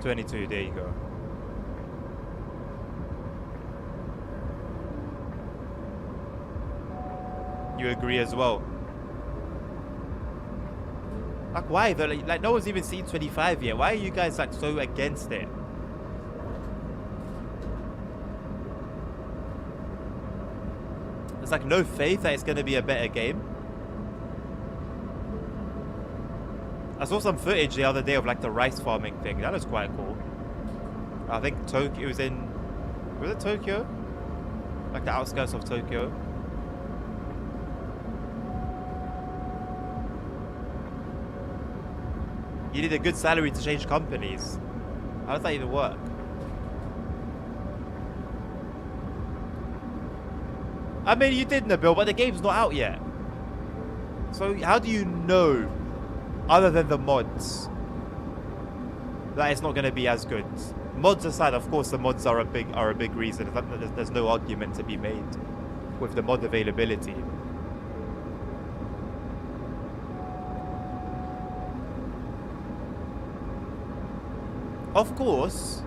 There you go. You agree as well? Like why though? Like no one's even seen 25 yet. Why are you guys like so against it? There's like no faith that it's gonna be a better game. I saw some footage the other day of like the rice farming thing. That was quite cool. I think Tokyo was in... Was it Tokyo? Like the outskirts of Tokyo. You need a good salary to change companies. How does that even work? I mean, you did, Nabil, but the game's not out yet. So how do you know, other than the mods, that it's not going to be as good? Mods aside, of course, the mods are a big reason. There's no argument to be made with the mod availability. Of course,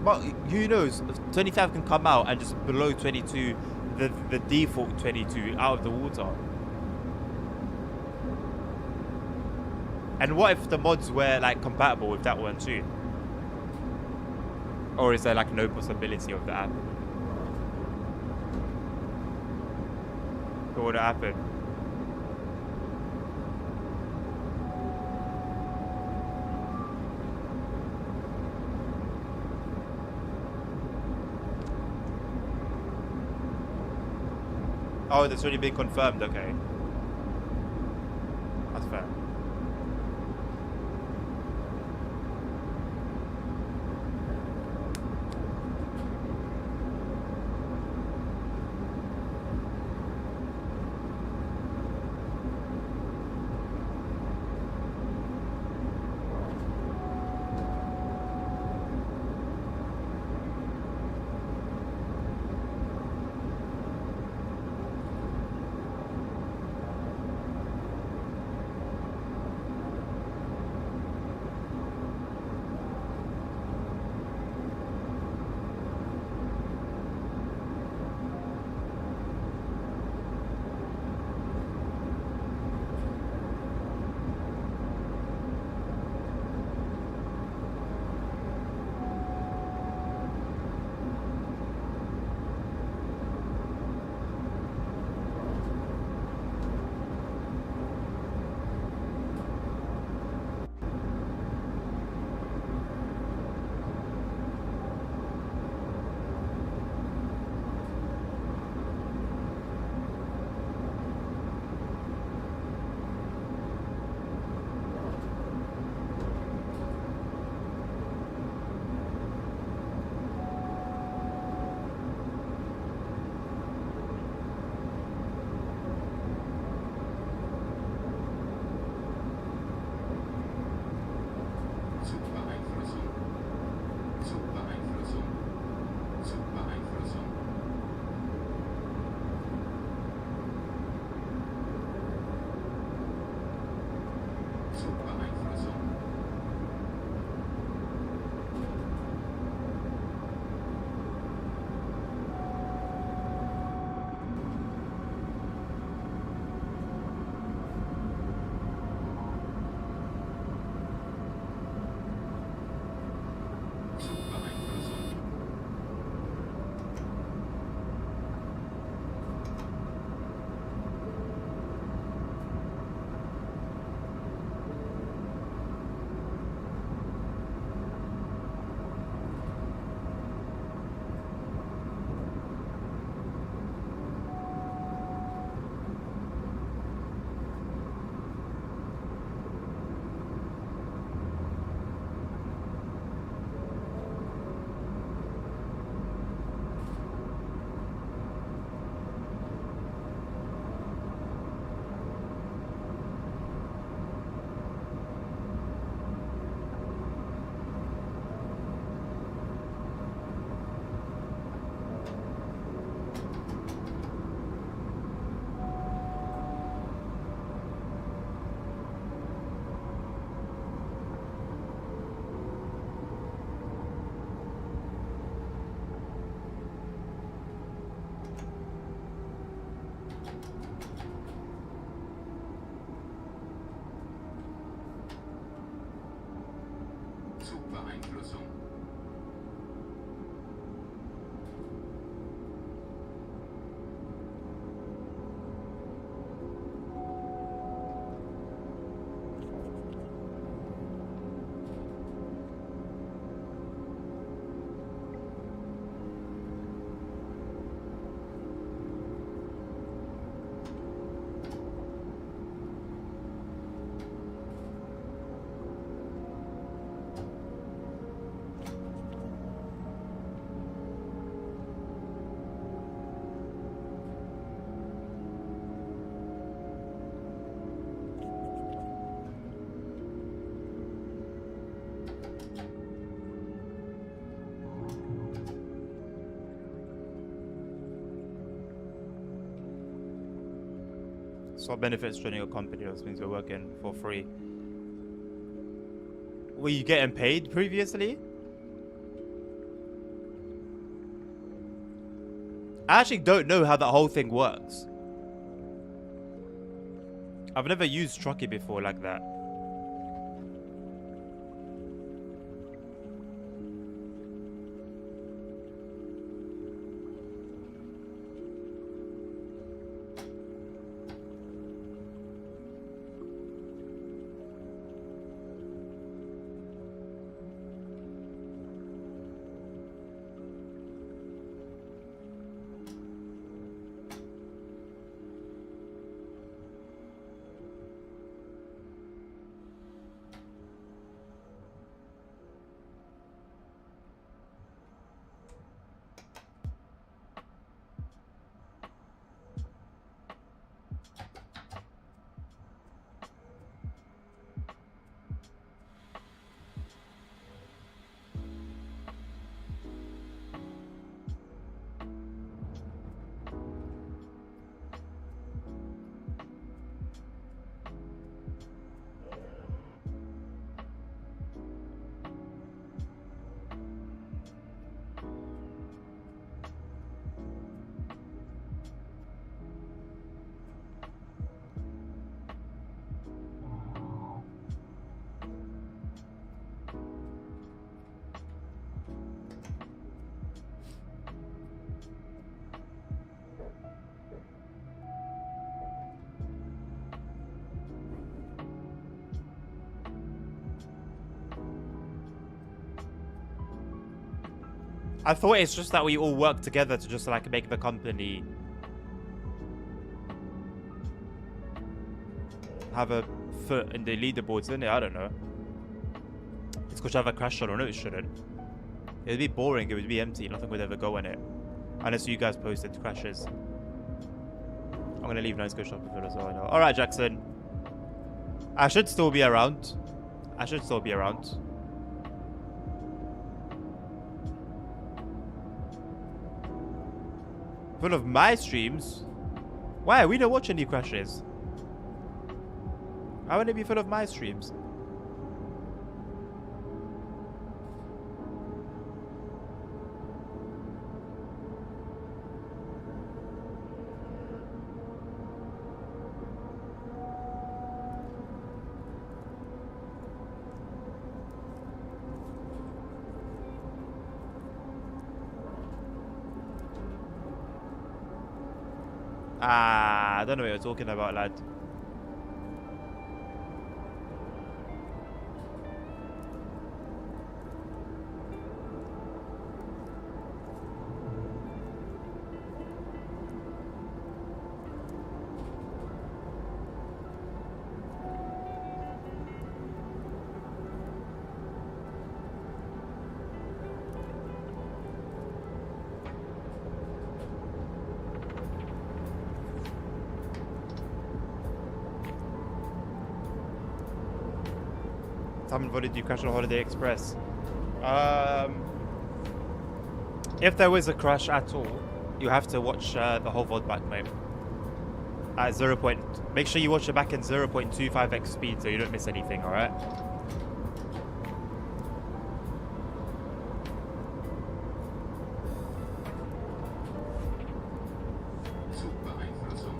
but who knows? 25 can come out and just below 22, the default 22 out of the water. And what if the mods were like compatible with that one too? Or is there like no possibility of that? What would happen? Oh, that's already been confirmed. Okay, that's fair. Zugbeeinflussung. So what benefits joining a company? That means you're working for free. Were you getting paid previously? I actually don't know how that whole thing works. I've never used Truckee before like that. I thought it's just that we all work together to just like make the company have a foot in the leaderboards, isn't it? I don't know. It's because you have a crash on, or no, it shouldn't. It would be boring, it would be empty, nothing would ever go in it. Unless you guys posted crashes. I'm gonna leave now, let's go shopping for us all I know. Alright, Jackson. I should still be around. I should still be around. Full of my streams? Why? We don't watch any crashes. I want to be full of my streams. I don't know what you're talking about, lad. Someone voted you crash on Holiday Express. If there was a crash at all, you have to watch the whole VOD back, mate. At 0. Make sure you watch it back in 0.25x speed so you don't miss anything, alright? Zugbeeinflussung.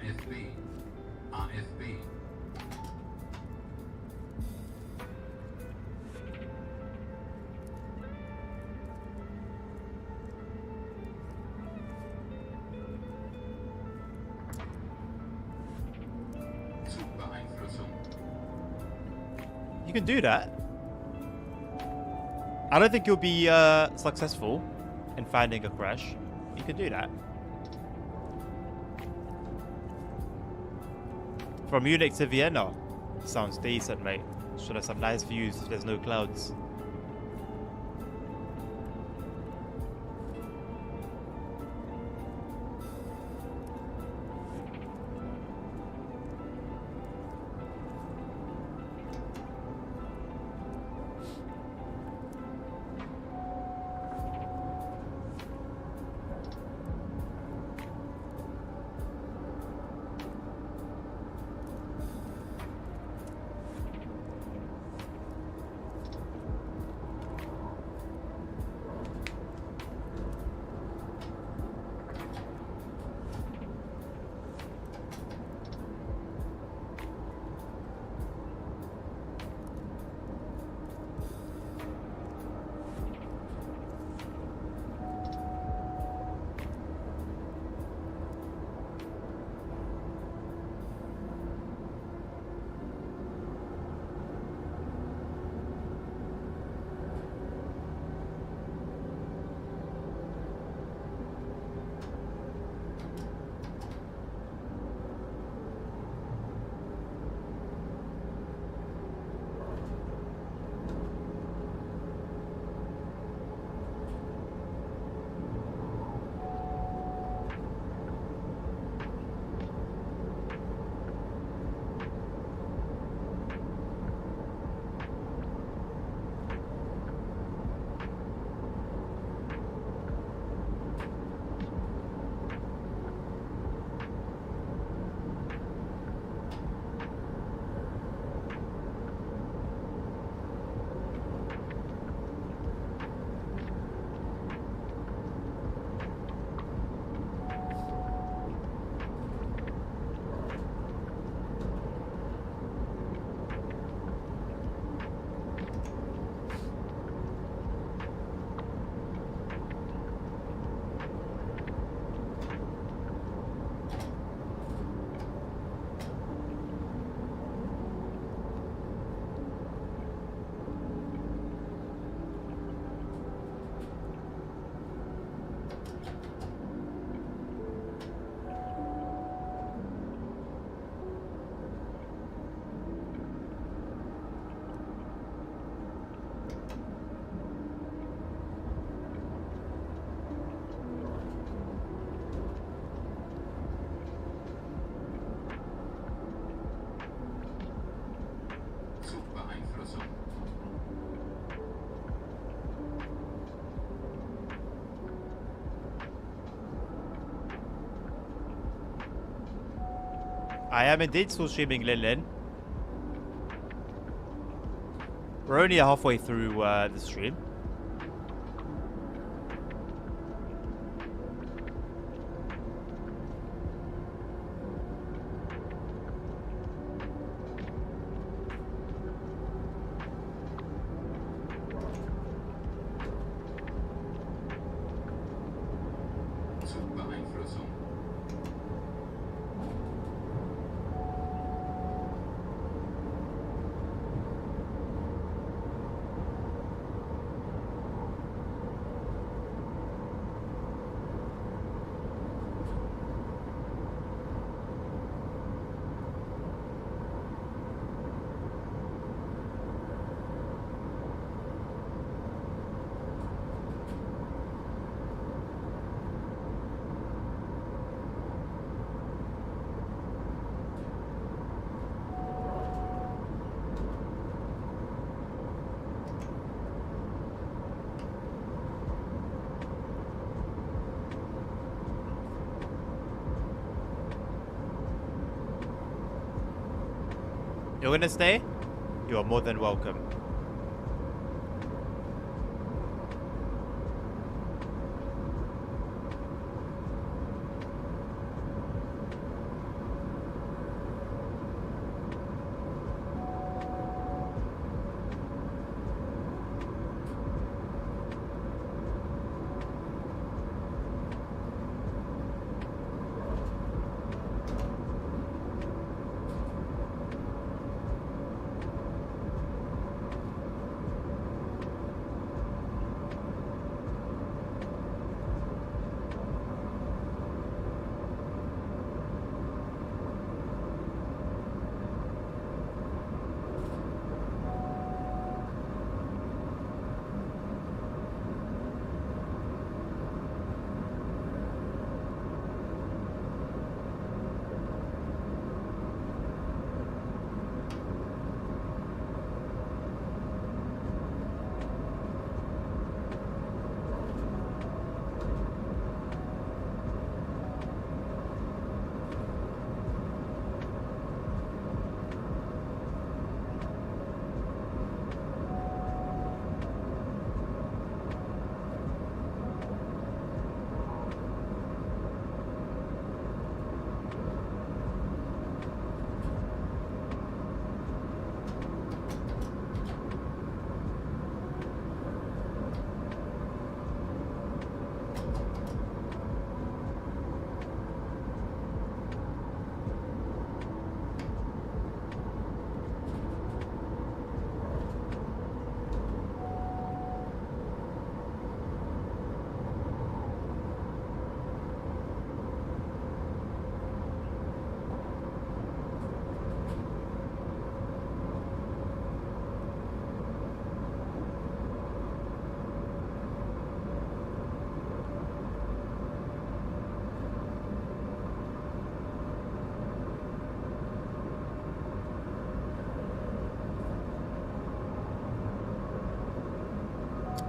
AFB. AFB. Zugbeeinflussung. You can do that. I don't think you'll be successful in finding a crash. You can do that. From Munich to Vienna. Sounds decent, mate. Should have some nice views if there's no clouds. Zugbeeinflussung. I am indeed still streaming, Lin. We're only halfway through the stream. Zugbeeinflussung. You're gonna stay? You are more than welcome.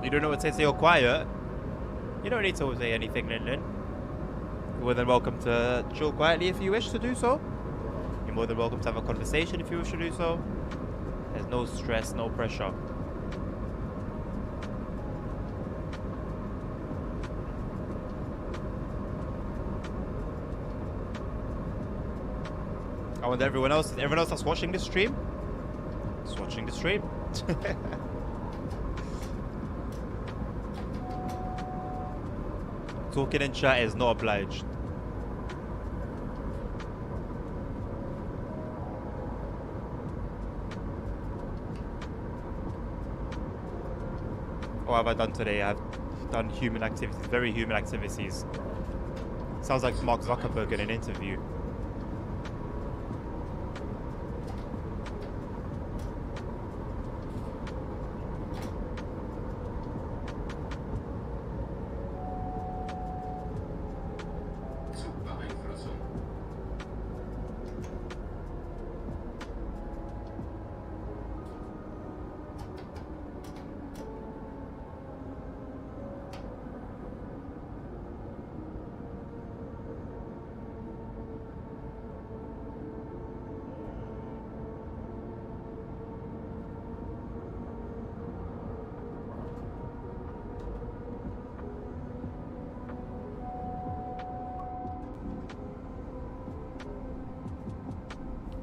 You don't know what to say, you're quiet. You don't need to say anything, Lin Lin. You're more than welcome to chill quietly if you wish to do so. You're more than welcome to have a conversation if you wish to do so. There's no stress, no pressure. I wonder everyone else that's watching this stream is watching the stream. Talking in chat is not obliged. What have I done today? I've done human activities, very human activities. Sounds like Mark Zuckerberg in an interview. Zugbeeinflussung.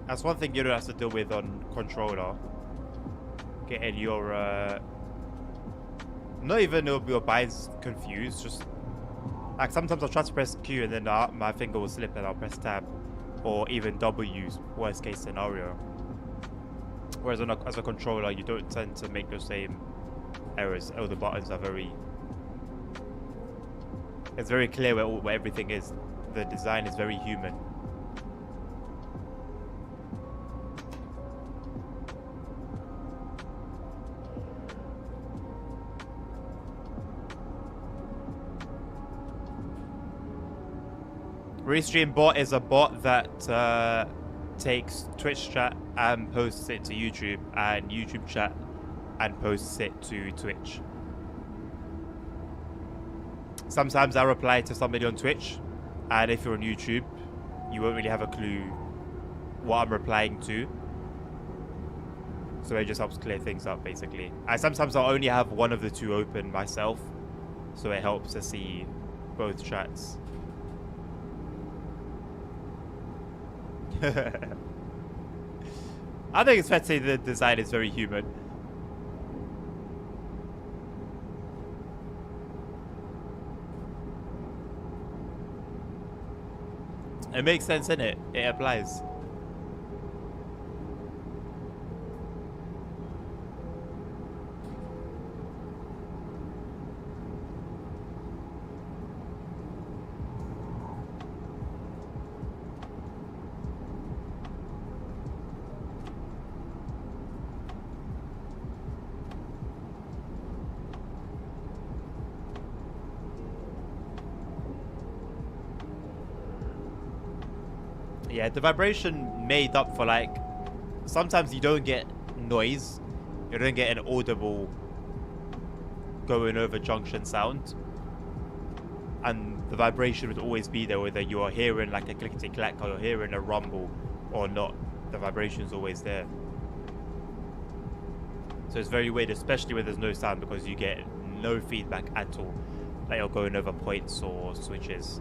That's one thing you don't have to deal with on controller. Getting your not even your buttons confused. Just like sometimes I'll try to press Q and then my finger will slip and I'll press tab, or even W, worst case scenario. Whereas as a controller, you don't tend to make those same errors. All the buttons are very. It's very clear where everything is. The design is very human. Restream bot is a bot that takes Twitch chat and posts it to YouTube, and YouTube chat and posts it to Twitch. Sometimes I reply to somebody on Twitch, and if you're on YouTube, you won't really have a clue what I'm replying to. So it just helps clear things up, basically. And sometimes I'll only have one of the two open myself, so it helps to see both chats. I think it's fair to say the design is very human. It makes sense, innit? It applies. Yeah, the vibration made up for, like, sometimes you don't get noise, you don't get an audible going over junction sound, and the vibration would always be there, whether you are hearing like a clickety clack or you're hearing a rumble or not. The vibration is always there. So it's very weird, especially when there's no sound, because you get no feedback at all, like you're going over points or switches.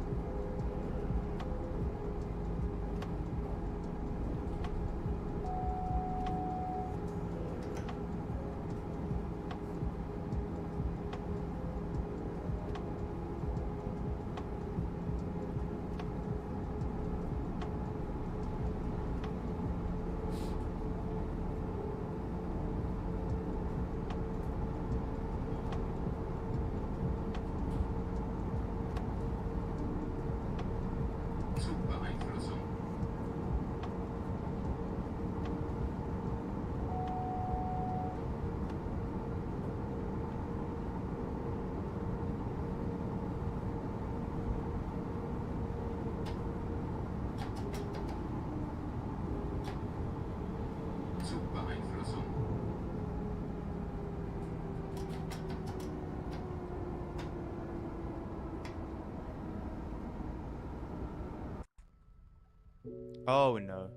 Oh no.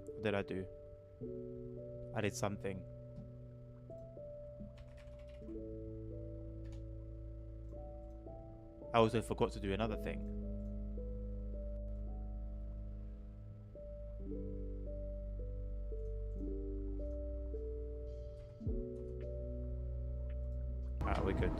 What did I do? I did something. I also forgot to do another thing. Alright, we're good.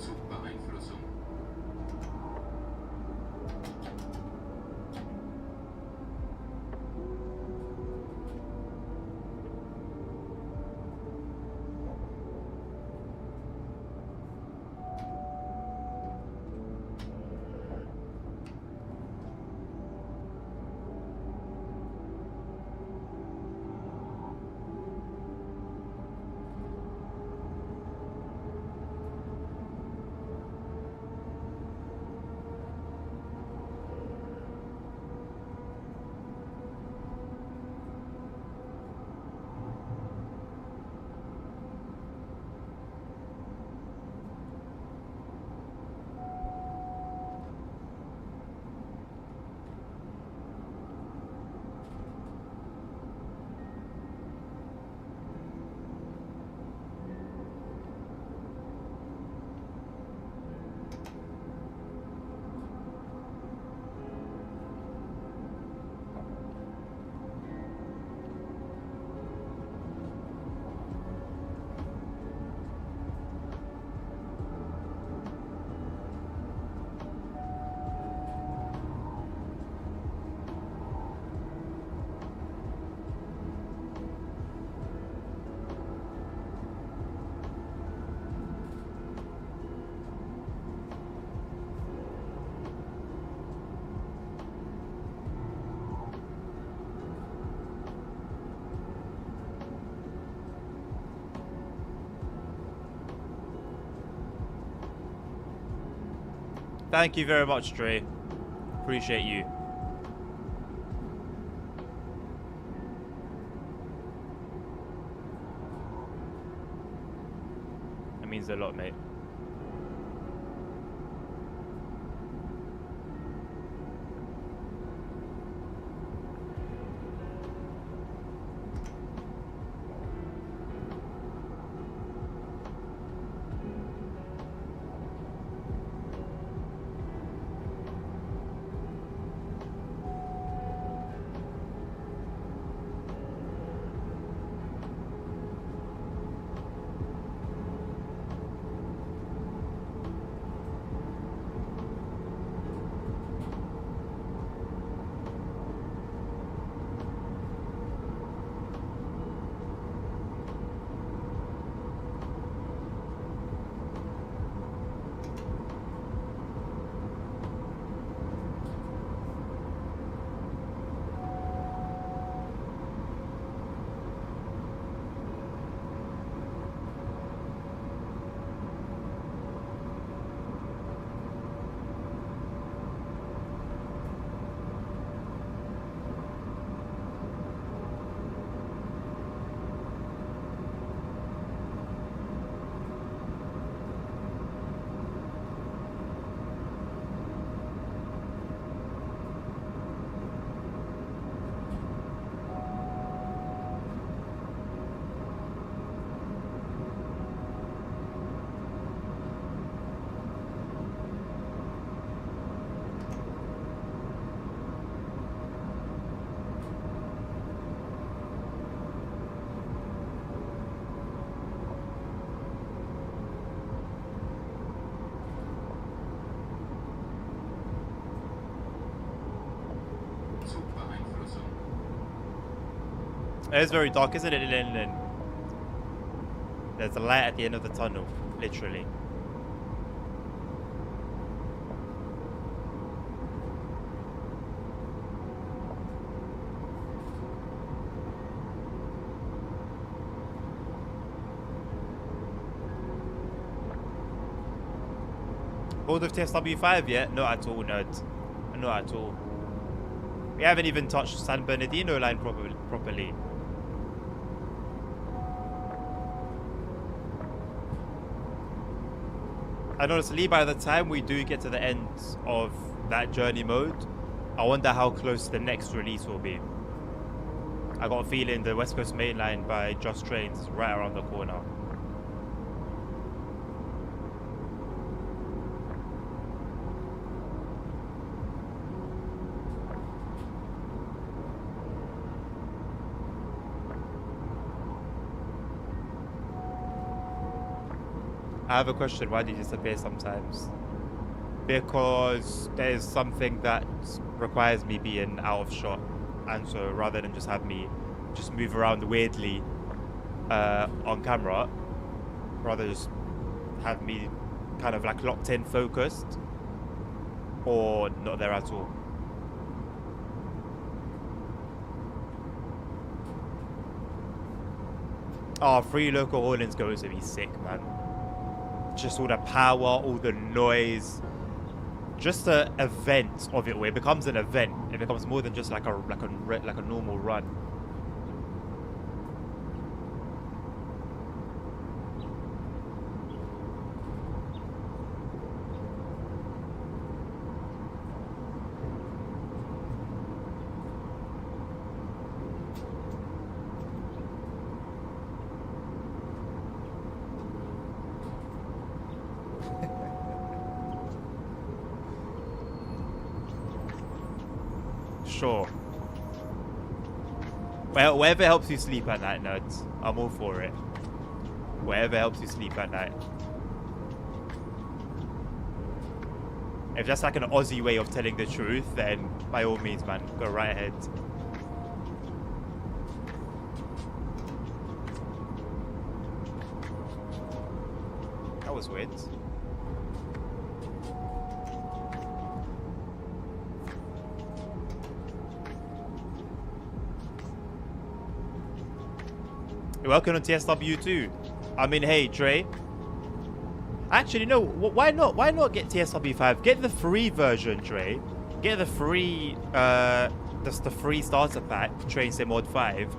Zugbeeinflussung. Thank you very much, Dre. Appreciate you. That means a lot, mate. It's very dark, isn't it, Lin? There's a light at the end of the tunnel, literally. Board of TSW5 yet? Not at all, nerd. Not at all. We haven't even touched San Bernardino line properly. And honestly, by the time we do get to the end of that journey mode, I wonder how close the next release will be. I got a feeling the West Coast Main Line by Just Trains is right around the corner. I have a question. Why do you disappear sometimes? Because there's something that requires me being out of shot, and so rather than just have me just move around weirdly on camera, rather just have me kind of like locked in, focused, or not there at all. Oh, free local hauling's going to be sick, man. Just all the power, all the noise, just the event of it, where it becomes an event. It becomes more than just like a normal run. Sure. Well, whatever helps you sleep at night, nerds. I'm all for it. Whatever helps you sleep at night. If that's like an Aussie way of telling the truth, then by all means, man, go right ahead. That was weird. You're welcome on TSW2. I mean, hey, Dre. Actually, no. Why not? Why not get TSW5? Get the free version, Dre. Get the free, just the free starter pack, Train Sim Mod 5,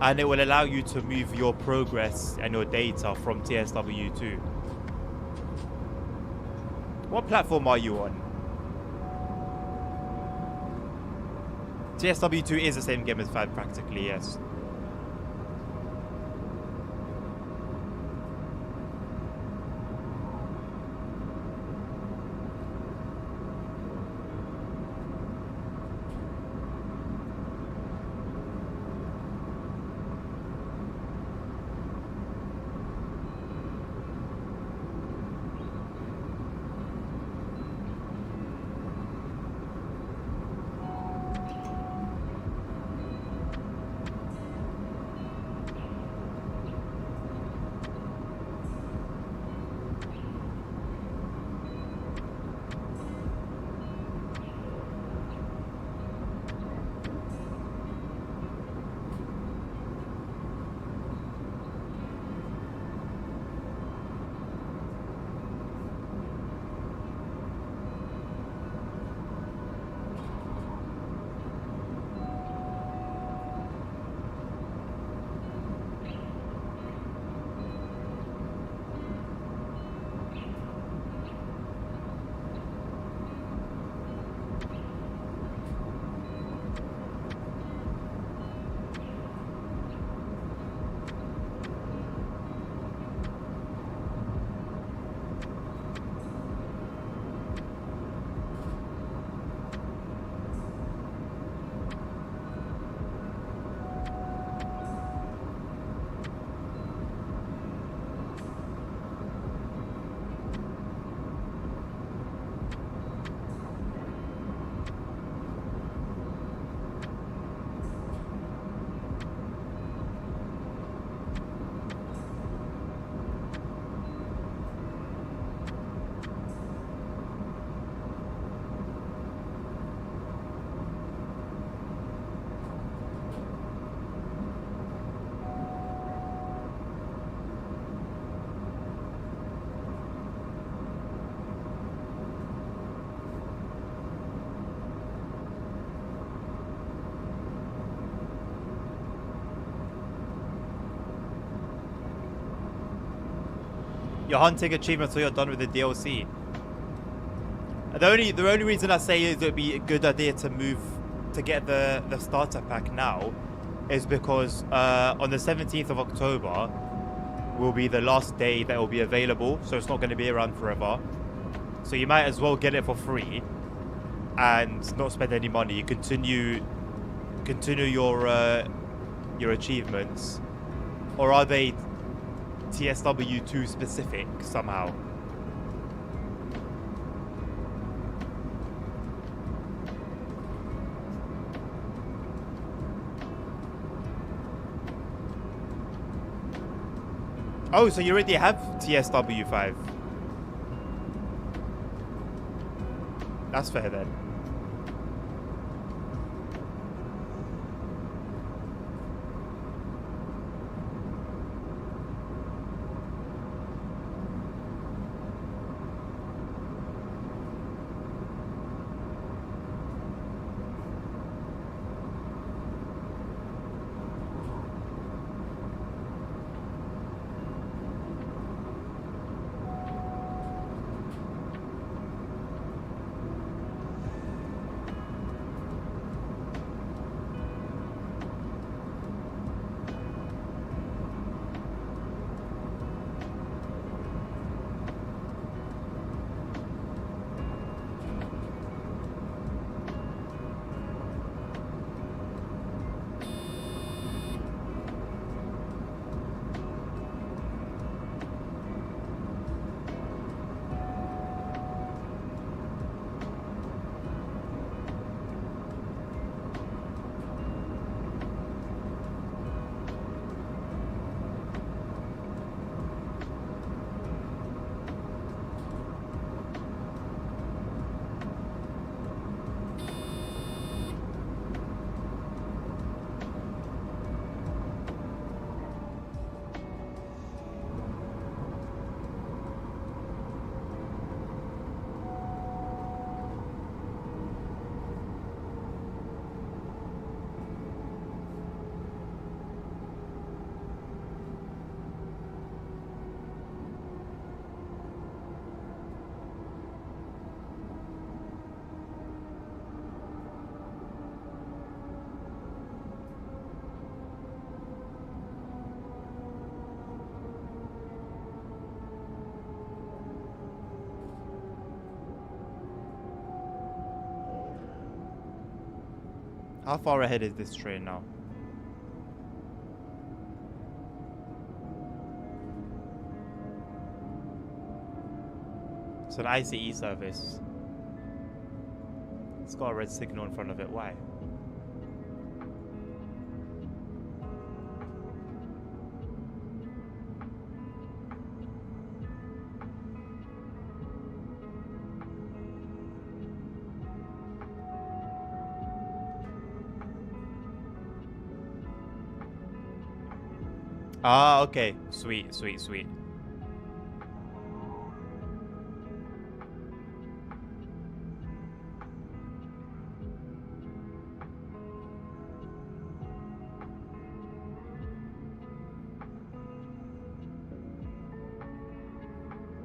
and it will allow you to move your progress and your data from TSW2. What platform are you on? TSW2 is the same game as 5, practically, yes. You're hunting achievements until you're done with the DLC. The only reason I say is it'd be a good idea to get the starter pack now is because on the 17th of October will be the last day that will be available, so it's not going to be around forever. So you might as well get it for free and not spend any money. You continue your achievements, or are they TSW2 specific somehow? Oh, so you already have TSW5. That's fair then. How far ahead is this train now? It's an ICE service. It's got a red signal in front of it. Why? Ah, okay. Sweet, sweet, sweet.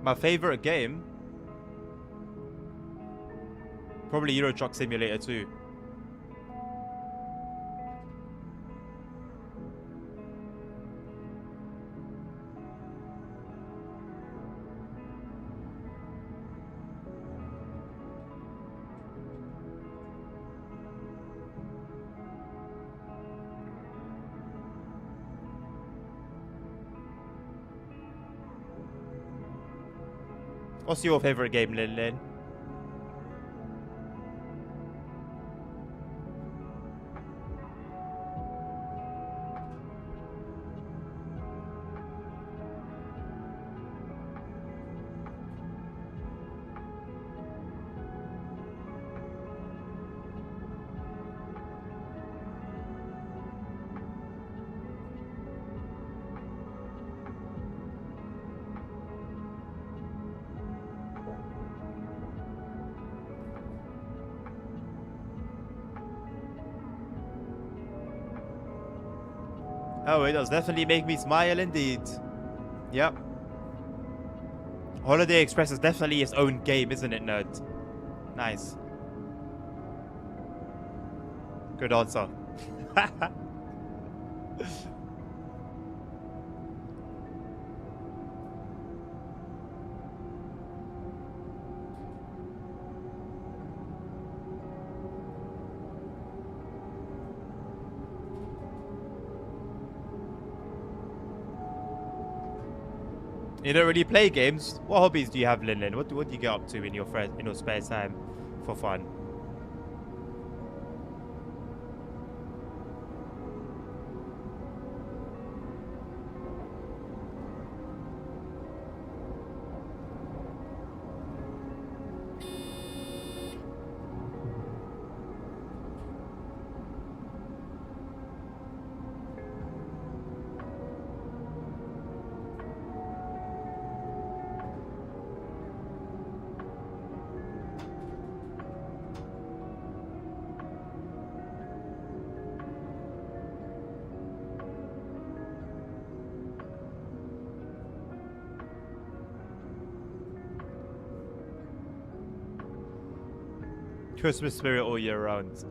My favorite game? Probably Euro Truck Simulator 2. What's your favorite game, Lin Lin? Oh, it does definitely make me smile indeed. Yep. Holiday Express is definitely its own game, isn't it, nerd? Nice. Good answer. You don't really play games? What hobbies do you have, Lin? What do you get up to in your spare time for fun? Christmas spirit all year round.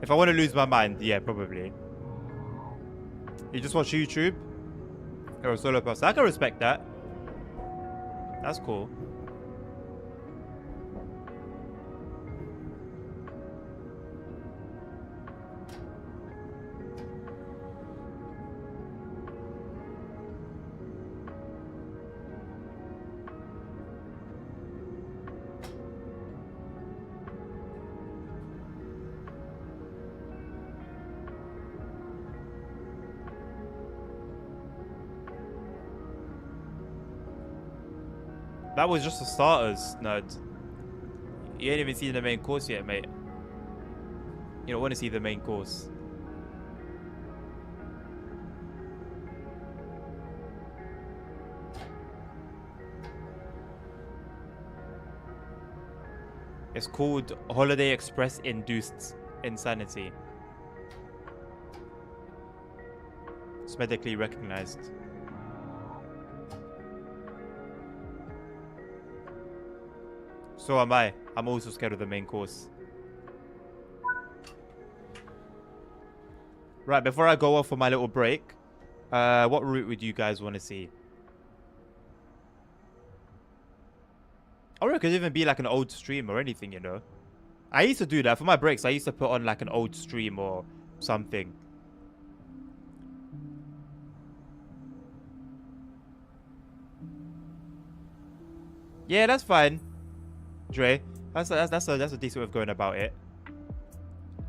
If I want to lose my mind, yeah, probably. You just watch YouTube? You're a solo person. I can respect that. That's cool. That was just the starters, nerd. You ain't even seen the main course yet, mate. You don't want to see the main course. It's called Holiday Express Induced Insanity. It's medically recognized. So am I. I'm also scared of the main course. Right, before I go off for my little break, what route would you guys want to see? Or it could even be like an old stream or anything, you know. I used to do that. For my breaks, I used to put on like an old stream or something. Yeah, that's fine. Dre, that's a decent way of going about it.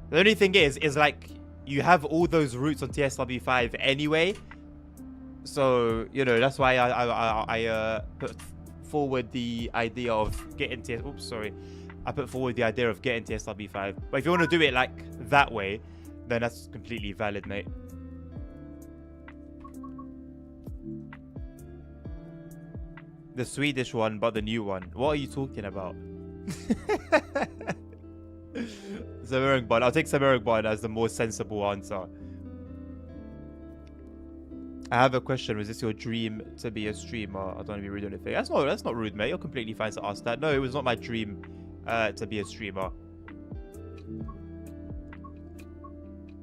The only thing is like you have all those routes on TSW5 anyway, so you know that's why I put forward the idea of getting I put forward the idea of getting TSW5. But if you want to do it like that way, then that's completely valid, mate. The Swedish one, but the new one. What are you talking about? Semeringban. I'll take Semeringban as the more sensible answer. I have a question. Was this your dream to be a streamer? I don't want to be rude or anything. That's not rude, mate. You're completely fine to ask that. No, it was not my dream to be a streamer.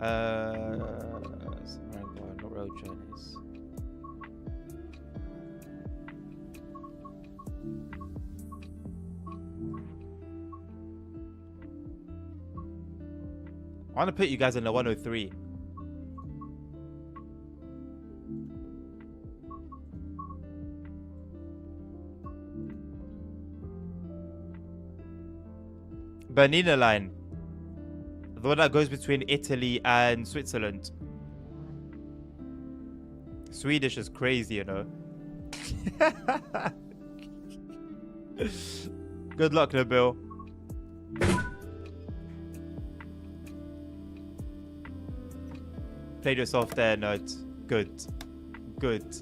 Semeringban, not road journeys. I want to put you guys in the 103. Bernina line. The one that goes between Italy and Switzerland. Swedish is crazy, you know. Good luck, Nabil. Played yourself there, nerd. Good. Good.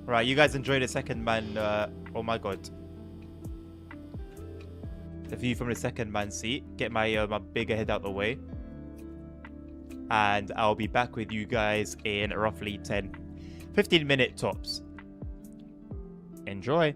Right, you guys enjoy the second man. Oh my god. The view from the second man seat. Get my my bigger head out the way. And I'll be back with you guys in roughly 10, 15-minute tops. Enjoy.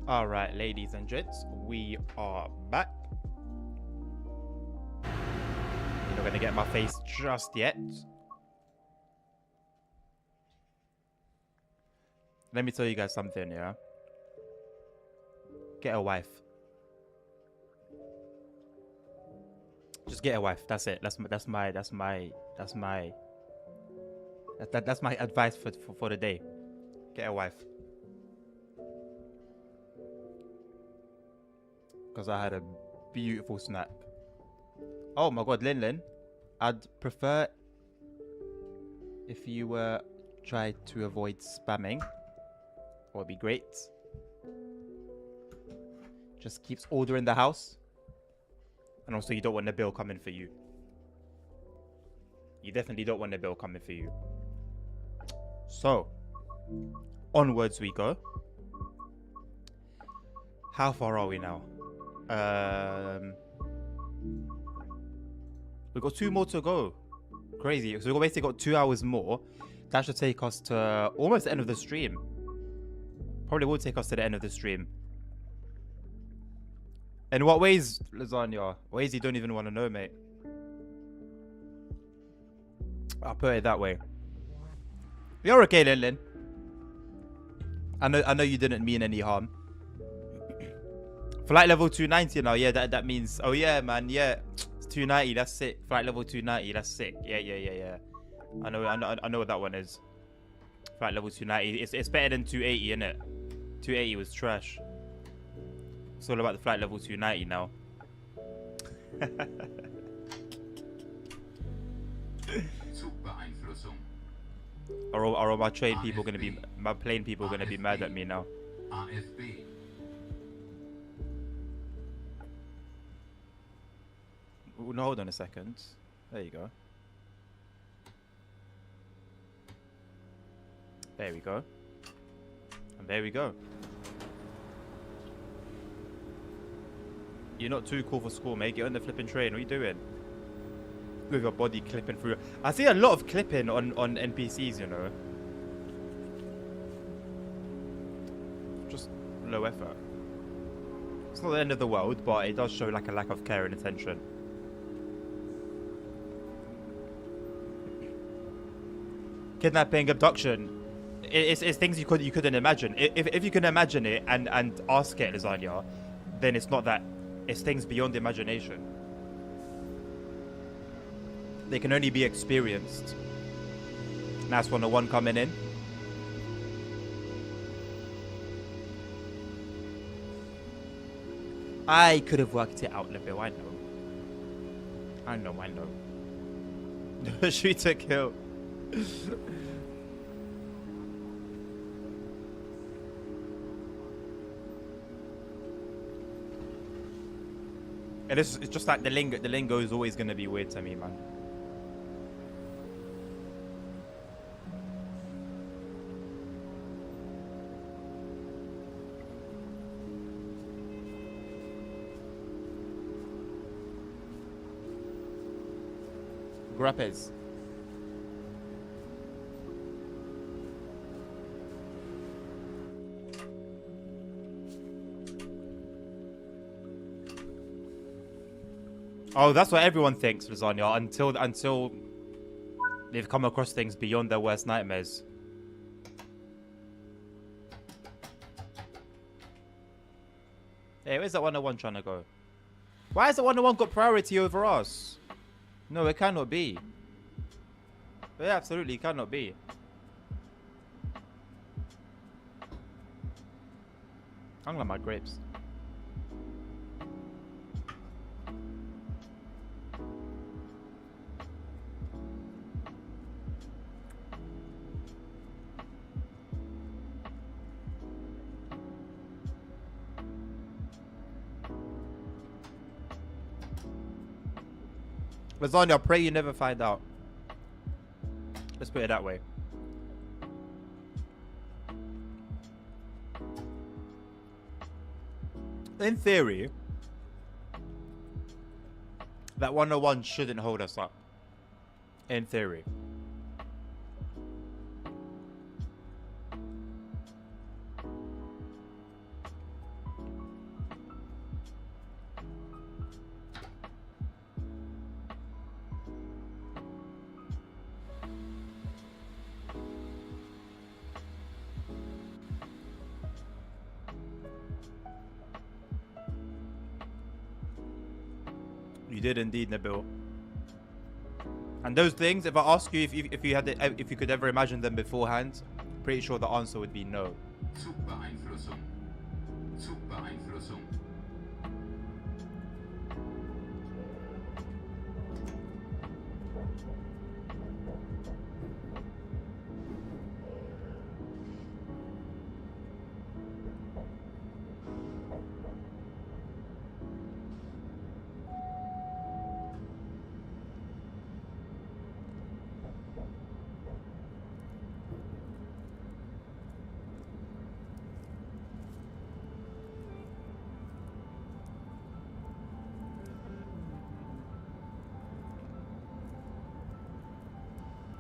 All right, ladies and gents, we are back. You're not gonna get my face just yet. Let me tell you guys something, yeah. Get a wife. Just get a wife. That's it. That's my advice for the day. Get a wife. Because I had a beautiful snack. Oh my god, Lin, I'd prefer if you try to avoid spamming. That would be great. Just keeps order in the house. And also you don't want the bill coming for you. You definitely don't want the bill coming for you. So, onwards we go. How far are we now? We've got 2 more to go. Crazy. So we've basically got 2 hours more. That should take us to almost the end of the stream. Probably will take us to the end of the stream. In what ways, Lasagna? Ways you don't even want to know, mate. I'll put it that way. You're okay, Lin. I know you didn't mean any harm. Flight level 290 now. Yeah, that means. Oh yeah, man. Yeah, it's 290. That's sick. Flight level 290. That's sick. Yeah. I know what that one is. Flight level 290. It's better than 280, isn't it? 280 was trash. It's all about the flight level 290 now. Zugbeeinflussung. Are my train people gonna be, my plane people gonna be mad at me now? AFB. No, hold on a second. There you go. There we go. And there we go. You're not too cool for school, mate. Get on the flipping train. What are you doing? With your body clipping through. I see a lot of clipping on NPCs, you know. Just low effort. It's not the end of the world, but it does show like a lack of care and attention. Kidnapping, abduction. It's things you couldn't imagine. If you can imagine it and ask it, Lasagna, then it's not that. It's things beyond imagination. They can only be experienced. That's 101 coming in. I could have worked it out, Libby. I know. Shoot to kill. And it's just like the lingo is always going to be weird to me, man. Grappes. Oh, that's what everyone thinks, Lasagna, until they've come across things beyond their worst nightmares. Hey, where's that 101 trying to go? Why has the 101 got priority over us? No, it cannot be. It absolutely cannot be. I'm like my grapes. Lasagna, I pray you never find out. Let's put it that way. In theory, that 101 shouldn't hold us up. In theory. You did indeed, Nabil. And those things, if I ask you if you could ever imagine them beforehand, pretty sure the answer would be no. Zugbeeinflussung. Zugbeeinflussung.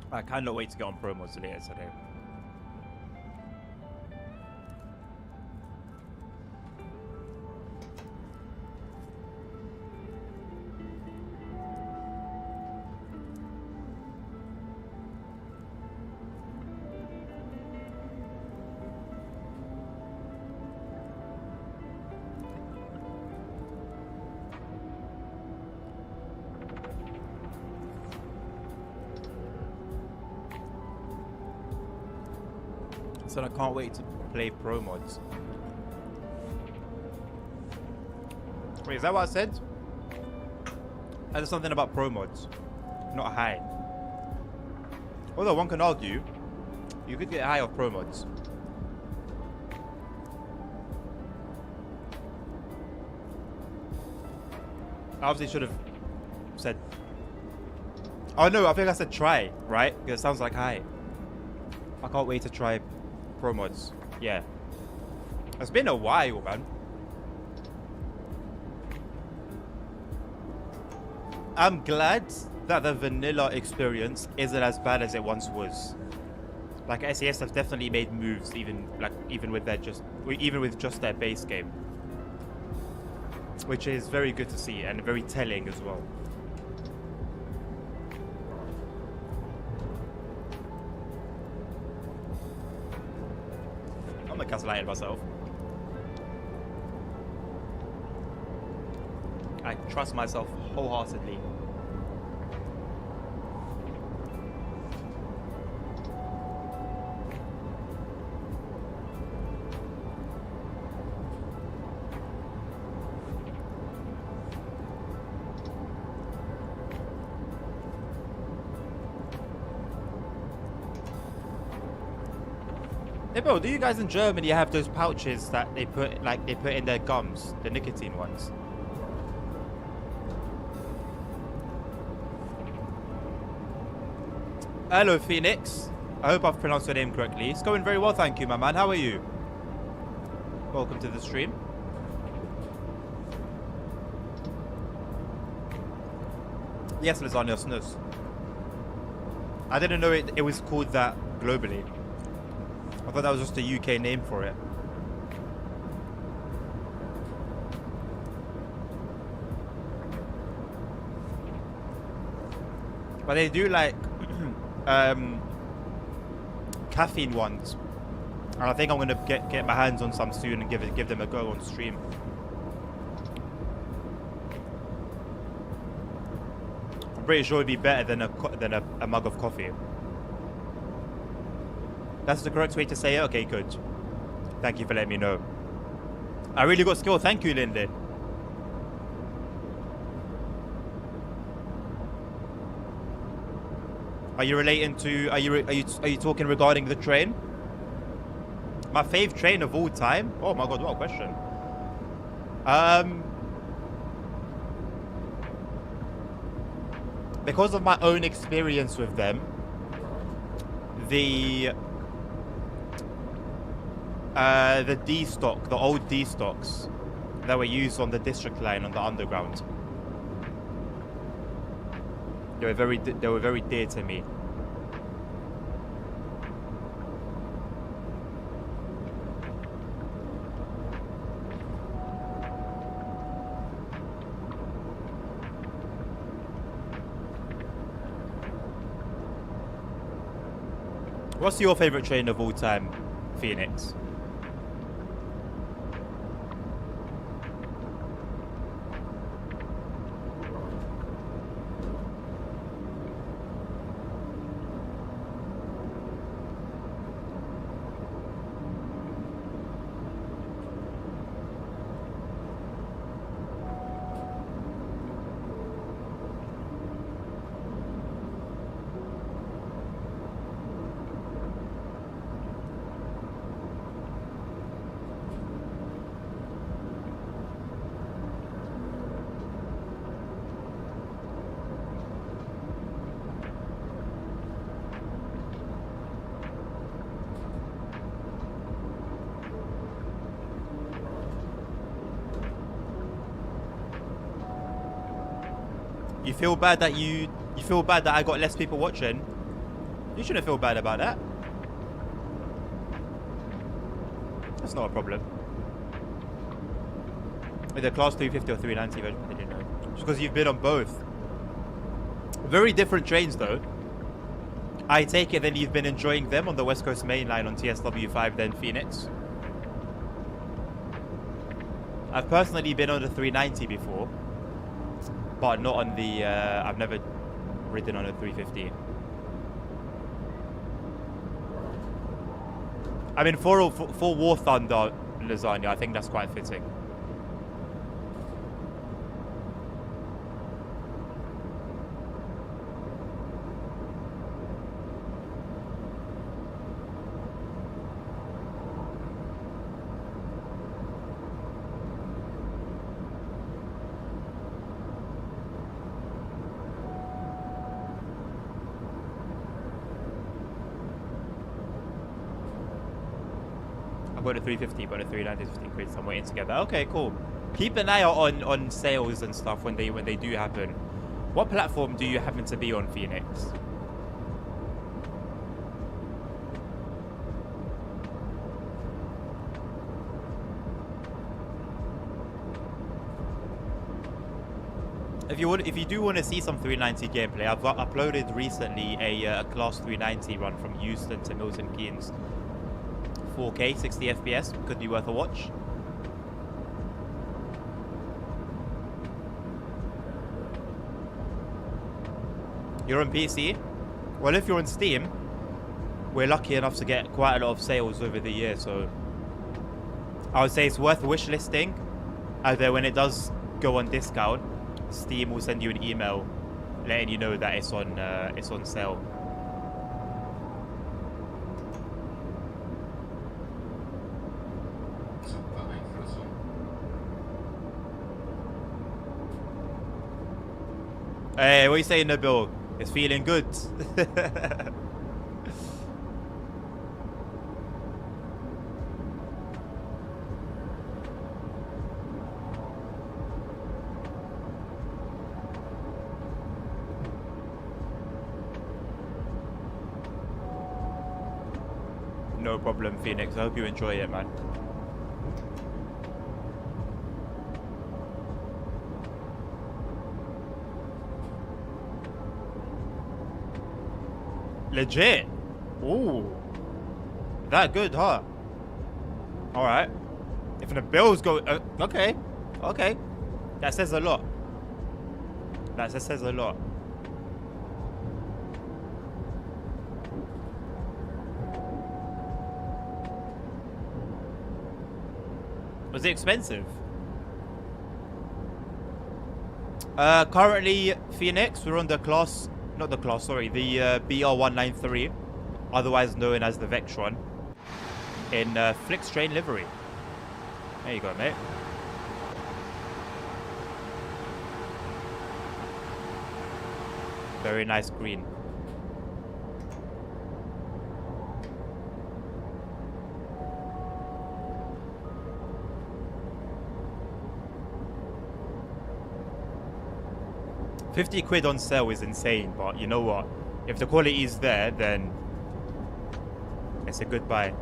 I cannot wait to get on promos later today. So I can't wait to play pro mods. Wait, is that what I said? I said something about pro mods, not high. Although one can argue, you could get high off pro mods. I obviously should have said. Oh no, I think I said try, right? Because it sounds like high. I can't wait to try pro mods. Yeah. It's been a while, man. I'm glad that the vanilla experience isn't as bad as it once was. Like SES have definitely made moves, even with just their base game, which is very good to see and very telling as well. I'm not gaslighting myself. I trust myself wholeheartedly. Hey bro, do you guys in Germany have those pouches that they put in their gums, the nicotine ones? Hello Phoenix. I hope I've pronounced your name correctly. It's going very well, thank you, my man. How are you? Welcome to the stream. Yes, lasagna snus. I didn't know it was called that globally. I thought that was just a UK name for it. But they do like caffeine ones, and I think I'm gonna get my hands on some soon and give them a go on stream. I'm pretty sure it'd be better than a mug of coffee. That's the correct way to say it? Okay, good. Thank you for letting me know. I really got skill. Thank you, Lindy. Are you relating to? Are you talking regarding the train? My fave train of all time? Oh my god, what a question. Because of my own experience with them, the D stock, the old D stocks that were used on the district line on the underground, they were very dear to me. What's your favorite train of all time, Phoenix? You feel bad that you feel bad that I got less people watching? You shouldn't feel bad about that. That's not a problem. Either class 350 or 390, I didn't know. Just because you've been on both. Very different trains though. I take it then you've been enjoying them on the West Coast Main Line on TSW5 then Phoenix. I've personally been on the 390 before, but not on the, I've never ridden on a 350. I mean, for War Thunder lasagna, I think that's quite fitting. Got a 350, but a 390 is 15 quid somewhere in together. Okay, cool. Keep an eye out on sales and stuff when they do happen. What platform do you happen to be on, Phoenix? If you do want to see some 390 gameplay, I've uploaded recently a class 390 run from Houston to Milton Keynes. 4K, 60 FPS, could be worth a watch. You're on PC? Well, if you're on Steam, we're lucky enough to get quite a lot of sales over the year, so I would say it's worth wishlisting. Although when it does go on discount, Steam will send you an email letting you know that it's on sale. Hey, what are you saying, Nabil? It's feeling good. No problem, Phoenix. I hope you enjoy it, man. Legit. Ooh. That good, huh? Alright. If the bills go... okay. Okay. That says a lot. That says a lot. Was it expensive? Currently, Phoenix, we're on the class... Not the class, sorry. The BR193, otherwise known as the Vectron, in Flix Train livery. There you go, mate. Very nice green. £50 on sale is insane, but you know what? If the quality is there, then it's a good buy.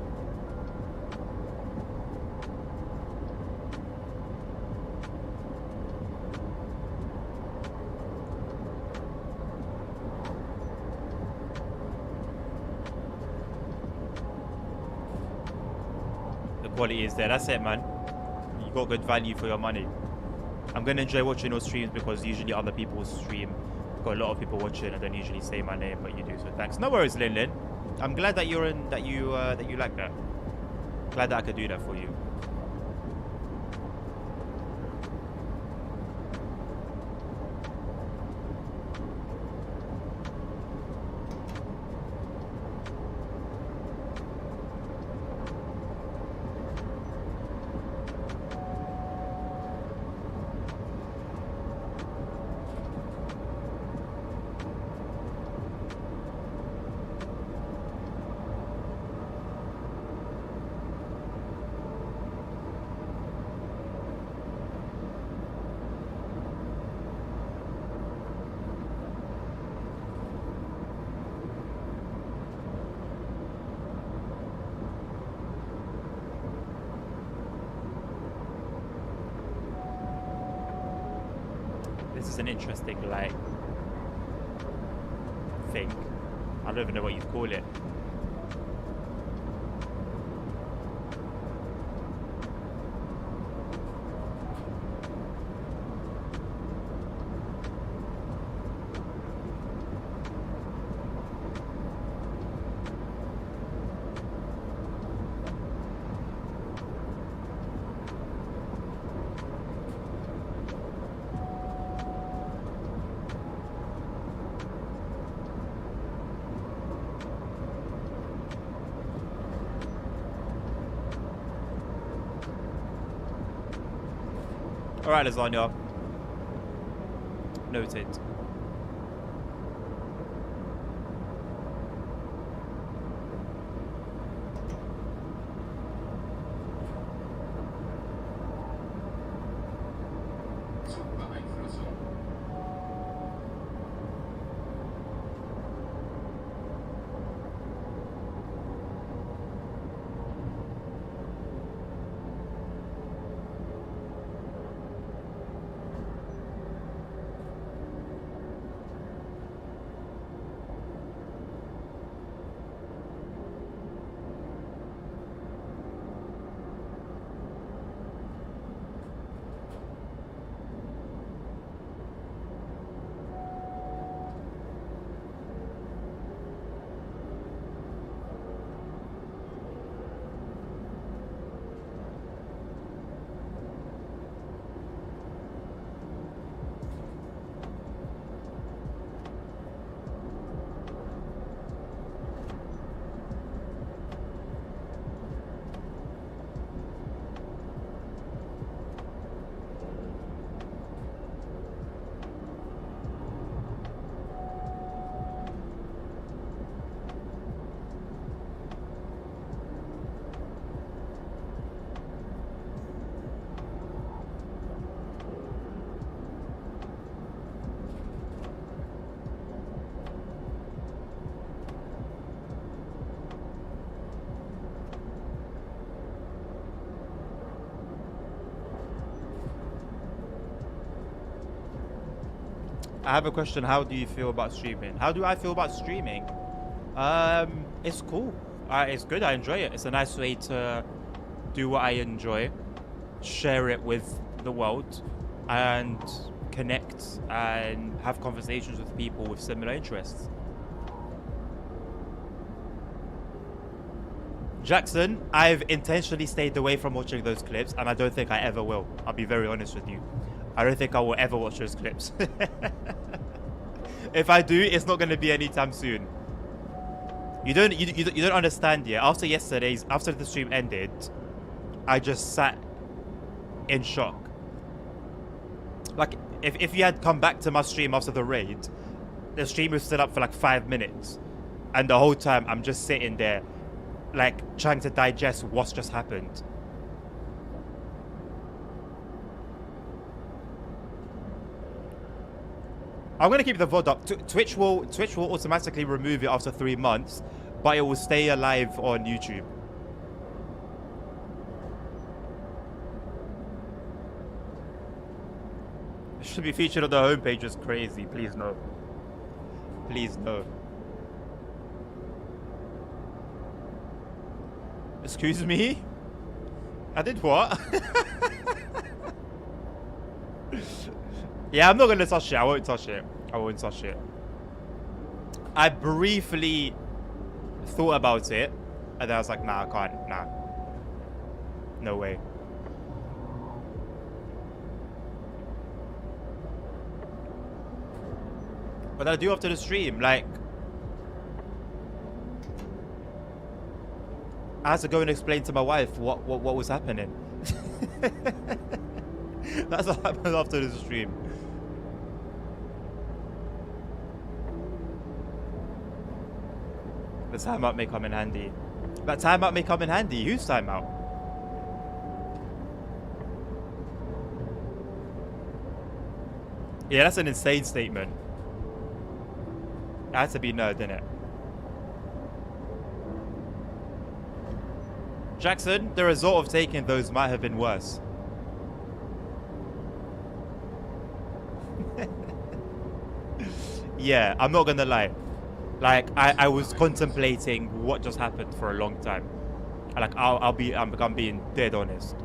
The quality is there. That's it, man. You got good value for your money. I'm going to enjoy watching your streams because usually other people stream. Got a lot of people watching and don't usually say my name, but you do, so thanks. No worries, Lin Lin. I'm glad that you're in, that you like that. Glad that I could do that for you. is an interesting, like, thing. I don't even know what you'd call it. Alright, lasagna. Noted. Zugbeeinflussung. I have a question. How do you feel about streaming? How do I feel about streaming? It's cool. It's good. I enjoy it. It's a nice way to do what I enjoy, share it with the world, and connect and have conversations with people with similar interests. Jackson, I've intentionally stayed away from watching those clips, and I don't think I ever will. I'll be very honest with you. I don't think I will ever watch those clips. If I do, it's not going to be anytime soon. You don't understand yet. After the stream ended, I just sat in shock. Like, if you had come back to my stream after the raid, the stream was still up for like 5 minutes, and the whole time I'm just sitting there, like, trying to digest what's just happened. I'm gonna keep the VOD up. Twitch will automatically remove it after 3 months, but it will stay alive on YouTube. It should be featured on the homepage. It's crazy. Please no. Please no. Excuse me? I did what? Yeah, I'm not gonna touch it. I won't touch it. I won't touch it. I briefly thought about it, and then I was like, nah, I can't. Nah. No way. What did I do after the stream? Like, I had to go and explain to my wife what was happening. That's what happened after the stream. The timeout may come in handy. That timeout may come in handy. Whose timeout? Yeah, that's an insane statement. It had to be nerd, didn't it? Jackson, the result of taking those might have been worse. Yeah, I'm not gonna lie. Like, I was contemplating what just happened for a long time. Like, I'm being dead honest.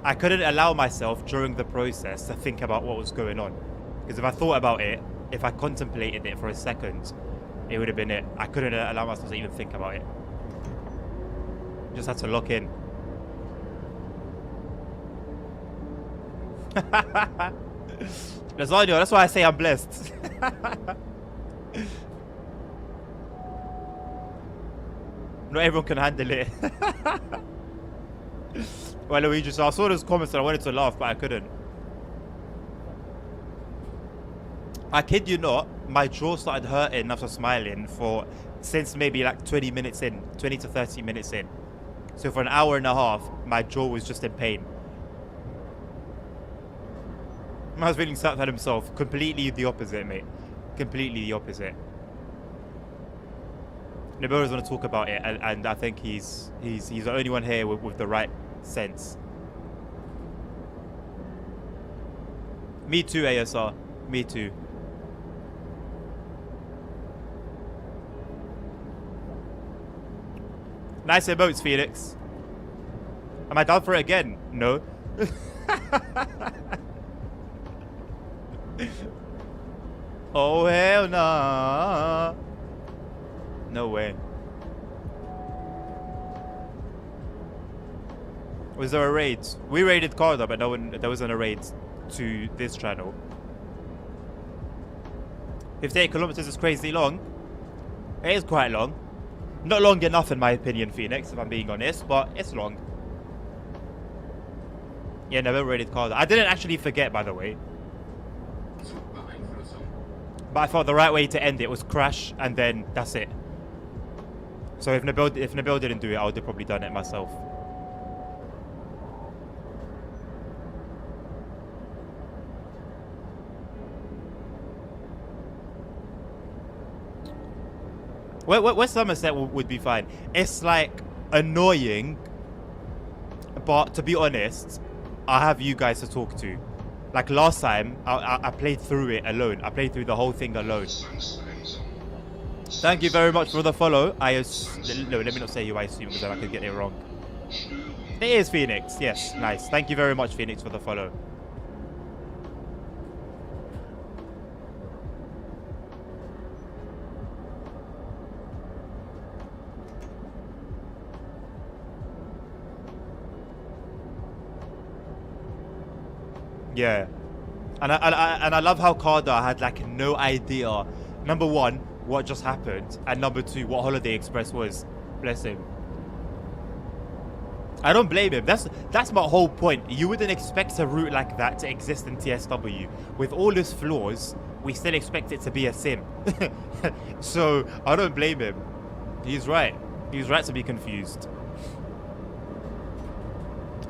I couldn't allow myself during the process to think about what was going on. Because if I thought about it, if I contemplated it for a second, it would have been it. I couldn't allow myself to even think about it. Just had to lock in. Lasagna, that's why I say I'm blessed. Not everyone can handle it. Well, Luigi, so I saw those comments and I wanted to laugh, but I couldn't. I kid you not, my jaw started hurting after smiling since maybe like 20 minutes in, 20 to 30 minutes in. So for an hour and a half, my jaw was just in pain. I was feeling sad for himself. Completely the opposite, mate. Completely the opposite. Nobody's going to talk about it, and I think he's the only one here with the right sense. Me too, ASR. Me too. Nice emotes, Felix. Am I down for it again? No. Oh, hell nah. No way. Was there a raid? We raided Carter, but there wasn't a raid to this channel. 58 kilometers is crazy long. It is quite long. Not long enough in my opinion, Phoenix, if I'm being honest, but it's long. Yeah, never raided Carter. I didn't actually forget, by the way. But I thought the right way to end it was crash, and then that's it. So if Nabil didn't do it, I would have probably done it myself. West Somerset would be fine. It's like annoying, but to be honest, I have you guys to talk to. Like last time, I played through it alone. I played through the whole thing alone. Thank you very much for the follow. No, let me not say you, I assume, because then I could get it wrong. It is Phoenix. Yes, nice. Thank you very much, Phoenix, for the follow. Yeah. And I love how Karda had like no idea, number one, what just happened, and number two, what Holiday Express was. Bless him. I don't blame him. That's my whole point. You wouldn't expect a route like that to exist in TSW. With all its flaws, we still expect it to be a sim. So I don't blame him. He's right. He's right to be confused.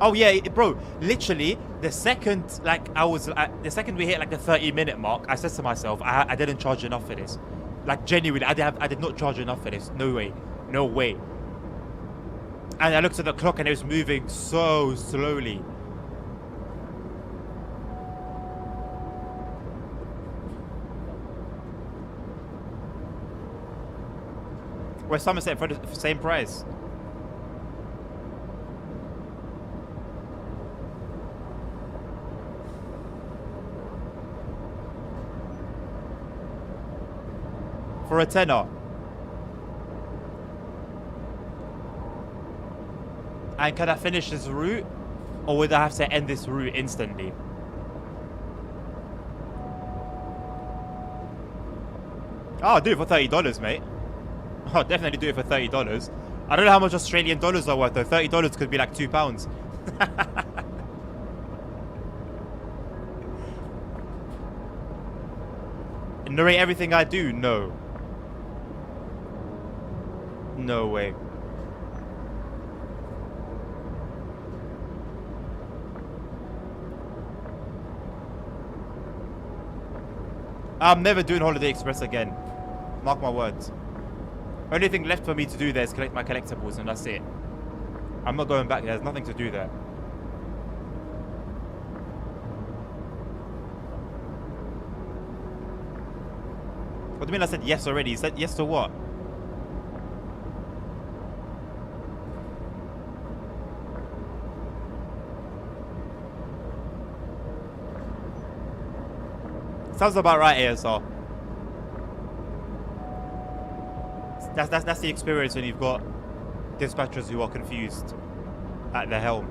Oh yeah, bro, literally the second the second we hit like the 30-minute mark, I said to myself, I didn't charge enough for this. Like genuinely, I did not charge enough for this. No way. No way. And I looked at the clock and it was moving so slowly. West Somerset for the same price. For a tenner. And can I finish this route? Or would I have to end this route instantly? Oh, I'll do it for $30, mate. I'll definitely do it for $30. I don't know how much Australian dollars are worth though. $30 could be like £2. Narrate everything I do? No. No way. I'm never doing Holiday Express again. Mark my words. Only thing left for me to do there is collect my collectibles, and that's it. I'm not going back. There's nothing to do there. What do you mean I said yes already? You said yes to what? Sounds about right, ASR. That's the experience when you've got dispatchers who are confused at the helm.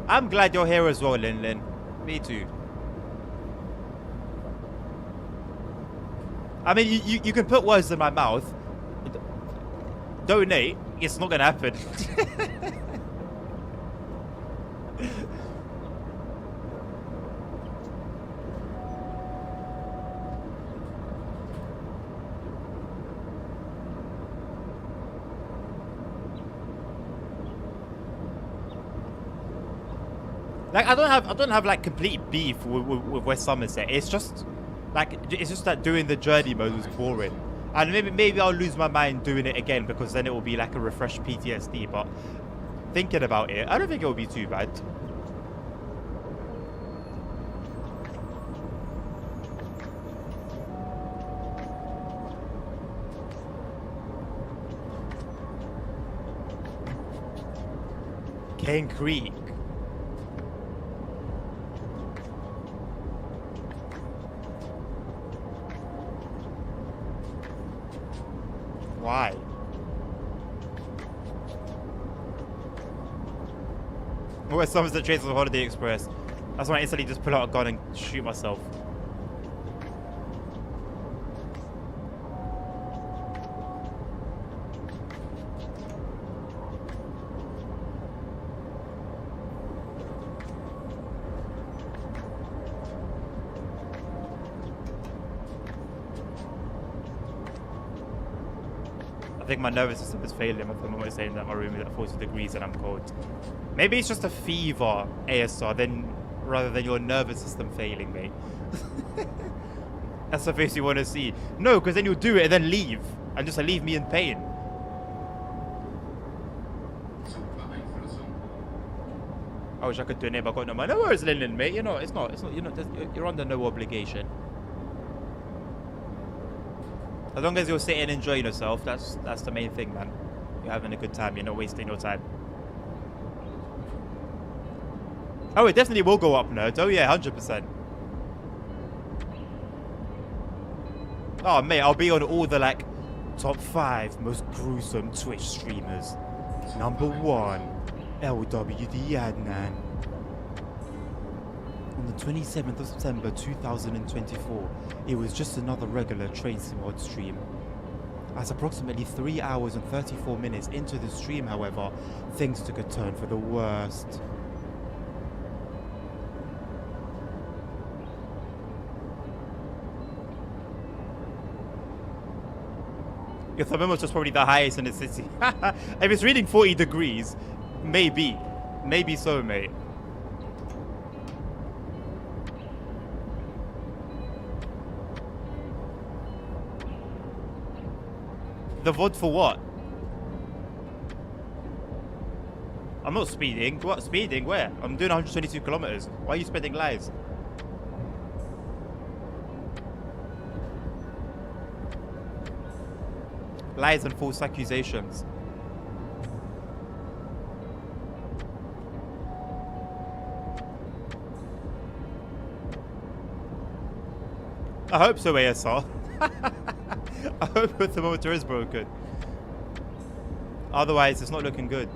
I'm glad you're here as well, Lin Lin. Me too. I mean, you can put words in my mouth. Donate. It's not gonna happen. Like I don't have like complete beef with West Somerset. It's just that doing the journey mode was boring, and maybe I'll lose my mind doing it again because then it will be like a refreshed PTSD. But thinking about it, I don't think it will be too bad. Cane Creek. Why? Where someone's the trains of Holiday Express. That's when I instantly just pull out a gun and shoot myself. I think my nervous system is failing at the moment, saying that my room is at 40 degrees and I'm cold. Maybe it's just a fever, ASR, rather than your nervous system failing, mate. That's the face you want to see. No, because then you'll do it and then leave. And just leave me in pain. I wish I could do it, but I got no money. No worries, Lyndon, mate. You're you're under no obligation. As long as you're sitting enjoying yourself, that's the main thing, man. You're having a good time. You're not wasting your time. Oh, it definitely will go up, nerd. Oh yeah, 100%. Oh mate, I'll be on all the like top 5 most gruesome Twitch streamers. Number 1, LWD Adnan. On the 27th of September 2024, it was just another regular Train Sim Mod stream. At approximately 3 hours and 34 minutes into the stream, however, things took a turn for the worst. Your thermometer was probably the highest in the city. If it's reading 40 degrees, maybe. Maybe so, mate. The VOD for what? I'm not speeding. What? Speeding? Where? I'm doing 122 kilometers. Why are you spreading lies? Lies and false accusations. I hope so, ASR. I hope the thermometer is broken. Otherwise, it's not looking good.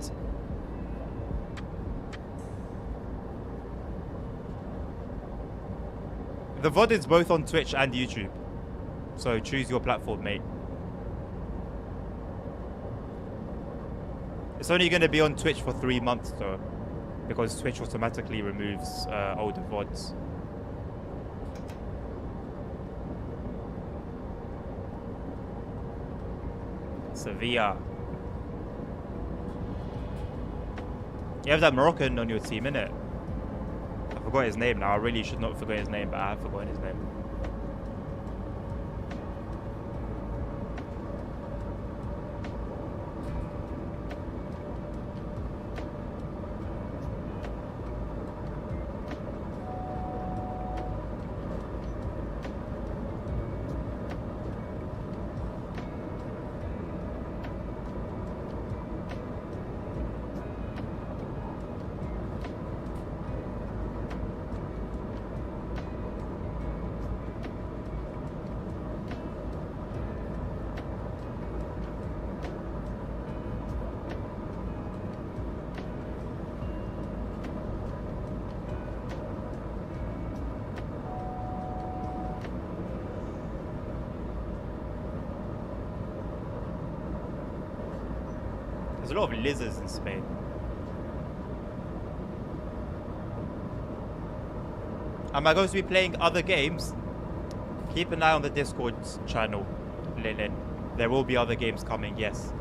The VOD is both on Twitch and YouTube. So choose your platform, mate. It's only going to be on Twitch for 3 months, though. Because Twitch automatically removes older VODs. Sevilla. You have that Moroccan on your team, innit? I forgot his name now. I really should not forget his name, but I have forgotten his name. There's a lot of lizards in Spain. Am I going to be playing other games? Keep an eye on the Discord channel, Linen. There will be other games coming, yes.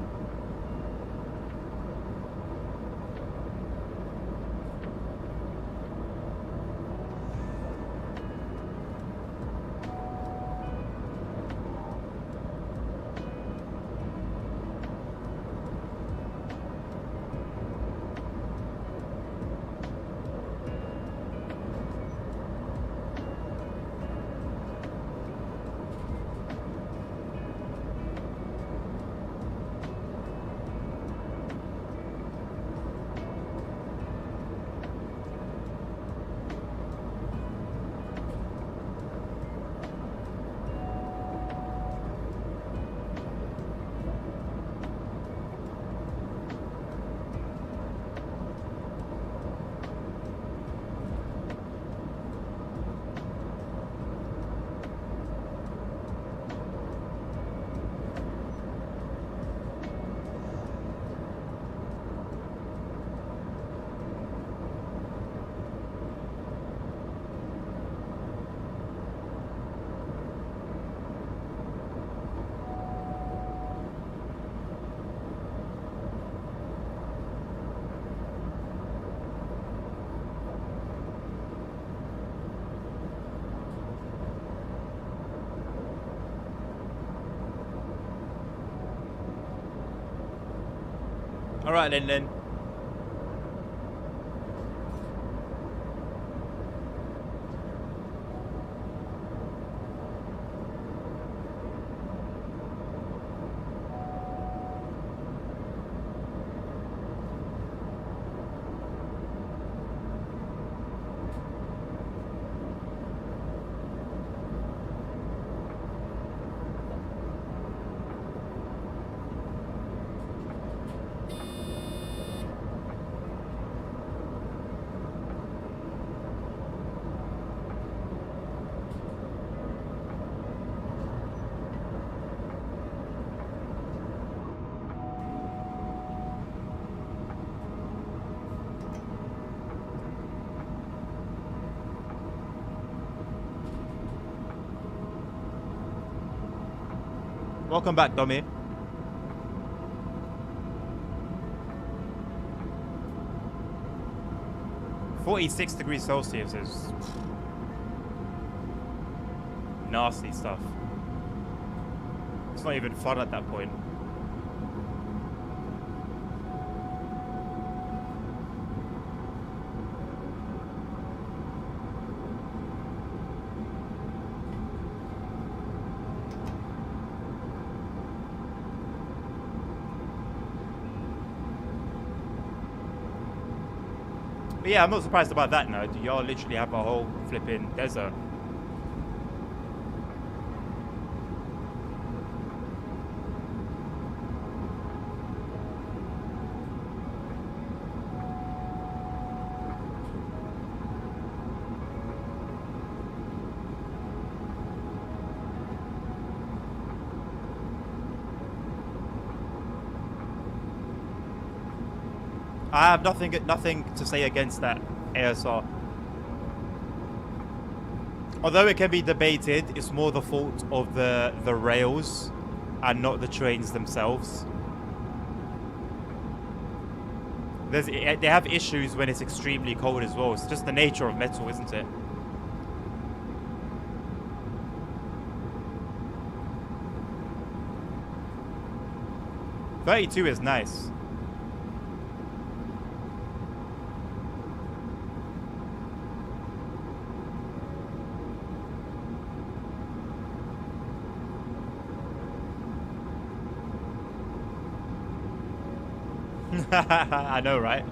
Alright then. 'Welcome back, Dommy. (46°C) is nasty stuff. It's not even fun at that point. But yeah, I'm not surprised about that now. Y'all literally have a whole flipping desert. I have nothing to say against that ASR. Although it can be debated, it's more the fault of the rails and not the trains themselves. They have issues when it's extremely cold as well. It's just the nature of metal, isn't it? (32) is nice. I know, right?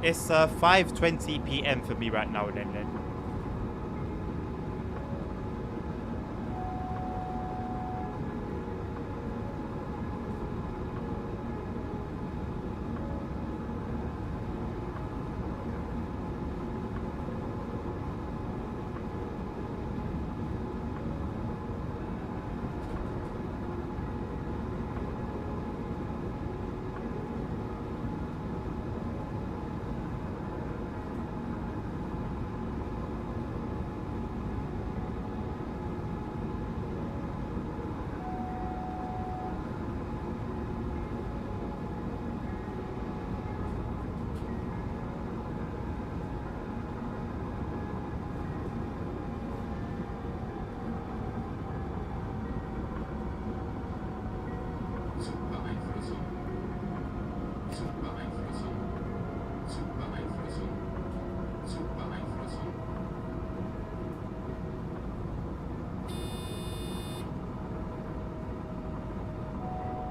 It's 5:20 p.m. for me right now, Lin Lin. Zugbeeinflussung. Zugbeeinflussung. Zugbeeinflussung. Zugbeeinflussung. Zugbeeinflussung.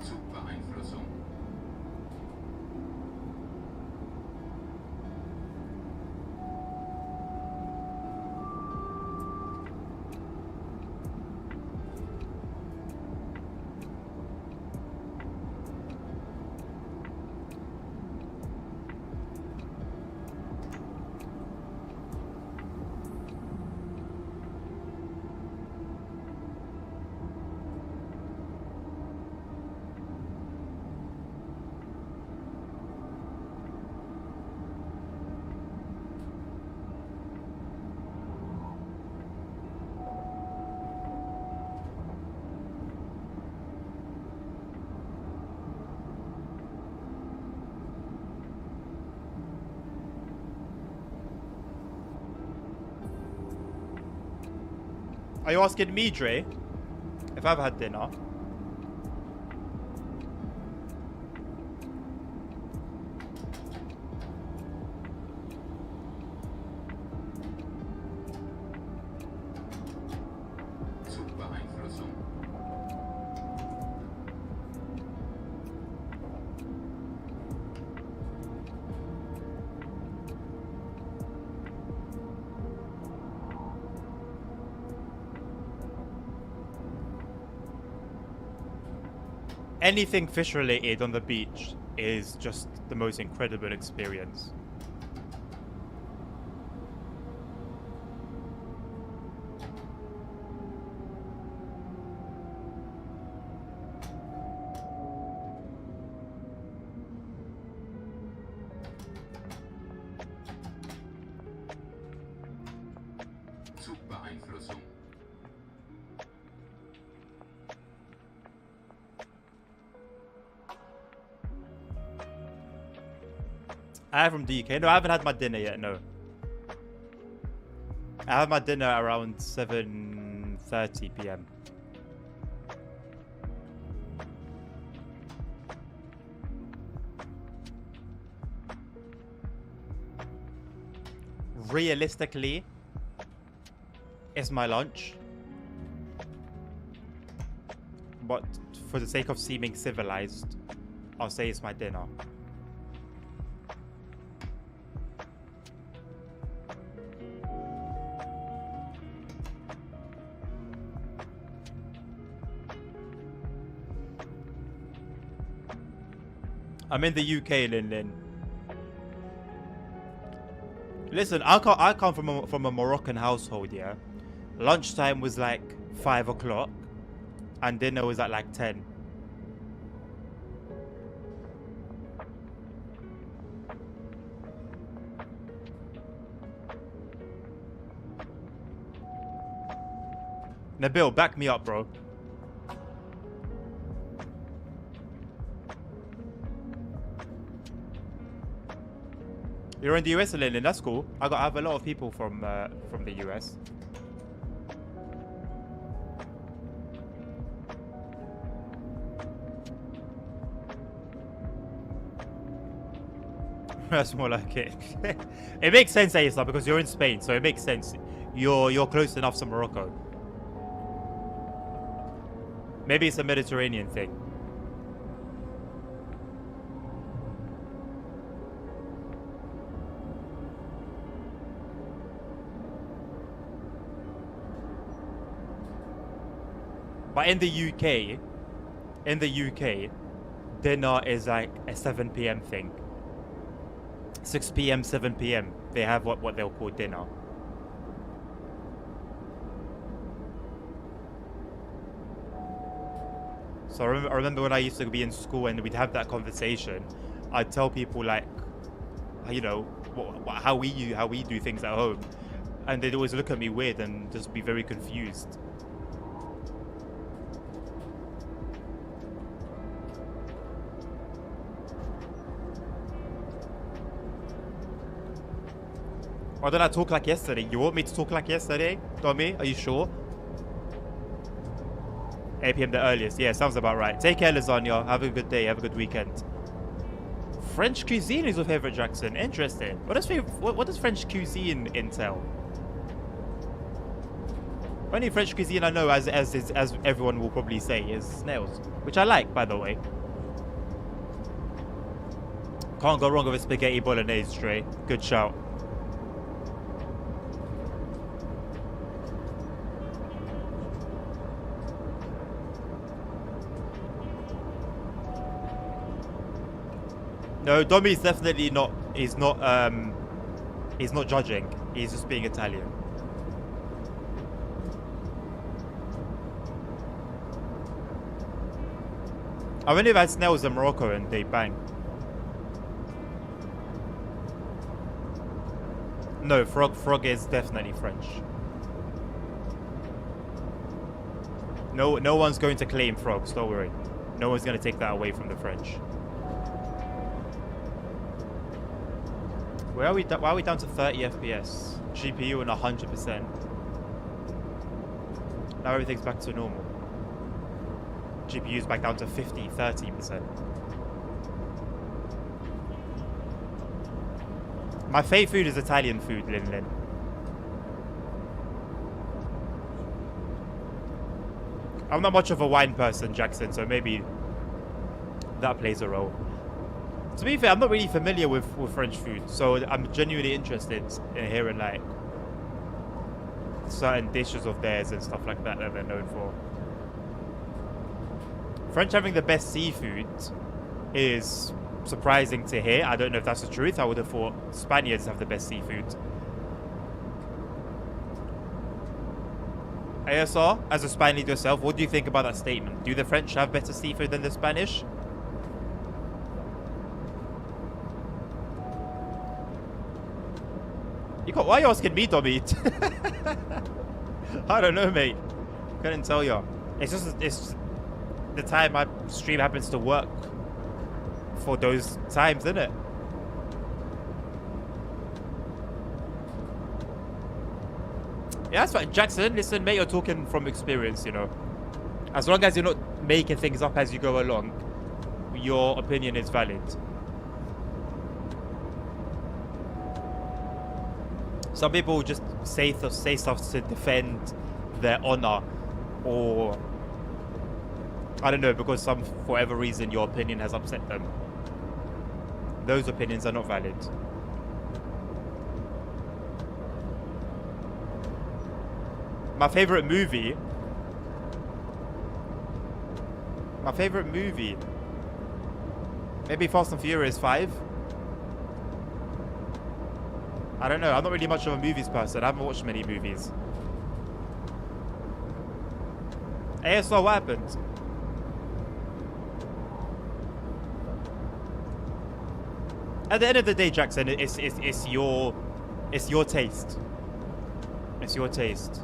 Zugbeeinflussung. Are you asking me, Dre, if I've had dinner? Zugbeeinflussung. Anything fish related on the beach is just the most incredible experience. Zugbeeinflussung. I am from DK. No, I haven't had my dinner yet, no. I had my dinner around 7:30 p.m. Realistically, it's my lunch. But for the sake of seeming civilized, I'll say it's my dinner. I'm in the UK, Lin Lin. Listen, I come from a Moroccan household, yeah. Lunchtime was like 5 o'clock, and dinner was at like 10. Nabil, back me up, bro. You're in the US, Lynn, that's cool. I have a lot of people from the US. That's more like it. It makes sense, Aisla, because you're in Spain, so it makes sense. You're close enough to Morocco. Maybe it's a Mediterranean thing. But in the UK, dinner is like a 7 p.m. thing. 6 p.m., 7 p.m. They have what they'll call dinner. So I remember when I used to be in school and we'd have that conversation, I'd tell people like, you know, how we do things at home, and they'd always look at me weird and just be very confused. Why don't I talk like yesterday? You want me to talk like yesterday, Tommy? Are you sure? 8 p.m. the earliest. Yeah, sounds about right. Take care, lasagna. Have a good day. Have a good weekend. French cuisine is your favorite, Jackson. Interesting. What does French cuisine entail? Only French cuisine I know, as everyone will probably say, is snails, which I like, by the way. Can't go wrong with a spaghetti bolognese, Trey. Good shout. No, Domi's definitely not. He's not judging. He's just being Italian. I've only had snails in Morocco and they bang. No, frog is definitely French. No one's going to claim frogs. Don't worry. No one's going to take that away from the French. Why are we down to 30 FPS? GPU and 100%. Now everything's back to normal. GPU's back down to 50, 30%. My favourite food is Italian food, Lin. I'm not much of a wine person, Jackson, so maybe that plays a role. To be fair, I'm not really familiar with French food, so I'm genuinely interested in hearing like certain dishes of theirs and stuff like that they're known for. French having the best seafood is surprising to hear. I don't know if that's the truth. I would have thought Spaniards have the best seafood. ASR, as a Spaniard yourself, what do you think about that statement? Do the French have better seafood than the Spanish? Why are you asking me, Tommy? I don't know, mate. Couldn't tell you. It's the time my stream happens to work for those times, isn't it? Yeah, that's right. Jackson, listen, mate, you're talking from experience, you know. As long as you're not making things up as you go along, your opinion is valid. Some people just say stuff to defend their honor, or I don't know, because for whatever reason your opinion has upset them. Those opinions are not valid. My favorite movie. Maybe Fast and Furious 5. I don't know. I'm not really much of a movies person. I haven't watched many movies. ASR, what happened? At the end of the day, Jackson, it's your taste. It's your taste.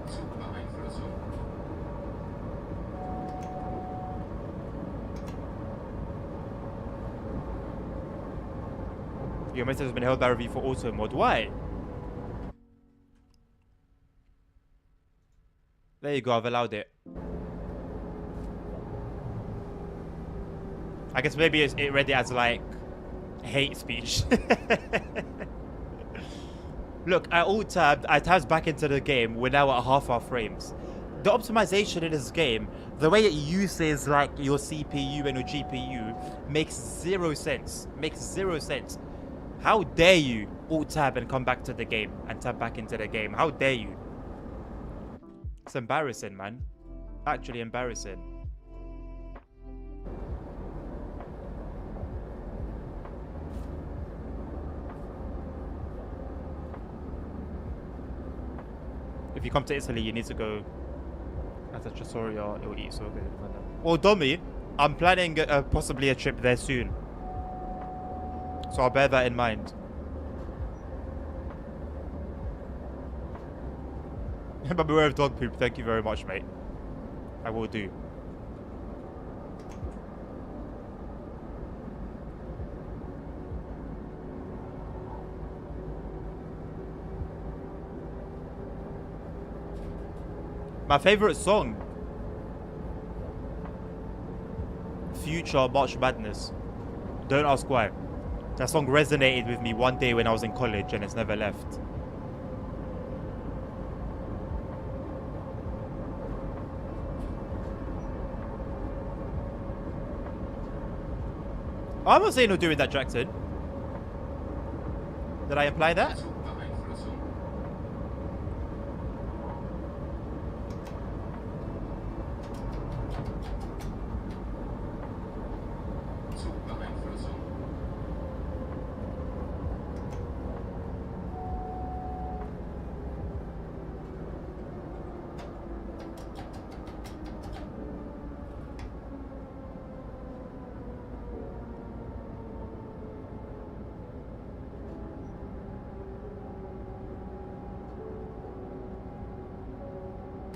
Zugbeeinflussung. Your message has been held by review for auto mod. Why? There you go, I've allowed it. I guess maybe it read it as like hate speech. Look, I alt-tabbed, I tabbed back into the game. We're now at half our frames. The optimization in this game, the way it uses like your CPU and your GPU makes zero sense. Makes zero sense. How dare you alt-tab and come back to the game and tab back into the game? How dare you? It's embarrassing, man. Actually embarrassing. If you come to Italy, you need to go at a trattoria. It will eat so good. Well, Domi, I'm planning possibly a trip there soon. So I'll bear that in mind. But beware of dog poop. Thank you very much, mate. I will do. My favorite song. Future March Madness. Don't ask why. That song resonated with me one day when I was in college and it's never left. I'm not saying you're doing that, Jackson. Did I imply that? Zugbeeinflussung. Zugbeeinflussung.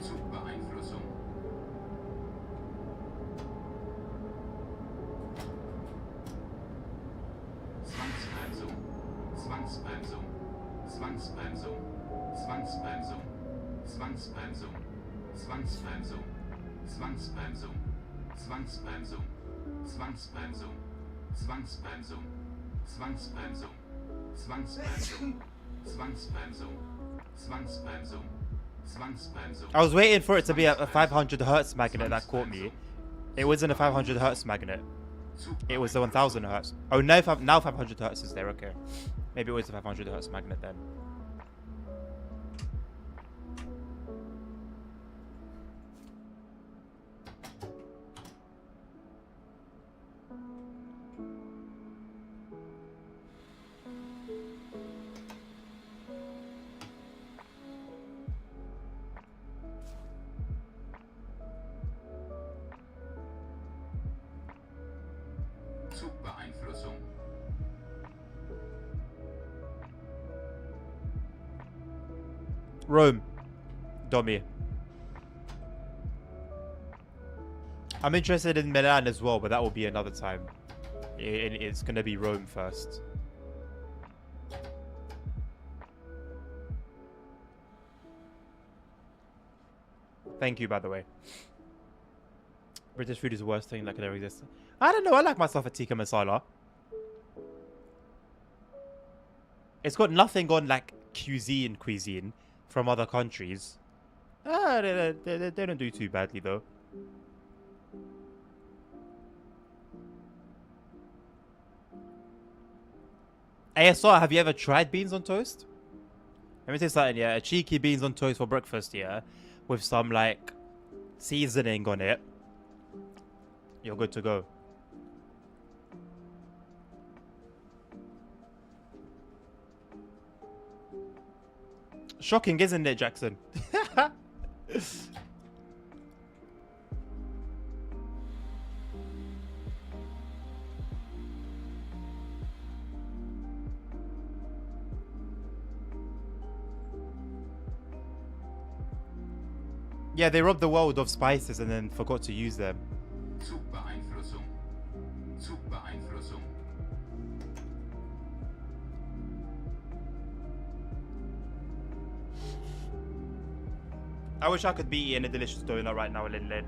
Zugbeeinflussung. Zwangsbremsung. Zwangsbremsung. Zwangsbremsung. Zwangsbremsung. Zwangsbremsung. Zwangsbremsung. Zwangsbremsung. Zwangsbremsung. Zwangsbremsung. Zwangsbremsung. Zwangsbremsung. Zwangsbremsung. Zwangsbremsung. Zwangsbremsung. Zwangsbremsung. I was waiting for it to be a 500 hertz magnet that caught me. It wasn't a 500 hertz magnet. It was the 1000 hertz. Oh, now 500 hertz is there. Okay. Maybe it was the 500 hertz magnet then. Zugbeeinflussung. Rome. Domi. I'm interested in Milan as well, but that will be another time. It's going to be Rome first. Thank you, by the way. British food is the worst thing that could ever exist. I don't know. I like myself a tikka masala. It's got nothing on like cuisine from other countries. They don't do too badly though. ASR, have you ever tried beans on toast? Let me say something, yeah. A cheeky beans on toast for breakfast, yeah. With some like seasoning on it, you're good to go. Shocking, isn't it, Jackson? Yeah, they robbed the world of spices and then forgot to use them. Zugbeeinflussung. Zugbeeinflussung. I wish I could be eating a delicious donut right now, Lin Lin.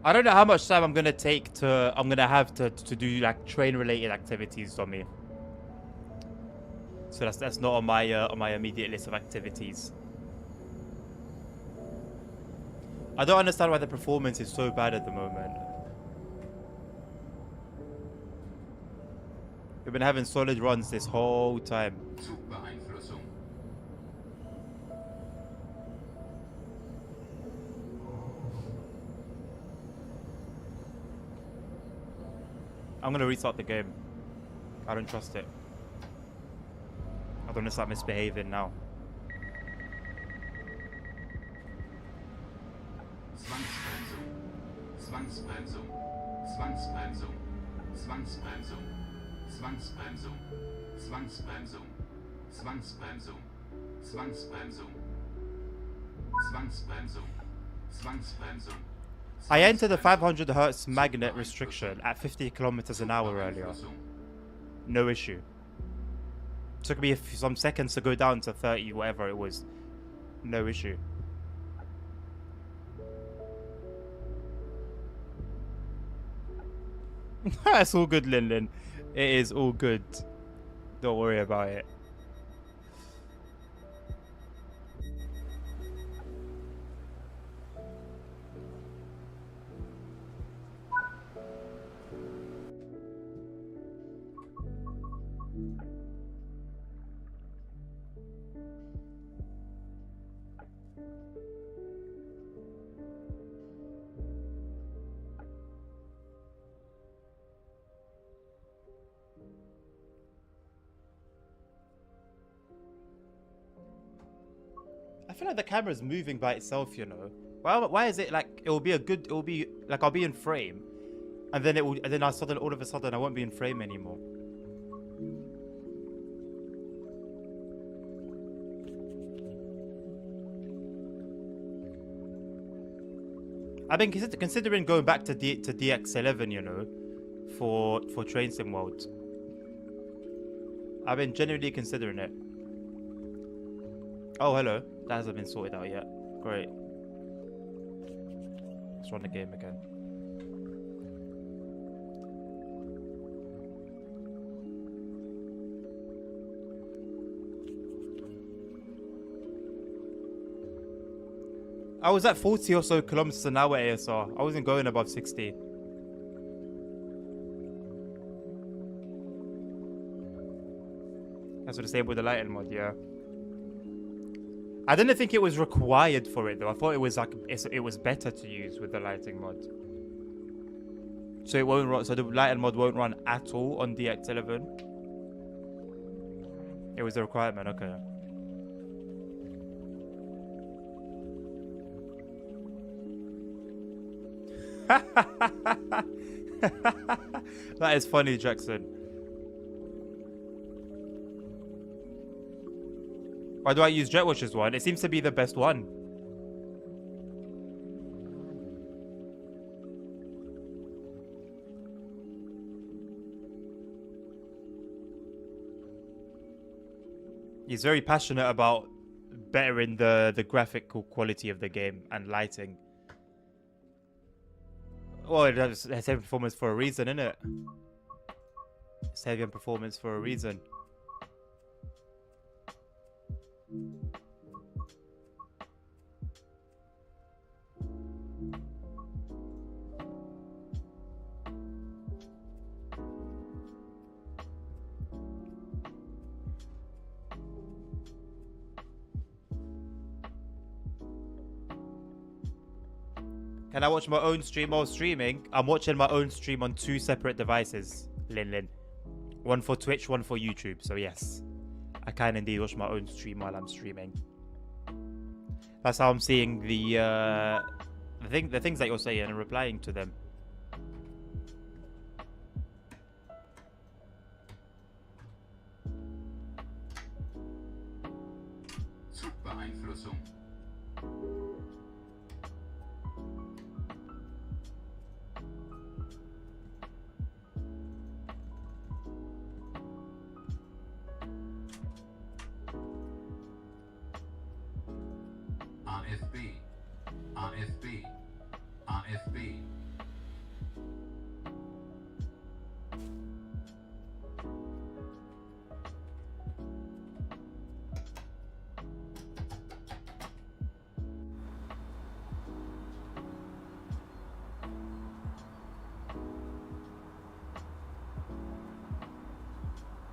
I don't know how much time I'm gonna have to do like train related activities on me. So that's not on my immediate list of activities. I don't understand why the performance is so bad at the moment. We've been having solid runs this whole time. Zugbeeinflussung. I'm gonna restart the game. I don't trust it. I don't want to start misbehaving now. Zwangsbremsung. Zwangsbremsung. Zwangsbremsung. Zwangsbremsung. Zwangsbremsung. Zwangsbremsung. Zwangsbremsung. Zwangsbremsung. Zwangsbremsung. I entered the 500 Hz magnet restriction at 50 kilometers an hour earlier. No issue. Took me some seconds to go down to 30, whatever it was. No issue. It's all good, Lin Lin. It is all good. Don't worry about it. I feel like the camera's moving by itself, you know. Why is it like I'll be in frame, and then all of a sudden I won't be in frame anymore. I've been considering going back to DX11, you know, for train sim mode. I've been genuinely considering it. Oh, hello. That hasn't been sorted out yet. Great. Let's run the game again. I was at 40 or so kilometers an hour ASR. I wasn't going above 60. That's to disable the lighting mod, yeah. I didn't think it was required for it though. I thought it was like it was better to use with the lighting mod. So it won't run. So the lighting mod won't run at all on DX11. It was a requirement. Okay. That is funny, Jackson. Why do I use Jetwatcher's one? It seems to be the best one. He's very passionate about bettering the graphical quality of the game and lighting. Well, it has heavy performance for a reason, isn't it? It's heavy on performance for a reason. Can I watch my own stream while streaming? I'm watching my own stream on 2 separate devices, Lin. One for Twitch, one for YouTube. So yes, I can indeed watch my own stream while I'm streaming. That's how I'm seeing the things that you're saying and replying to them. Zugbeeinflussung. AFB. AFB. AFB.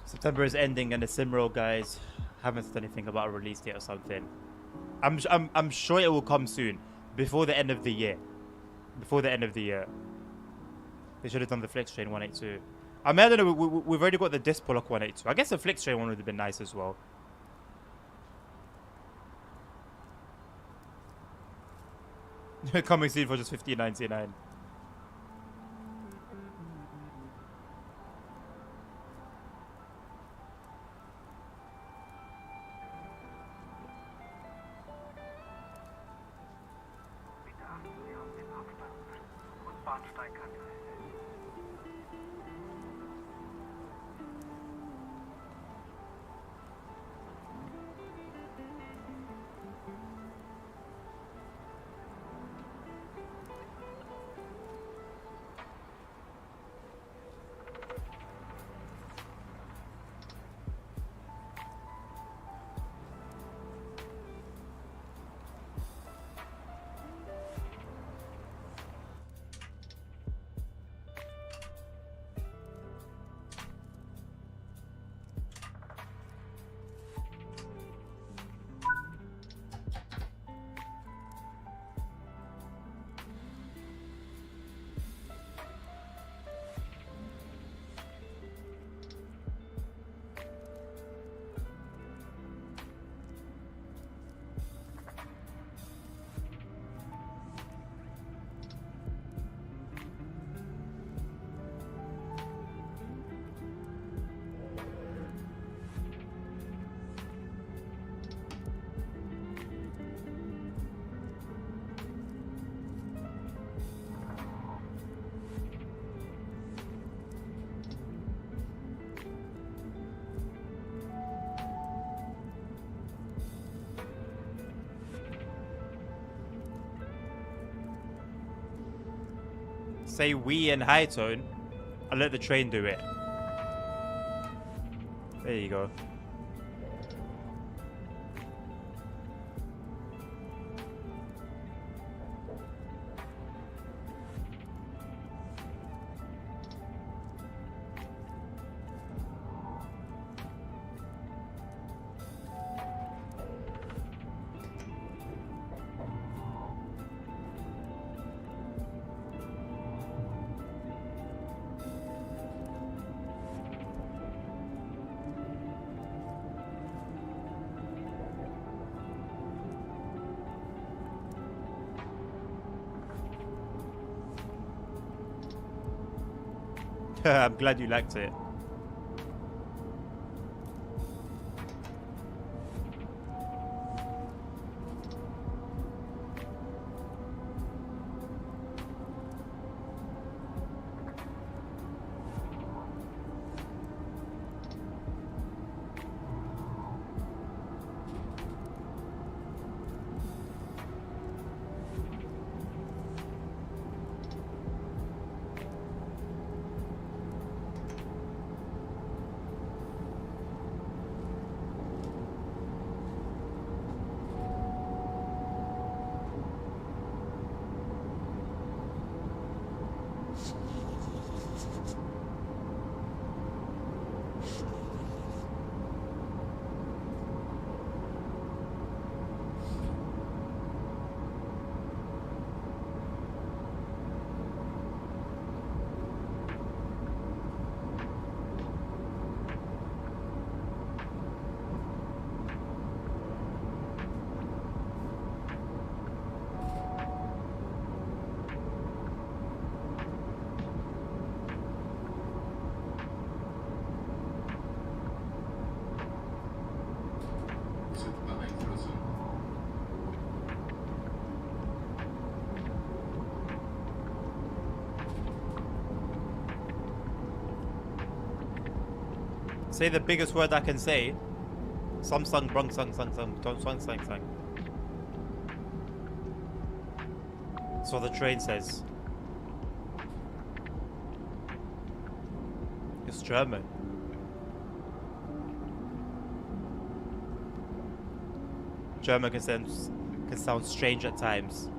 September is ending and the Simroll guys haven't said anything about a release date or something. I'm sure it will come soon, before the end of the year. Before the end of the year. They should have done the Flex Train 182. I mean, I don't know, we've already got the Dispollock 182. I guess the Flex Train one would have been nice as well. Coming soon for just $15.99. Say we in high tone, and let the train do it. There you go. I'm glad you liked it. Zugbeeinflussung. Say the biggest word I can say. Samsung, brung, sung, sung, sung, don't sung, sung, sung. That's what the train says. It's German. German can sound strange at times.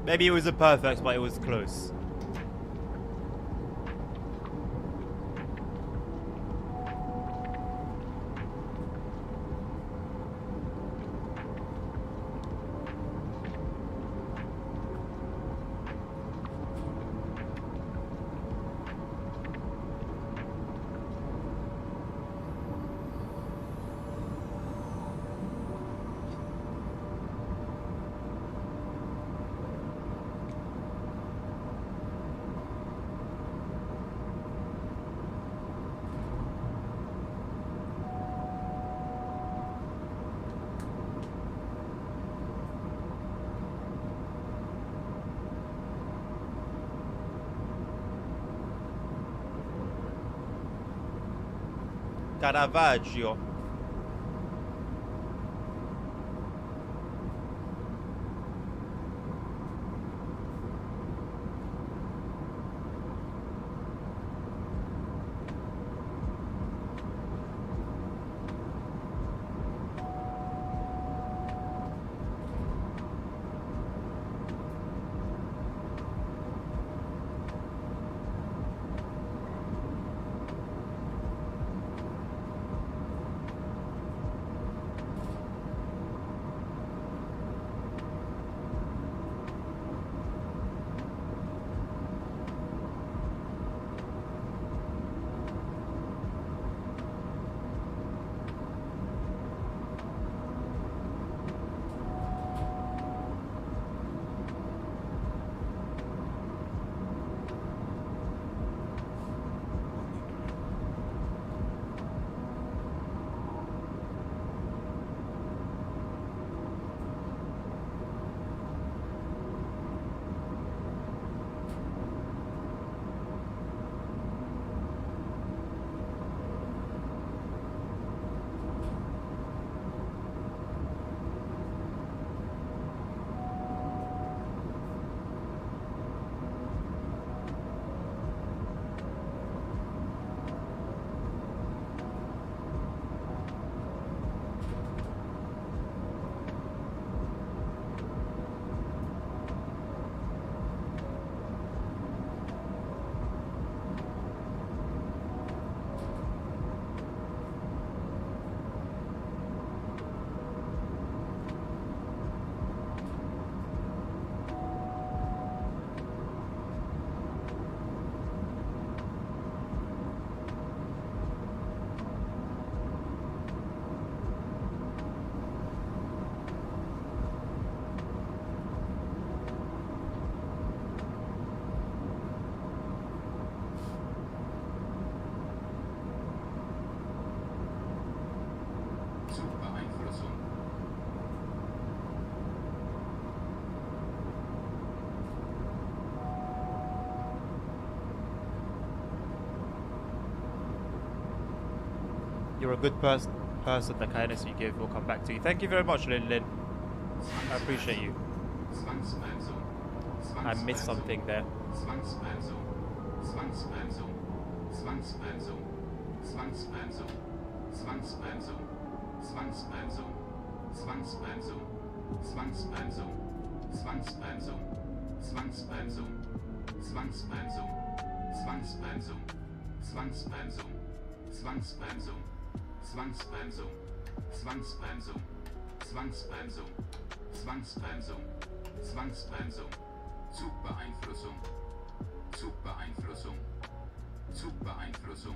Maybe it wasn't perfect, but it was close. Caravaggio. You're a good person. The kindness you give will come back to you. Thank you very much, Lin Lin. I appreciate you. Zwangsbremsung. I missed something there. Zwangsbremsung. Zwangsbremsung. Zwangsbremsung. Zwangsbremsung. Zwangsbremsung. Zwangsbremsung. Zwangsbremsung. Zwangsbremsung. Zwangsbremsung. Zwangsbremsung. Zwangsbremsung. Zwangsbremsung. Zwangsbremsung. Zwangsbremsung. Zwangsbremsung. Zwangsbremsung. Zwangsbremsung. Zwangsbremsung. Zwangsbremsung. Zugbeeinflussung. Zugbeeinflussung. Zugbeeinflussung.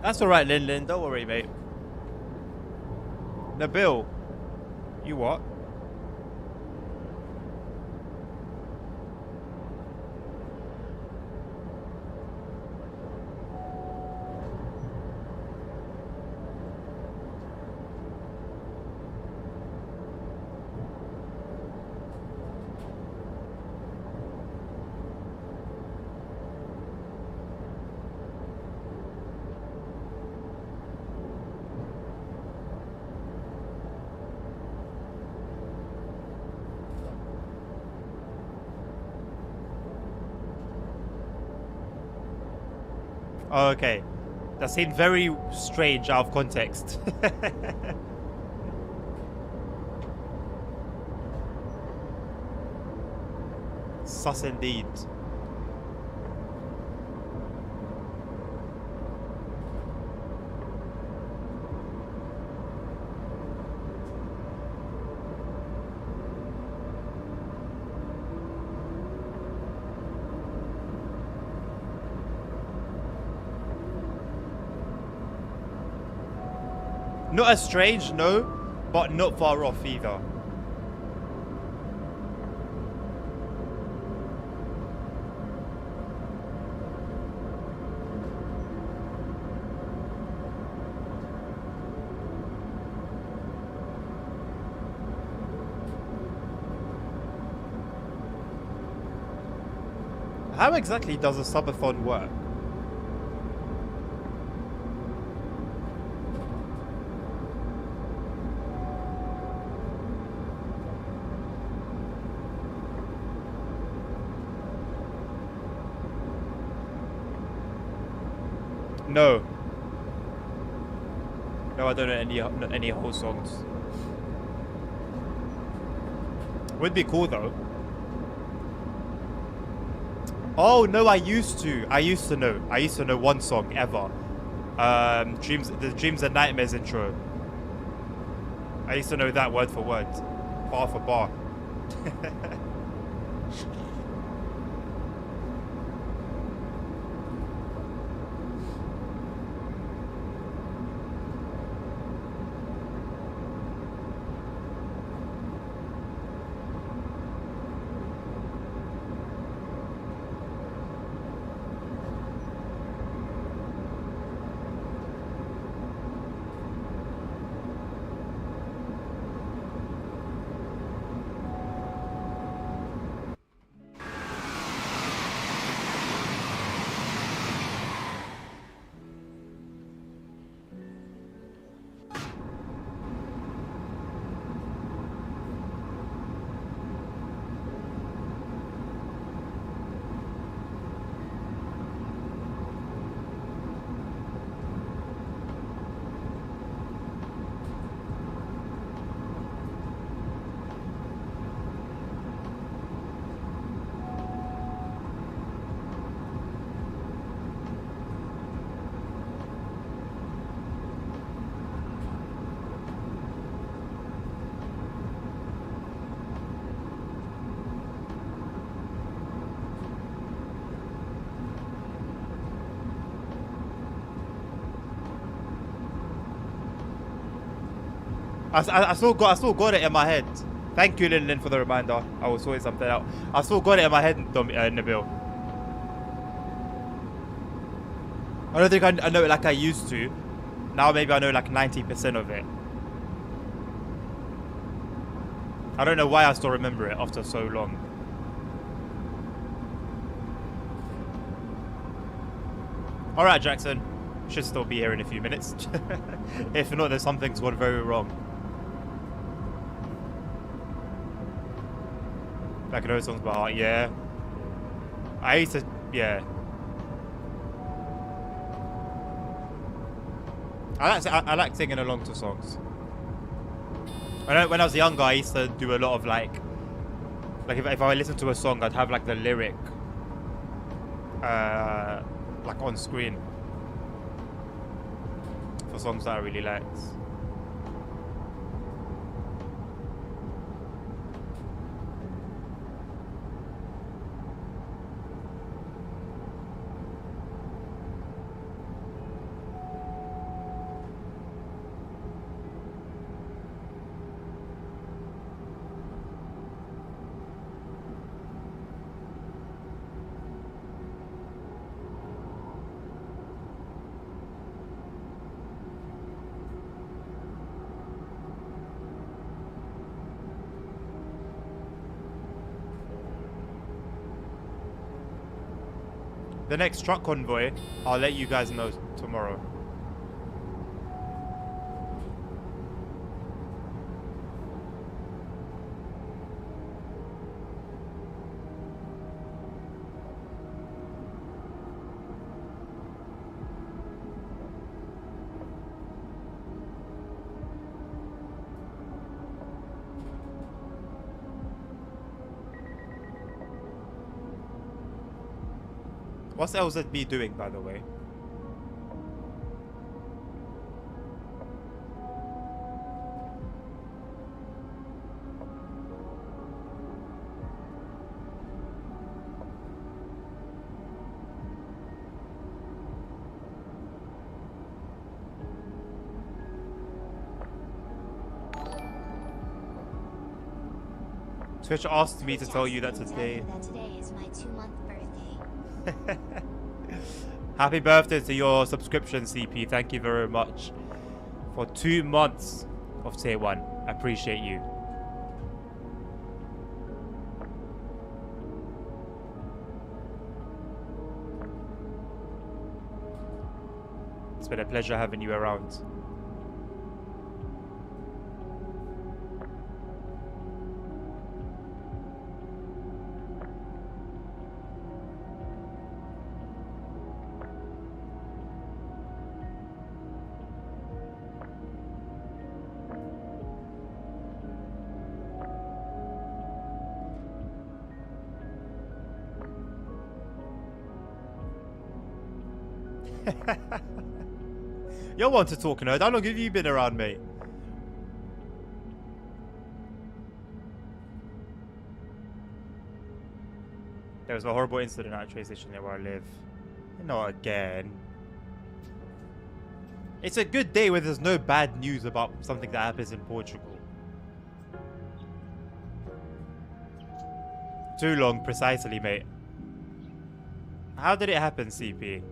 That's alright, Lin Lin. Don't worry, mate. Nabil. You what? Oh, okay. That seemed very strange out of context. Sus indeed. Not as strange, no, but not far off either. How exactly does a subathon work? No. No, I don't know any whole songs. Would be cool though. Oh no, I used to know. I used to know one song ever. The Dreams and Nightmares intro. I used to know that word for word, bar for bar. I still got it in my head. Thank you, Lin Lin, for the reminder. I was sorting something out. I still got it in my head, Nabil. I don't think I know it like I used to. Now maybe I know like 90% of it. I don't know why I still remember it after so long. Alright, Jackson. Should still be here in a few minutes. If not, there's something's gone very wrong. I can know songs by heart, yeah. I used to, yeah. I like singing along to songs. When I was younger, I used to do a lot of like if I listened to a song, I'd have like the lyric, like on screen for songs that I really liked. the next truck convoy, I'll let you guys know tomorrow. What's LZB doing, by the way? Twitch asked me to tell you that today. That today is my 2-month birthday. Happy birthday to your subscription, CP. Thank you very much for 2 months of tier 1. I appreciate you. It's been a pleasure having you around. You're one to talk, nerd. How long have you been around, mate? There was a horrible incident at a train station near where I live. Not again. It's a good day where there's no bad news about something that happens in Portugal. Too long, precisely, mate. How did it happen, CP?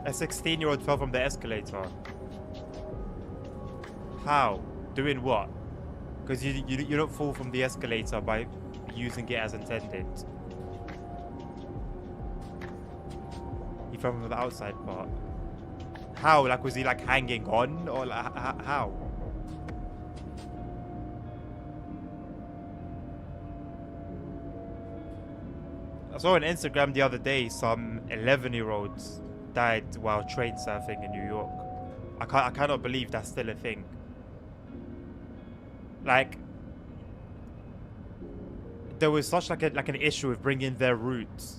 A 16-year-old fell from the escalator. How? Doing what? Because you don't fall from the escalator by using it as intended. He fell from the outside part. How? Like, was he like hanging on? Or like, how? I saw on Instagram the other day some 11-year-olds died while train surfing in New York. I cannot believe that's still a thing. Like, there was such like an issue with bringing their routes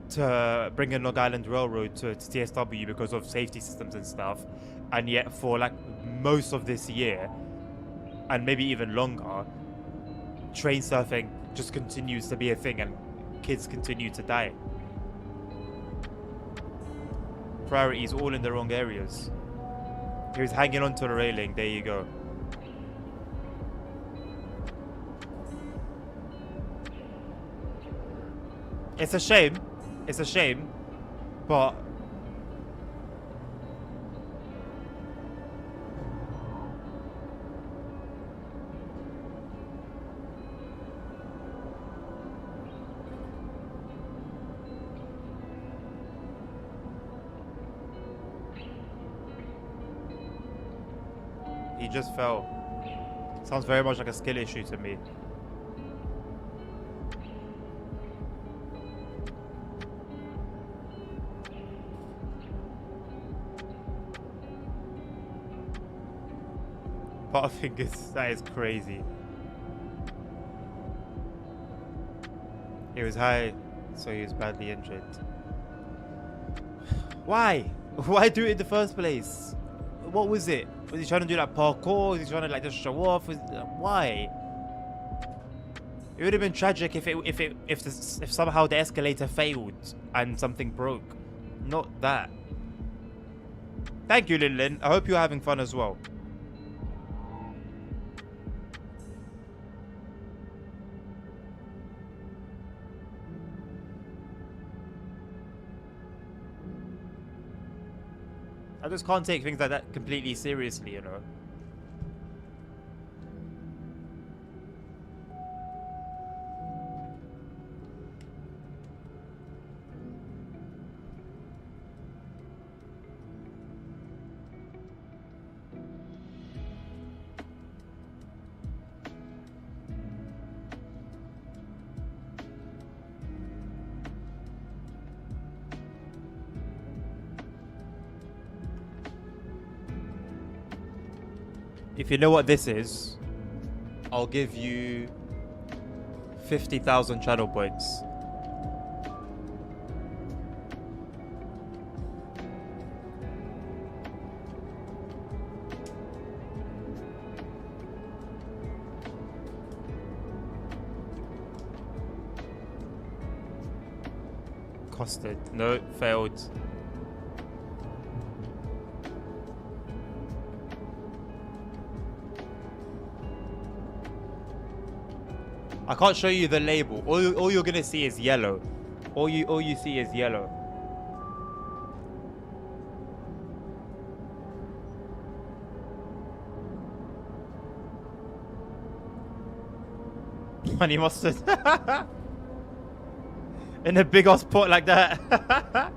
to bringing Long Island Railroad to TSW because of safety systems and stuff, and yet for like most of this year and maybe even longer, train surfing just continues to be a thing and kids continue to die. Priorities all in the wrong areas. He was hanging onto the railing. There you go. It's a shame. It's a shame. But he just fell. Sounds very much like a skill issue to me. Butterfingers, that is crazy. He was high, so he was badly injured. Why? Why do it in the first place? What was it? Was he trying to do like parkour? Was he trying to like just show off? Why? It would have been tragic if somehow the escalator failed and something broke. Not that. Thank you, Lin. I hope you're having fun as well. I just can't take things like that completely seriously, you know. If you know what this is, I'll give you 50,000 channel points. Costed. No, failed. I can't show you the label. All you're gonna see is yellow. All you see is yellow. Honey mustard. In a big ass pot like that.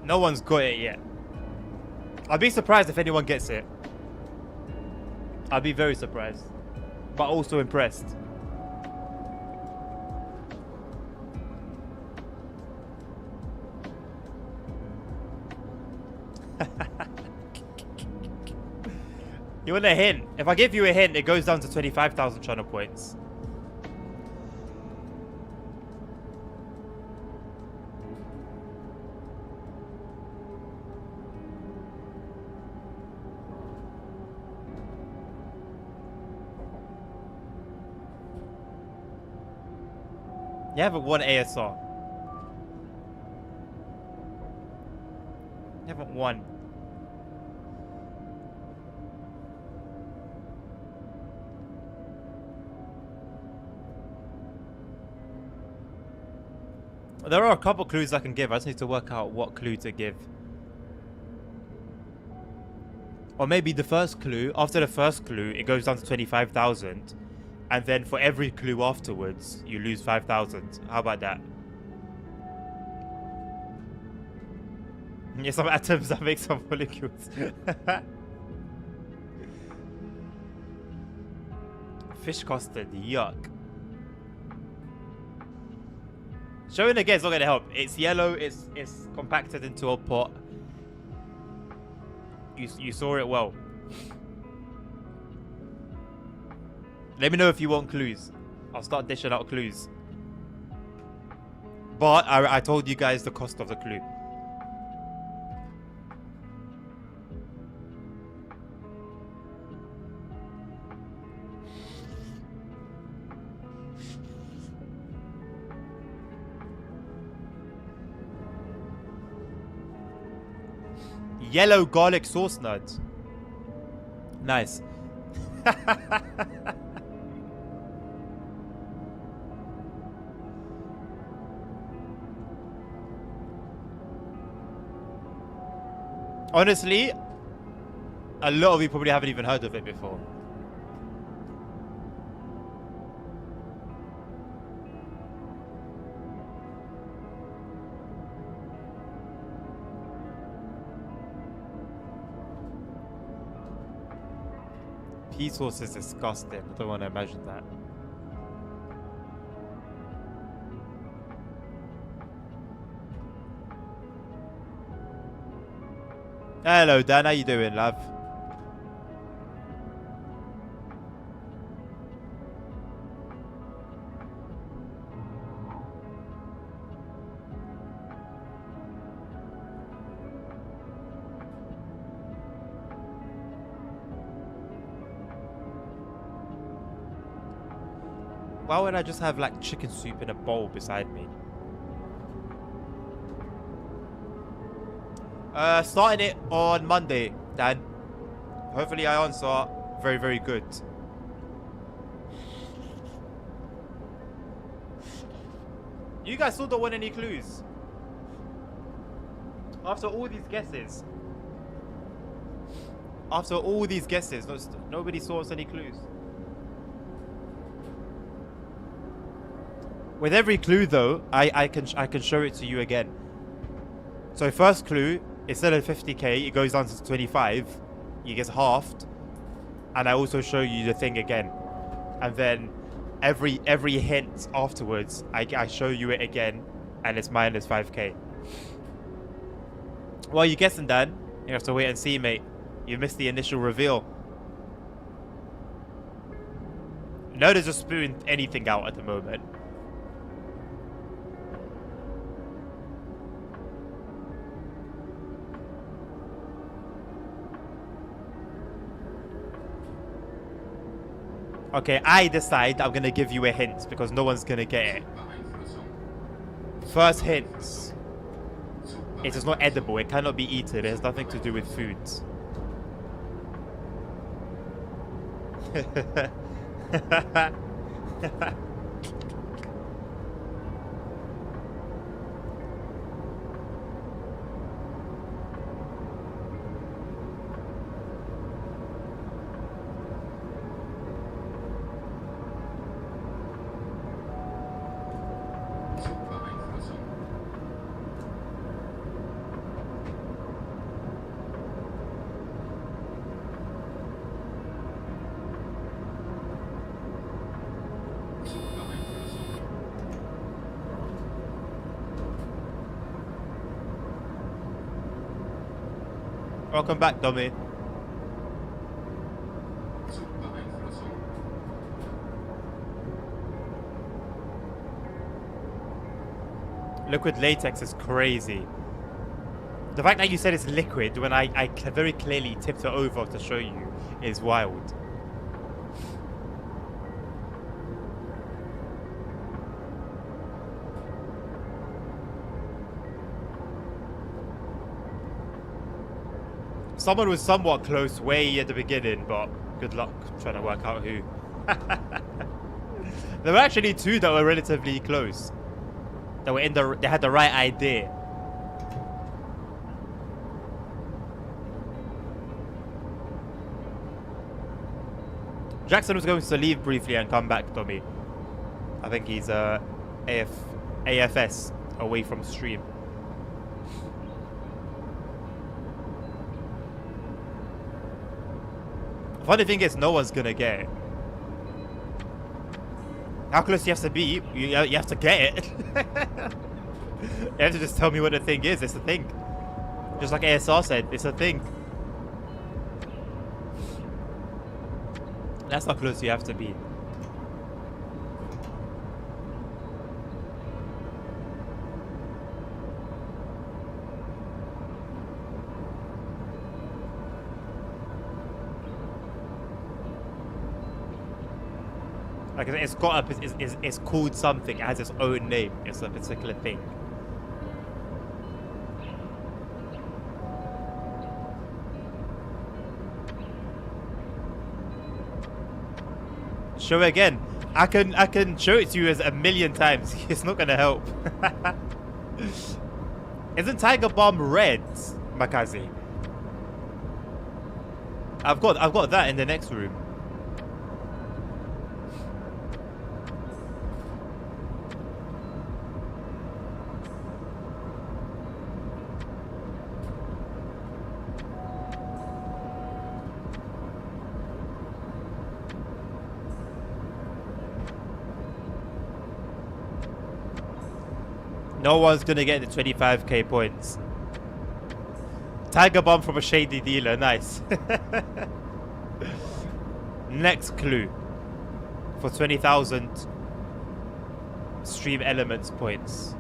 No one's got it yet. I'd be surprised if anyone gets it. I'd be very surprised. But also impressed. You want a hint? If I give you a hint, it goes down to 25,000 channel points. You haven't won ASR. You haven't won. There are a couple clues I can give. I just need to work out what clue to give. Or maybe the first clue. After the first clue, it goes down to 25,000. And then for every clue afterwards, you lose 5,000. How about that? Yeah, some atoms that make some molecules. Fish custard, yuck. Showing again is not gonna help. It's yellow, it's compacted into a pot. You saw it well. Let me know if you want clues. I'll start dishing out clues. But I told you guys the cost of the clue. Yellow garlic sauce nuts. Nice. Honestly, a lot of you probably haven't even heard of it before. Pea sauce is disgusting. I don't want to imagine that. Hello, Dan. How you doing, love? Why would I just have like chicken soup in a bowl beside me? Starting it on Monday, Dan. Hopefully I answer very, very good. You guys still don't want any clues? After all these guesses. After all these guesses, nobody saw us any clues. With every clue though, I can show it to you again. So first clue, instead of 50k, it goes down to 25. You get halved. And I also show you the thing again. And then every hint afterwards, I show you it again, and it's minus 5k. Well, you guessing, Dan? You have to wait and see, mate. You missed the initial reveal. No, there's just spewing anything out at the moment. Okay, I decide I'm gonna give you a hint because no one's gonna get it. First hint. It is not edible. It cannot be eaten. It has nothing to do with foods. Welcome back, dummy. Liquid latex is crazy. The fact that you said it's liquid when I very clearly tipped it over to show you is wild. Someone was somewhat close way at the beginning, but good luck trying to work out who. There were actually two that were relatively close. That were they had the right idea. Jackson was going to leave briefly and come back, Tommy. I think he's AFS away from stream. Funny thing is, no one's gonna get it. How close you have to be? You have to get it. You have to just tell me what the thing is. It's a thing. Just like ASR said, it's a thing. That's how close you have to be. Like it's got it's called something. It has its own name. It's a particular thing. Show it again. I can show it to you as a million times. It's not gonna help. Isn't Tiger Balm red, Makazi? I've got that in the next room. No one's gonna get the 25k points. Tiger bomb from a shady dealer, nice. Next clue for 20,000 stream elements points.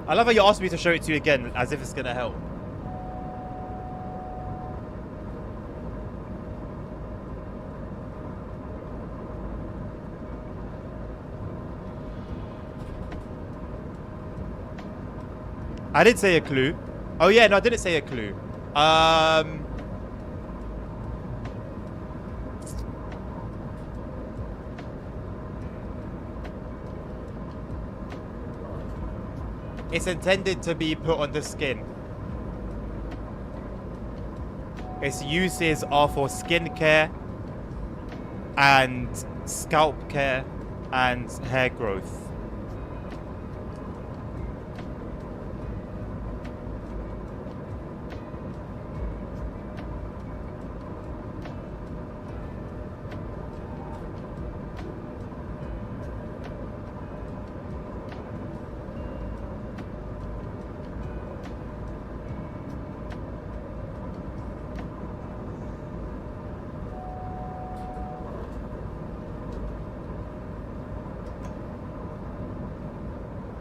I love how you asked me to show it to you again, as if it's gonna help. I did say a clue. Oh yeah, no, I didn't say a clue. It's intended to be put on the skin. Its uses are for skin care and scalp care and hair growth.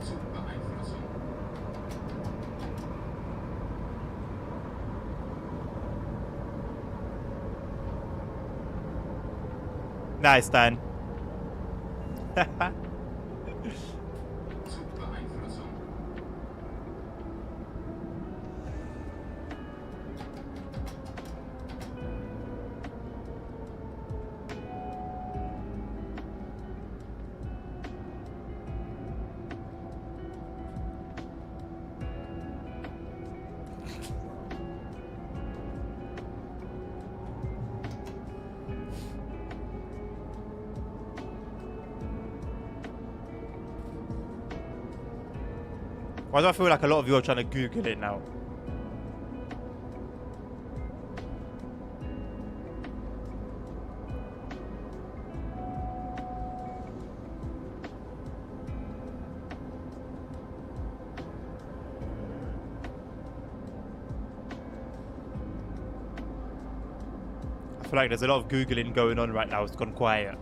Zugbeeinflussung. Nice, Dan. Zugbeeinflussung. Why do I feel like a lot of you are trying to Google it now? I feel like there's a lot of Googling going on right now. It's gone quiet.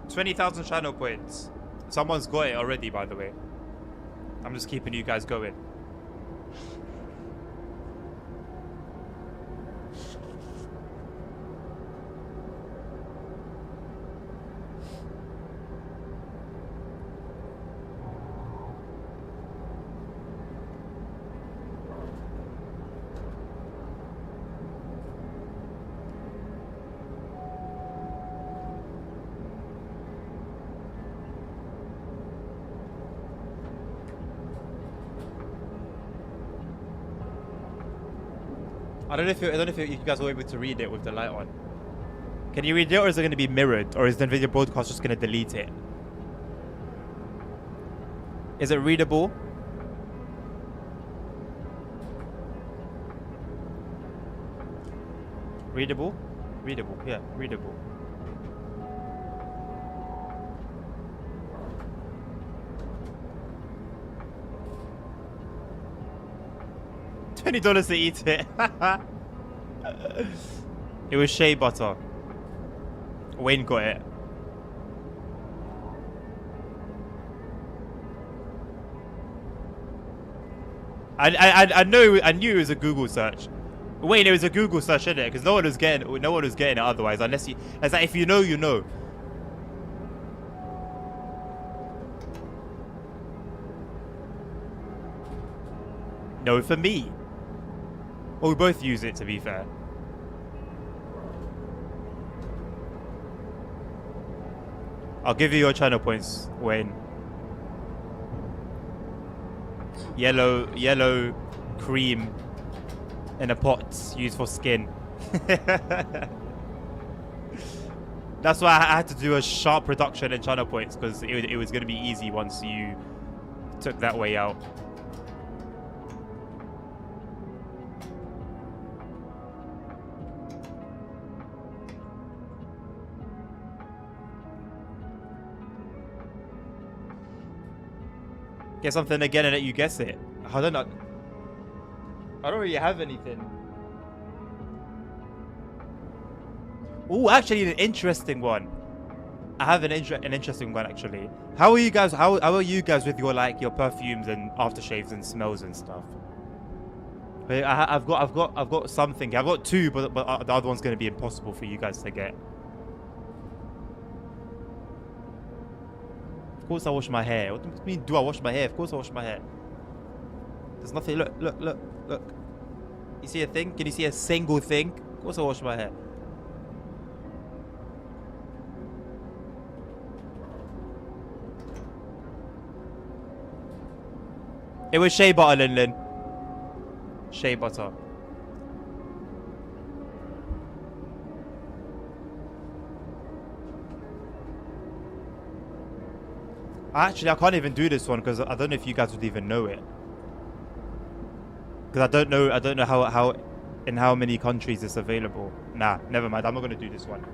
$20,000 channel points. Someone's got it already, by the way. I'm just keeping you guys going. I don't know if you guys are able to read it with the light on. Can you read it, or is it going to be mirrored, or is the video broadcast just going to delete it? Is it readable? Readable? Readable, yeah, readable. $20 to eat it. It was shea butter. Wayne got it. I knew it was a Google search. Wayne, it was a Google search, isn't it? Because no one was getting it otherwise. Unless you, it's like if you know, you know. No, for me. Well, we both use it, to be fair. I'll give you your channel points, Wayne. Yellow cream in a pot used for skin. That's why I had to do a sharp reduction in channel points, because it was going to be easy once you took that way out. Get something again and let you guess it. I don't know. I don't really have anything. Oh, actually, an interesting one. I have an interesting one actually. How are you guys? How are you guys with your your perfumes and aftershaves and smells and stuff? I've got something. I've got two, but the other one's going to be impossible for you guys to get. Of course I wash my hair. What do you mean, do I wash my hair? Of course I wash my hair. There's nothing. Look. You see a thing? Can you see a single thing? Of course I wash my hair. It was shea butter, Lin. Shea butter. Actually, I can't even do this one because I don't know if you guys would even know it. Because I don't know how in how many countries it's available. Nah, never mind. I'm not gonna do this one.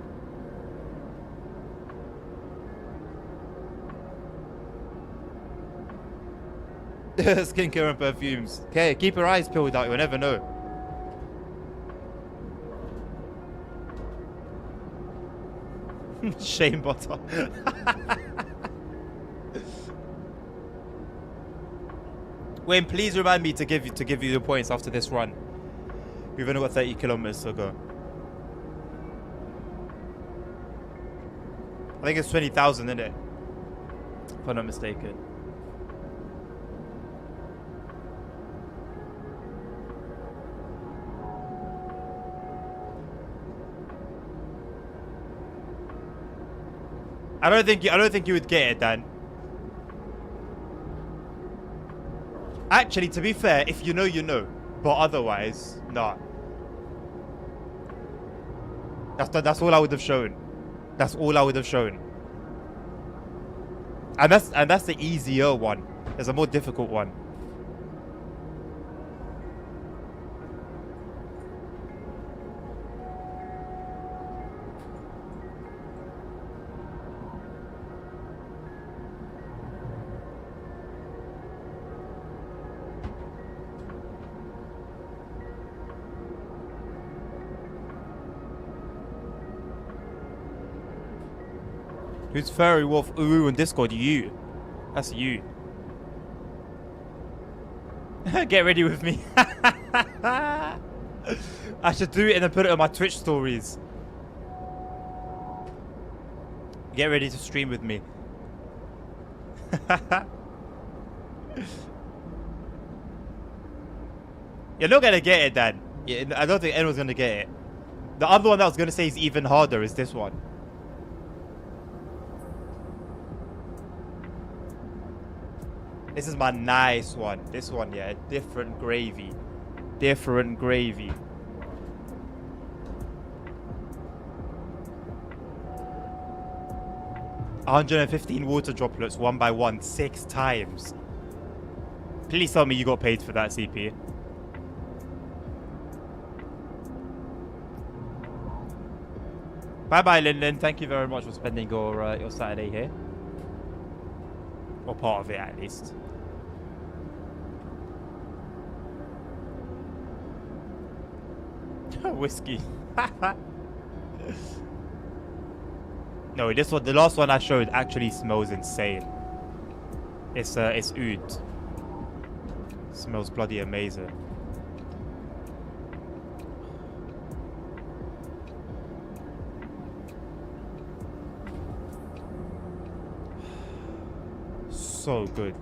Skincare and perfumes. Okay, keep your eyes peeled out. You'll never know. Shea butter. Wayne, please remind me to give you the points after this run. We've only got 30 kilometers to go. I think it's 20,000, isn't it? If I'm not mistaken. I don't think you would get it, Dan. Actually, to be fair, if you know, you know. But otherwise, nah. That's all I would have shown. That's all I would have shown. And that's the easier one. There's a more difficult one. Who's Furry Wolf Uru on Discord? You. That's you. Get ready with me. I should do it and then put it on my Twitch stories. Get ready to stream with me. You're not gonna get it, Dan. I don't think anyone's gonna get it. The other one that I was gonna say is even harder is this one. This is my nice one. This one, yeah. Different gravy. Different gravy. $115 water droplets, 1 by 1, 6 times. Please tell me you got paid for that, CP. Bye-bye, Lyndon. Thank you very much for spending your Saturday here. Or part of it, at least. Whiskey. No, this one, the last one I showed actually smells insane. It's oud. Smells bloody amazing. So good.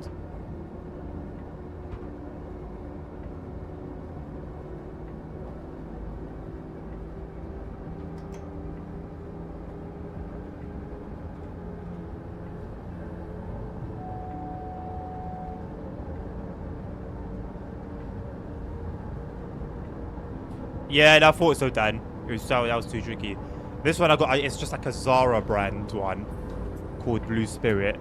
Yeah, and I thought so, Dan. That was too tricky. This one I got, it's just like a Zara brand one called Blue Spirit.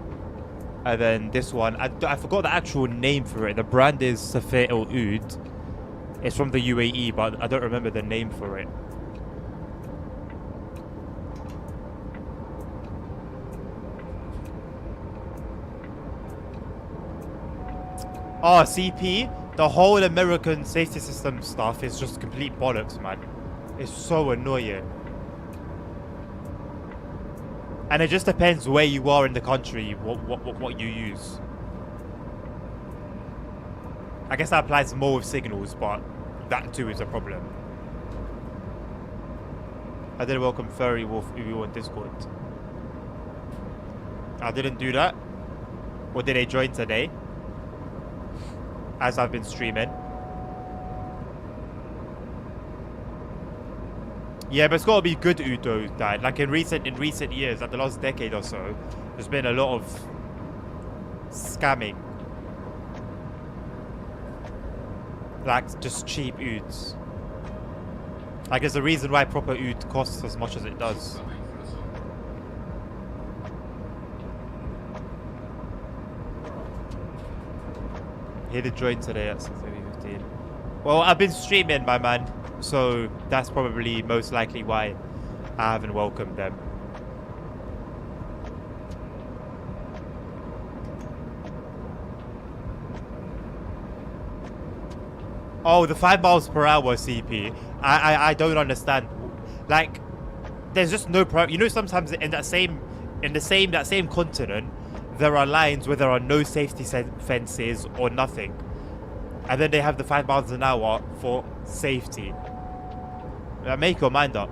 And then this one, I forgot the actual name for it. The brand is Safir El Oud. It's from the UAE, but I don't remember the name for it. Oh, CP, the whole American safety system stuff is just complete bollocks, man. It's so annoying. And it just depends where you are in the country, what you use. I guess that applies more with signals, but that too is a problem. I didn't welcome Furry Wolf Uwu on Discord. I didn't do that. Or did they join today? As I've been streaming. Yeah, but it's got to be good Udo, Dad. Like in recent years, like the last decade or so, there's been a lot of scamming. Like just cheap Uds. Like there's a reason why proper Ud costs as much as it does. He did join today at 6:15. Well, I've been streaming, my man. So that's probably most likely why I haven't welcomed them. Oh, the 5 miles per hour CP. I don't understand. Like, there's just no you know, sometimes in that same continent, there are lines where there are no safety fences or nothing. And then they have the 5 miles an hour for safety. Make your mind up.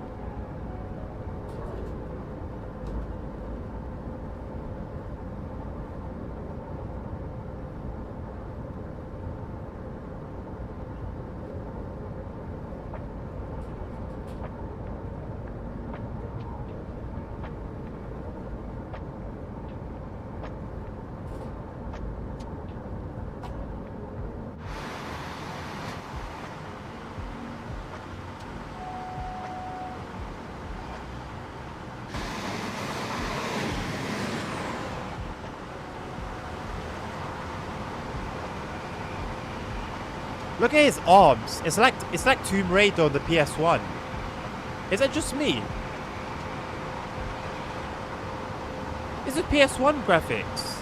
Look at his arms. It's like Tomb Raider on the PS1. Is it just me? Is it PS1 graphics?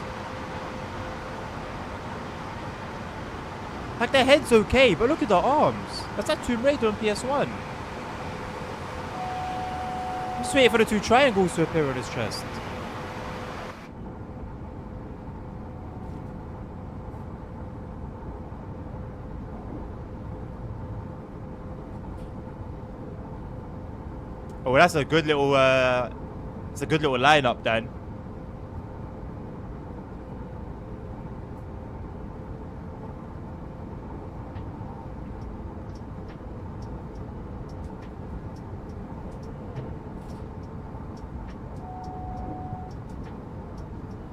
Like their head's okay, but look at the arms. That's like Tomb Raider on PS1. I'm just waiting for the 2 triangles to appear on his chest. Oh, well, that's a good little, it's a good little lineup then.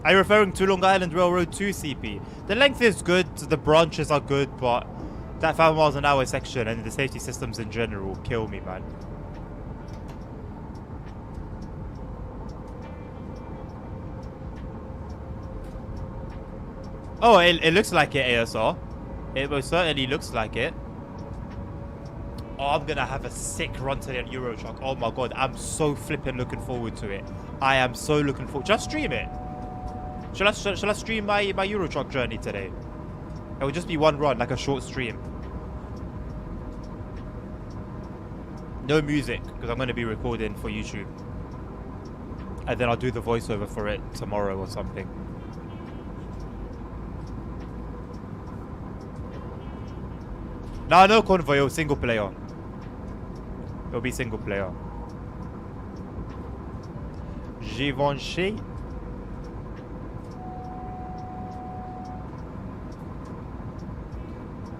Are you referring to Long Island Railroad 2 CP? The length is good, the branches are good, but that 5 miles an hour section and the safety systems in general kill me, man. Oh, it looks like it, ASR. It most certainly looks like it. Oh, I'm gonna have a sick run today on Euro Truck. Oh my god, I'm so flipping looking forward to it. I am so looking forward. Just stream it. Shall I stream my Euro Truck journey today? It will just be one run, like a short stream. No music, because I'm gonna be recording for YouTube. And then I'll do the voiceover for it tomorrow or something. No convoy, it'll single player. It'll be single player. Givenchy.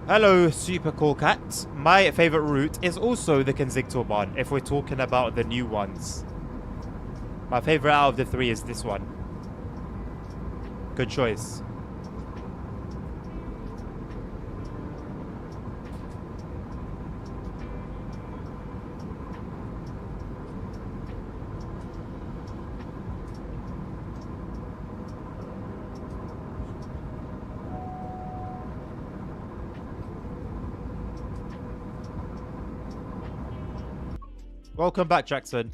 Hello, Super Cool Cat. My favorite route is also the Kensington if we're talking about the new ones. My favorite out of the 3 is this one. Good choice. Welcome back, Jackson.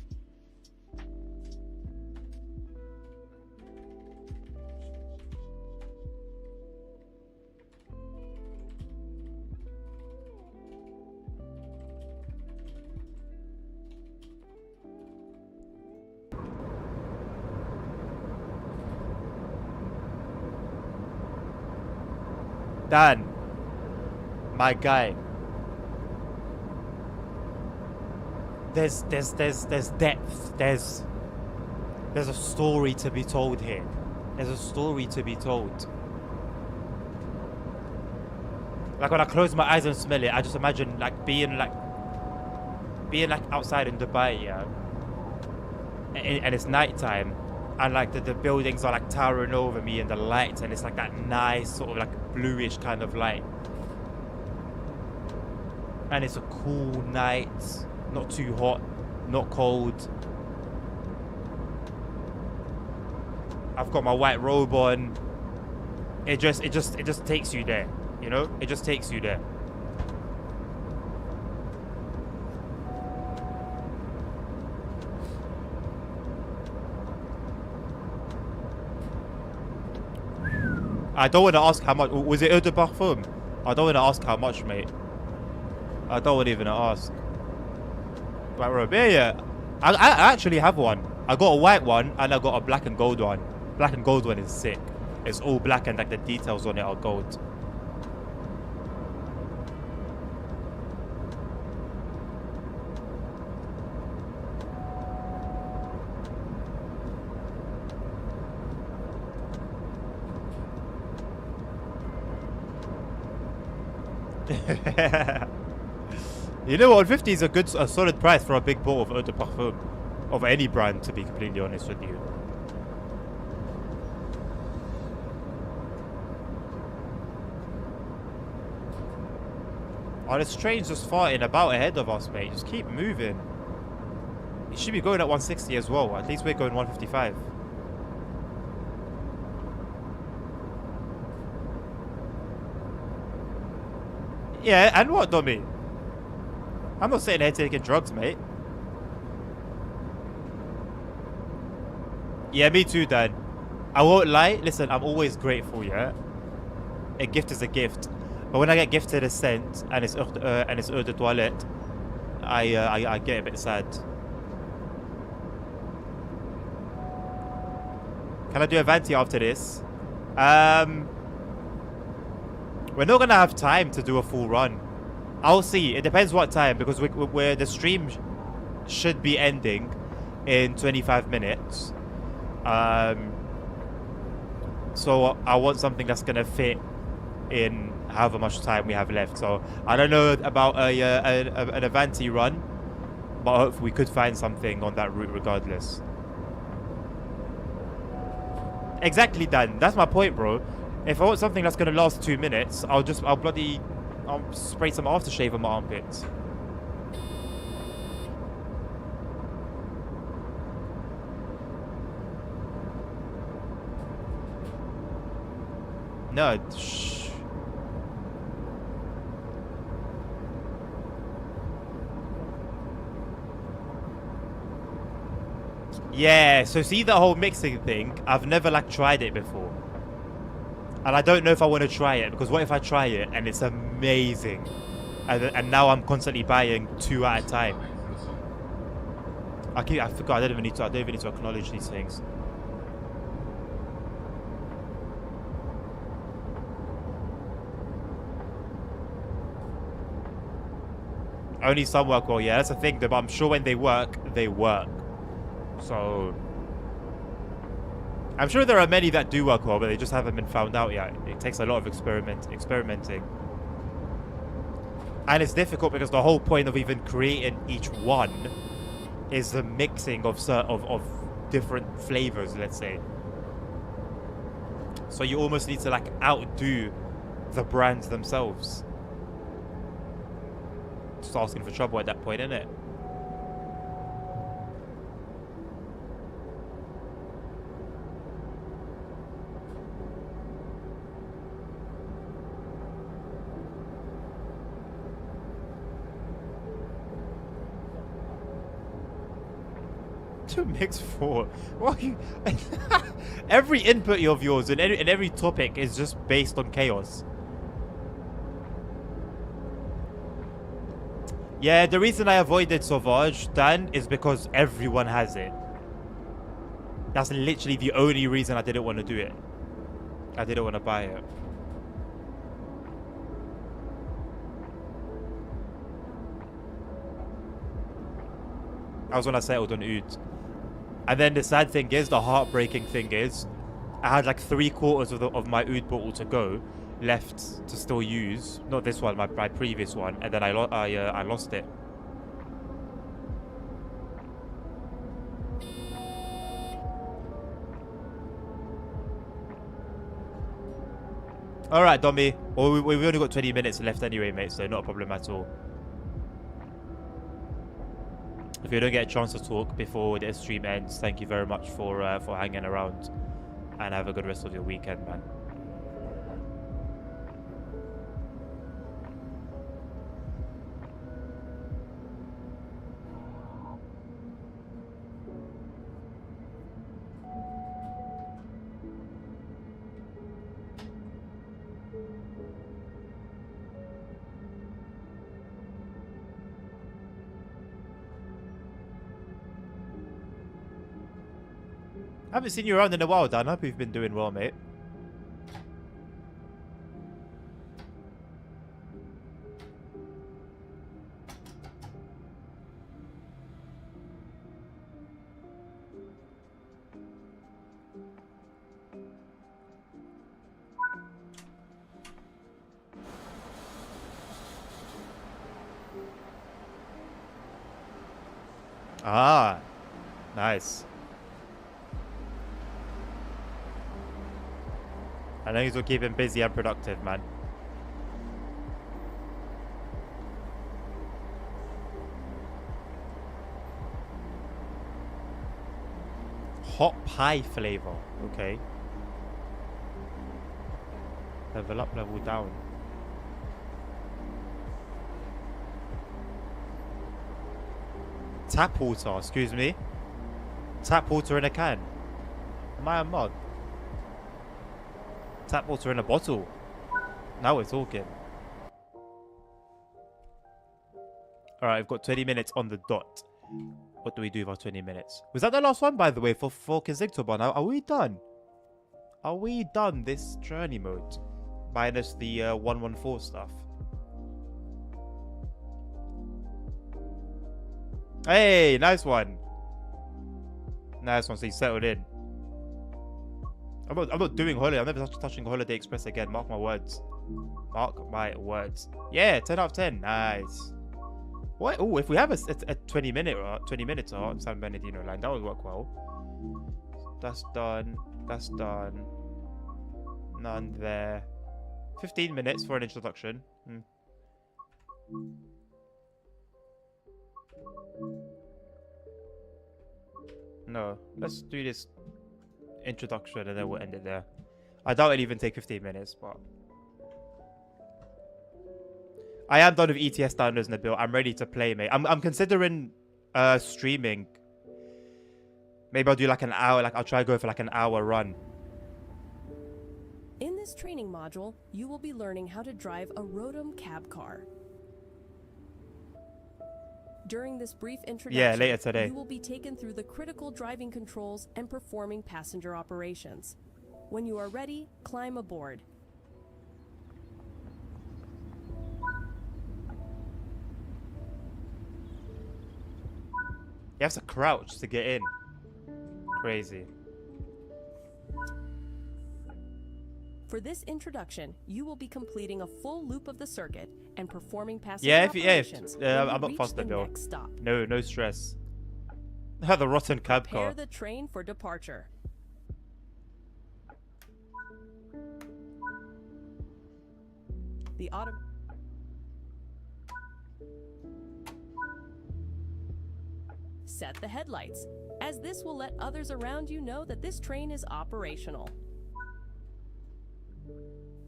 Dan, my guy. There's depth. There's a story to be told here. There's a story to be told. Like when I close my eyes and smell it, I just imagine like being outside in Dubai, yeah. And it's nighttime, and like the buildings are like towering over me and the lights, and it's like that nice sort of like bluish kind of light. And it's a cool night, not too hot, not cold. I've got my white robe on. It just takes you there, you know? It just takes you there. I don't want to ask how much. Was it eau de parfum? I don't want to ask how much, mate. I don't want even to ask. White robe. Yeah. I actually have one. I got a white one and I got a black and gold one. Black and gold one is sick. It's all black and like the details on it are gold. You know what? 50 is a solid price for a big bottle of eau de parfum of any brand, to be completely honest with you. Oh, this train's just farting about ahead of us, mate. Just keep moving. It should be going at 160 as well. At least we're going 155. Yeah, and what, dummy? I'm not sitting here taking drugs, mate. Yeah, me too, Dan. I won't lie. Listen, I'm always grateful, yeah? A gift is a gift. But when I get gifted a scent and it's eau de toilette, I get a bit sad. Can I do a Venti after this? We're not gonna have time to do a full run. I'll see. It depends what time, because we're the stream should be ending in 25 minutes. So I want something that's gonna fit in however much time we have left. So I don't know about an Avanti run, but hopefully we could find something on that route regardless. Exactly, Dan. That's my point, bro. If I want something that's gonna last 2 minutes, I'll spray some aftershave on my armpits. No, shh. Yeah, so see the whole mixing thing, I've never like tried it before. And I don't know if I want to try it, because what if I try it and it's amazing? And now I'm constantly buying 2 at a time. I forgot, I don't even need to acknowledge these things. Only some work well, yeah, that's the thing, but I'm sure when they work, they work. So I'm sure there are many that do work well, but they just haven't been found out yet. It takes a lot of experimenting. And it's difficult because the whole point of even creating each one is the mixing of different flavors, let's say. So you almost need to like outdo the brands themselves. Just asking for trouble at that point, isn't it? To mix for? What are you? Every input of yours and every topic is just based on chaos. Yeah, the reason I avoided Sauvage, Dan, is because everyone has it. That's literally the only reason I didn't want to do it. I didn't want to buy it. That was when I settled on Oud. And then the sad thing is, the heartbreaking thing is, I had like 3/4 of my Oud bottle to go, left to still use. Not this one, my previous one, and then I lost it. All right, Dommy. Well, we've only got 20 minutes left anyway, mate, so not a problem at all. If you don't get a chance to talk before the stream ends, thank you very much for hanging around, and have a good rest of your weekend, man. I haven't seen you around in a while, Dan. I hope you've been doing well, mate. Ah, nice. I know he's will keep him busy and productive, man. Hot pie flavor. Okay. Level up, level down. Tap water, excuse me. Tap water in a can. Am I a mug? Tap water in a bottle. Now we're talking. Alright, I've got 20 minutes on the dot. What do we do with our 20 minutes? Was that the last one, by the way, for Kizigtoban? Are we done? Are we done this journey mode? Minus the 114 stuff. Hey, nice one. Nice one, so you settled in. I'm not doing holiday. I'm never touching Holiday Express again. Mark my words. Mark my words. Yeah, 10 out of 10. Nice. What? Oh, if we have a 20-minute in San Bernardino line, that would work well. That's done. That's done. None there. 15 minutes for an introduction. No, let's do this introduction and then we'll end it there. I doubt it'll even take 15 minutes, but I am done with ETS downloads, Nabil. I'm ready to play, mate. I'm considering streaming. Maybe I'll do like an hour. Like I'll try to go for like an hour run. In this training module, you will be learning how to drive a Rotom cab car. During this brief introduction, later today, you will be taken through the critical driving controls and performing passenger operations. When you are ready, climb aboard. You have to crouch to get in. Crazy. For this introduction, you will be completing a full loop of the circuit and performing passenger operations. I'm not fast enough. No stress. The rotten cab car. Prepare the train for departure. The auto. Set the headlights, as this will let others around you know that this train is operational.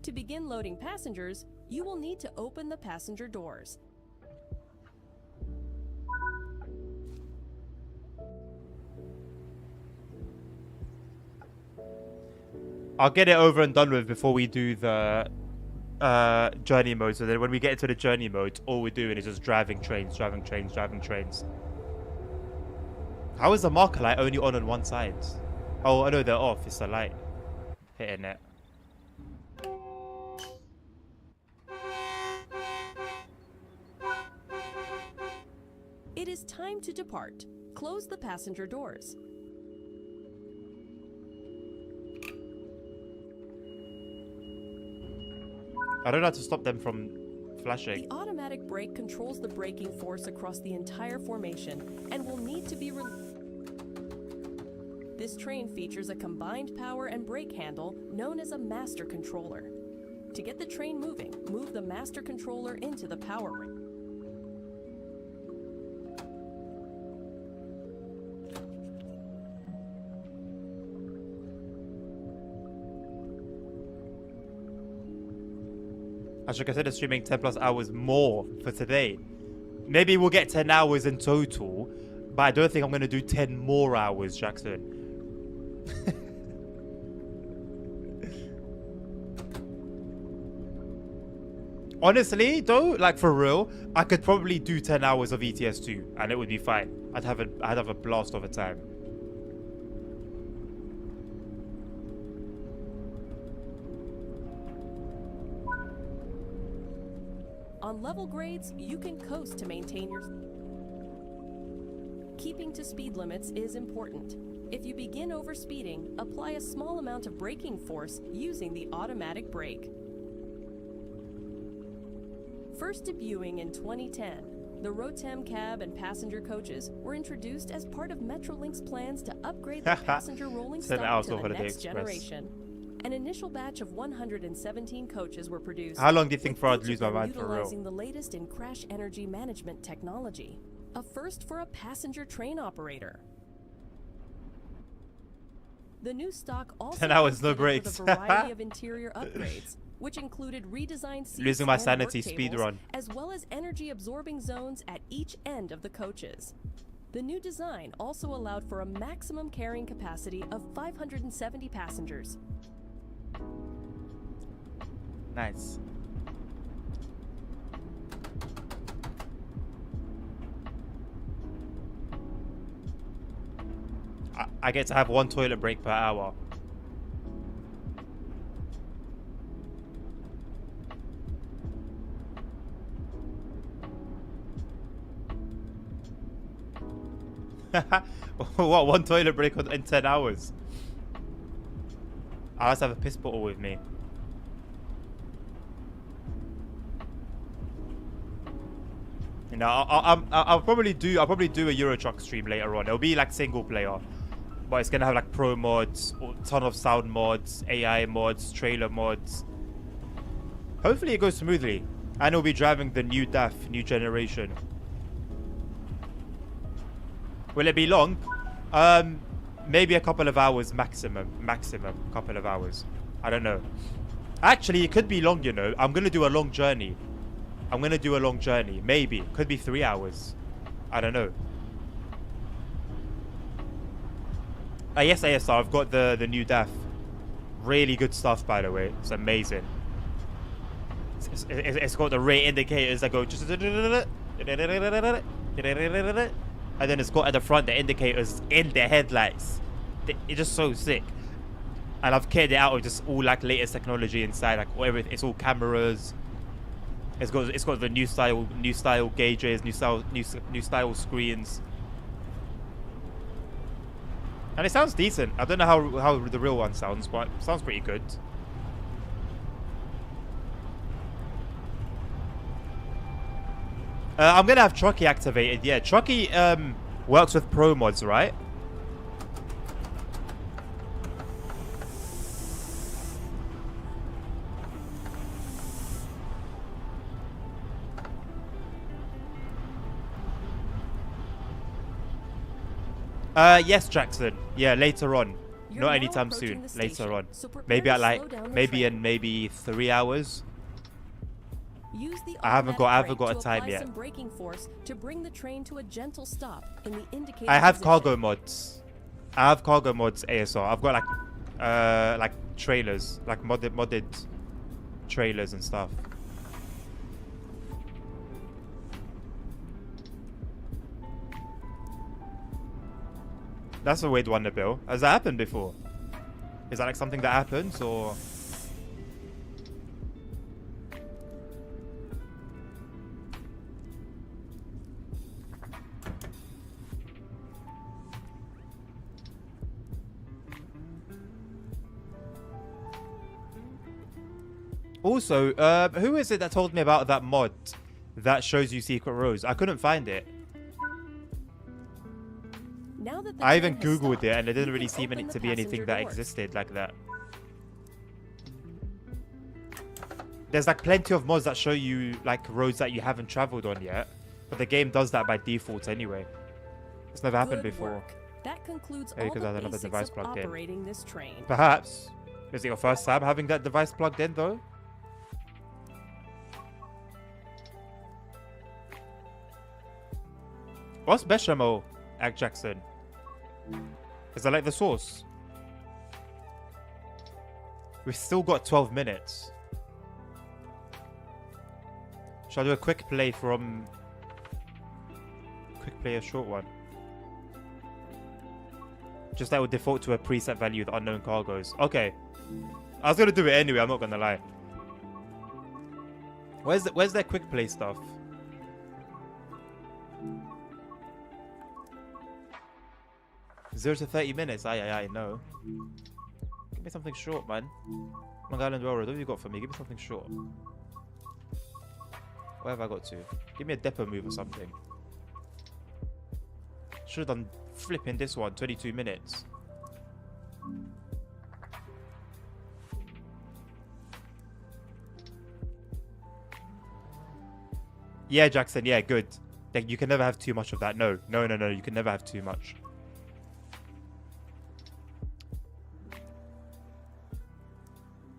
To begin loading passengers, you will need to open the passenger doors. I'll get it over and done with before we do the journey mode. So then when we get into the journey mode, all we're doing is just driving trains, driving trains, driving trains. How is the marker light only on one side? Oh, I know they're off. It's the light hitting it. It is time to depart. Close the passenger doors. I don't know how to stop them from flashing. The automatic brake controls the braking force across the entire formation and will need to be This train features a combined power and brake handle known as a master controller. To get the train moving, move the master controller into the power ring. I should consider streaming 10 plus hours more for today. Maybe we'll get 10 hours in total, but I don't think I'm going to do 10 more hours, Jackson. Honestly, though, like for real, I could probably do 10 hours of ETS2 and it would be fine. I'd have a blast of a time. On level grades, you can coast to maintain your... Keeping to speed limits is important. If you begin overspeeding, apply a small amount of braking force using the automatic brake. First debuting in 2010, the Rotem cab and passenger coaches were introduced as part of Metrolink's plans to upgrade the passenger rolling stock to the next generation. An initial batch of 117 coaches were produced. How long do you think for I'd lose my mind for real? Utilizing the latest in crash energy management technology, a first for a passenger train operator. The new stock also 10 hours, no included brakes. with a variety of interior upgrades, which included redesigned seats Losing my and sanity, work speed tables, run. as well as energy-absorbing zones at each end of the coaches. The new design also allowed for a maximum carrying capacity of 570 passengers. Nice. I get to have one toilet break per hour. What, one toilet break in 10 hours? I have to have a piss bottle with me. You know, I'll probably do a Euro Truck stream later on. It'll be like single player, but it's gonna have like pro mods, a ton of sound mods, AI mods, trailer mods. Hopefully it goes smoothly, and it'll be driving the new DAF, new generation. Will it be long? Maybe a couple of hours maximum, couple of hours. I don't know. Actually, it could be long, you know. I'm gonna do a long journey. Maybe. Could be 3 hours. I don't know. Yes, ASR. I've got the new DAF. Really good stuff, by the way. It's amazing. It's got the rate indicators that go... And then it's got at the front the indicators in the headlights. It's just so sick. And I've kitted it out with just all like latest technology inside, like whatever. It's all cameras. It's got the new style gauges, new style screens. And it sounds decent. I don't know how the real one sounds, but it sounds pretty good. I'm gonna have Truckee activated. Yeah, Truckee works with pro mods, right? Yes, Jackson. Yeah, later on. You're Not now anytime approaching soon. the Later station, on. so prepare Maybe to at like slow down the maybe train. in maybe 3 hours. Use the I haven't got automatic a brake time to apply yet. some braking force to bring the train to a gentle stop in the indicated I have position. cargo mods. I have cargo mods ASR. I've got like like trailers, like modded trailers and stuff. That's a weird one, Nabil. Has that happened before? Is that like something that happens, or? Also, who is it that told me about that mod that shows you secret roads? I couldn't find it. Now that the I even train has googled stopped, it, and it didn't you really can seem open the to be anything passenger that doors. existed like that. There's like plenty of mods that show you like roads that you haven't traveled on yet, but the game does that by default anyway. It's never happened Good before. work. That concludes Maybe all because the I had another basics device of plugged in. operating this train. Perhaps. Is it your first time having that device plugged in though? What's bechamel, Ag Jackson? Is that like the sauce? We've still got 12 minutes. Shall I do a quick play from... Quick play, a short one? Just that would default to a preset value with unknown cargoes. Okay. I was going to do it anyway, I'm not going to lie. Where's their quick play stuff? Zero to 30 minutes. I know. Give me something short, man. Long Island Railroad. What have you got for me? Give me something short. Where have I got to? Give me a depot move or something. Should have done flipping this one. 22 minutes. Yeah, Jackson. Yeah, good. You can never have too much of that. No. You can never have too much.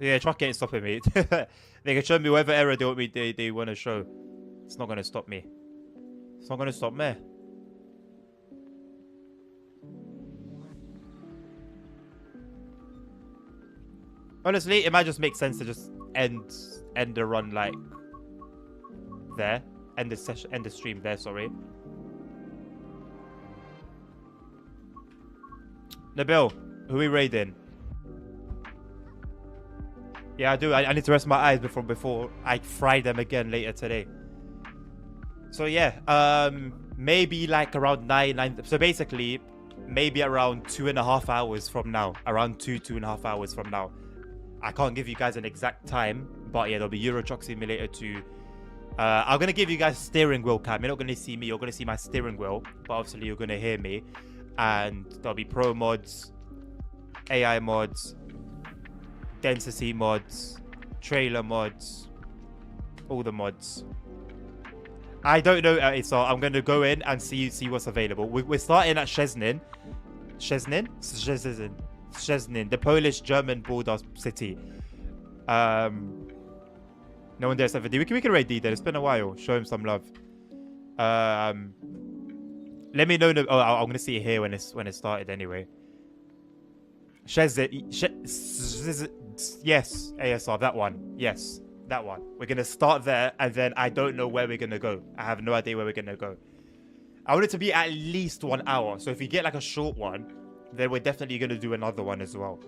Yeah, truck ain't stopping me. They can show me whatever error they want me. They want to show. It's not gonna stop me. It's not gonna stop me. Honestly, it might just make sense to just end the run like there. End the session. End the stream there. Sorry. Nabil, who are we raiding? Yeah, I do. I need to rest my eyes before I fry them again later today. So yeah, maybe like around 9. So basically, maybe around 2.5 hours from now. Around 2.5 hours from now. I can't give you guys an exact time, but yeah, there'll be Euro Truck Simulator 2. I'm gonna give you guys steering wheel cam. You're not gonna see me. You're gonna see my steering wheel, but obviously you're gonna hear me. And there'll be pro mods, AI mods, density mods, trailer mods, all the mods. I don't know, so I'm going to go in and see what's available. We're starting at Szczecin, the Polish-German border city. No one dares ever do. We can raid D then. It's been a while. Show him some love. Let me know. Oh, I'm going to see it here when it started anyway. Yes, ASR, that one. Yes, that one. We're going to start there, and then I don't know where we're going to go. I have no idea where we're going to go. I want it to be at least 1 hour. So if you get like a short one, then we're definitely going to do another one as well.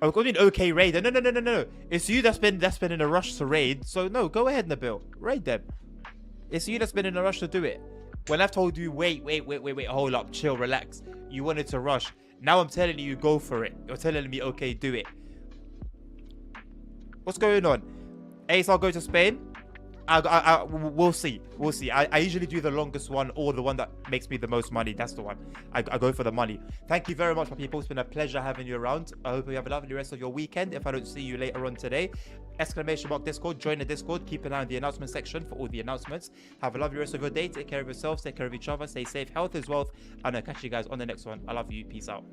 Oh, we're going to be an okay raid. No. It's you that's been in a rush to raid. So no, go ahead, Nabil. Raid them. It's you that's been in a rush to do it. When I've told you, wait, hold up, chill, relax. You wanted to rush. Now I'm telling you, go for it. You're telling me, okay, do it. What's going on? Ace, I'll go to Spain. We'll see. I usually do the longest one or the one that makes me the most money. That's the one. I go for the money. Thank you very much, my people. It's been a pleasure having you around. I hope you have a lovely rest of your weekend. If I don't see you later on today, ! Discord. Join the Discord. Keep an eye on the announcement section for all the announcements. Have a lovely rest of your day. Take care of yourselves. Take care of each other. Stay safe. Health is wealth. And I'll catch you guys on the next one. I love you. Peace out.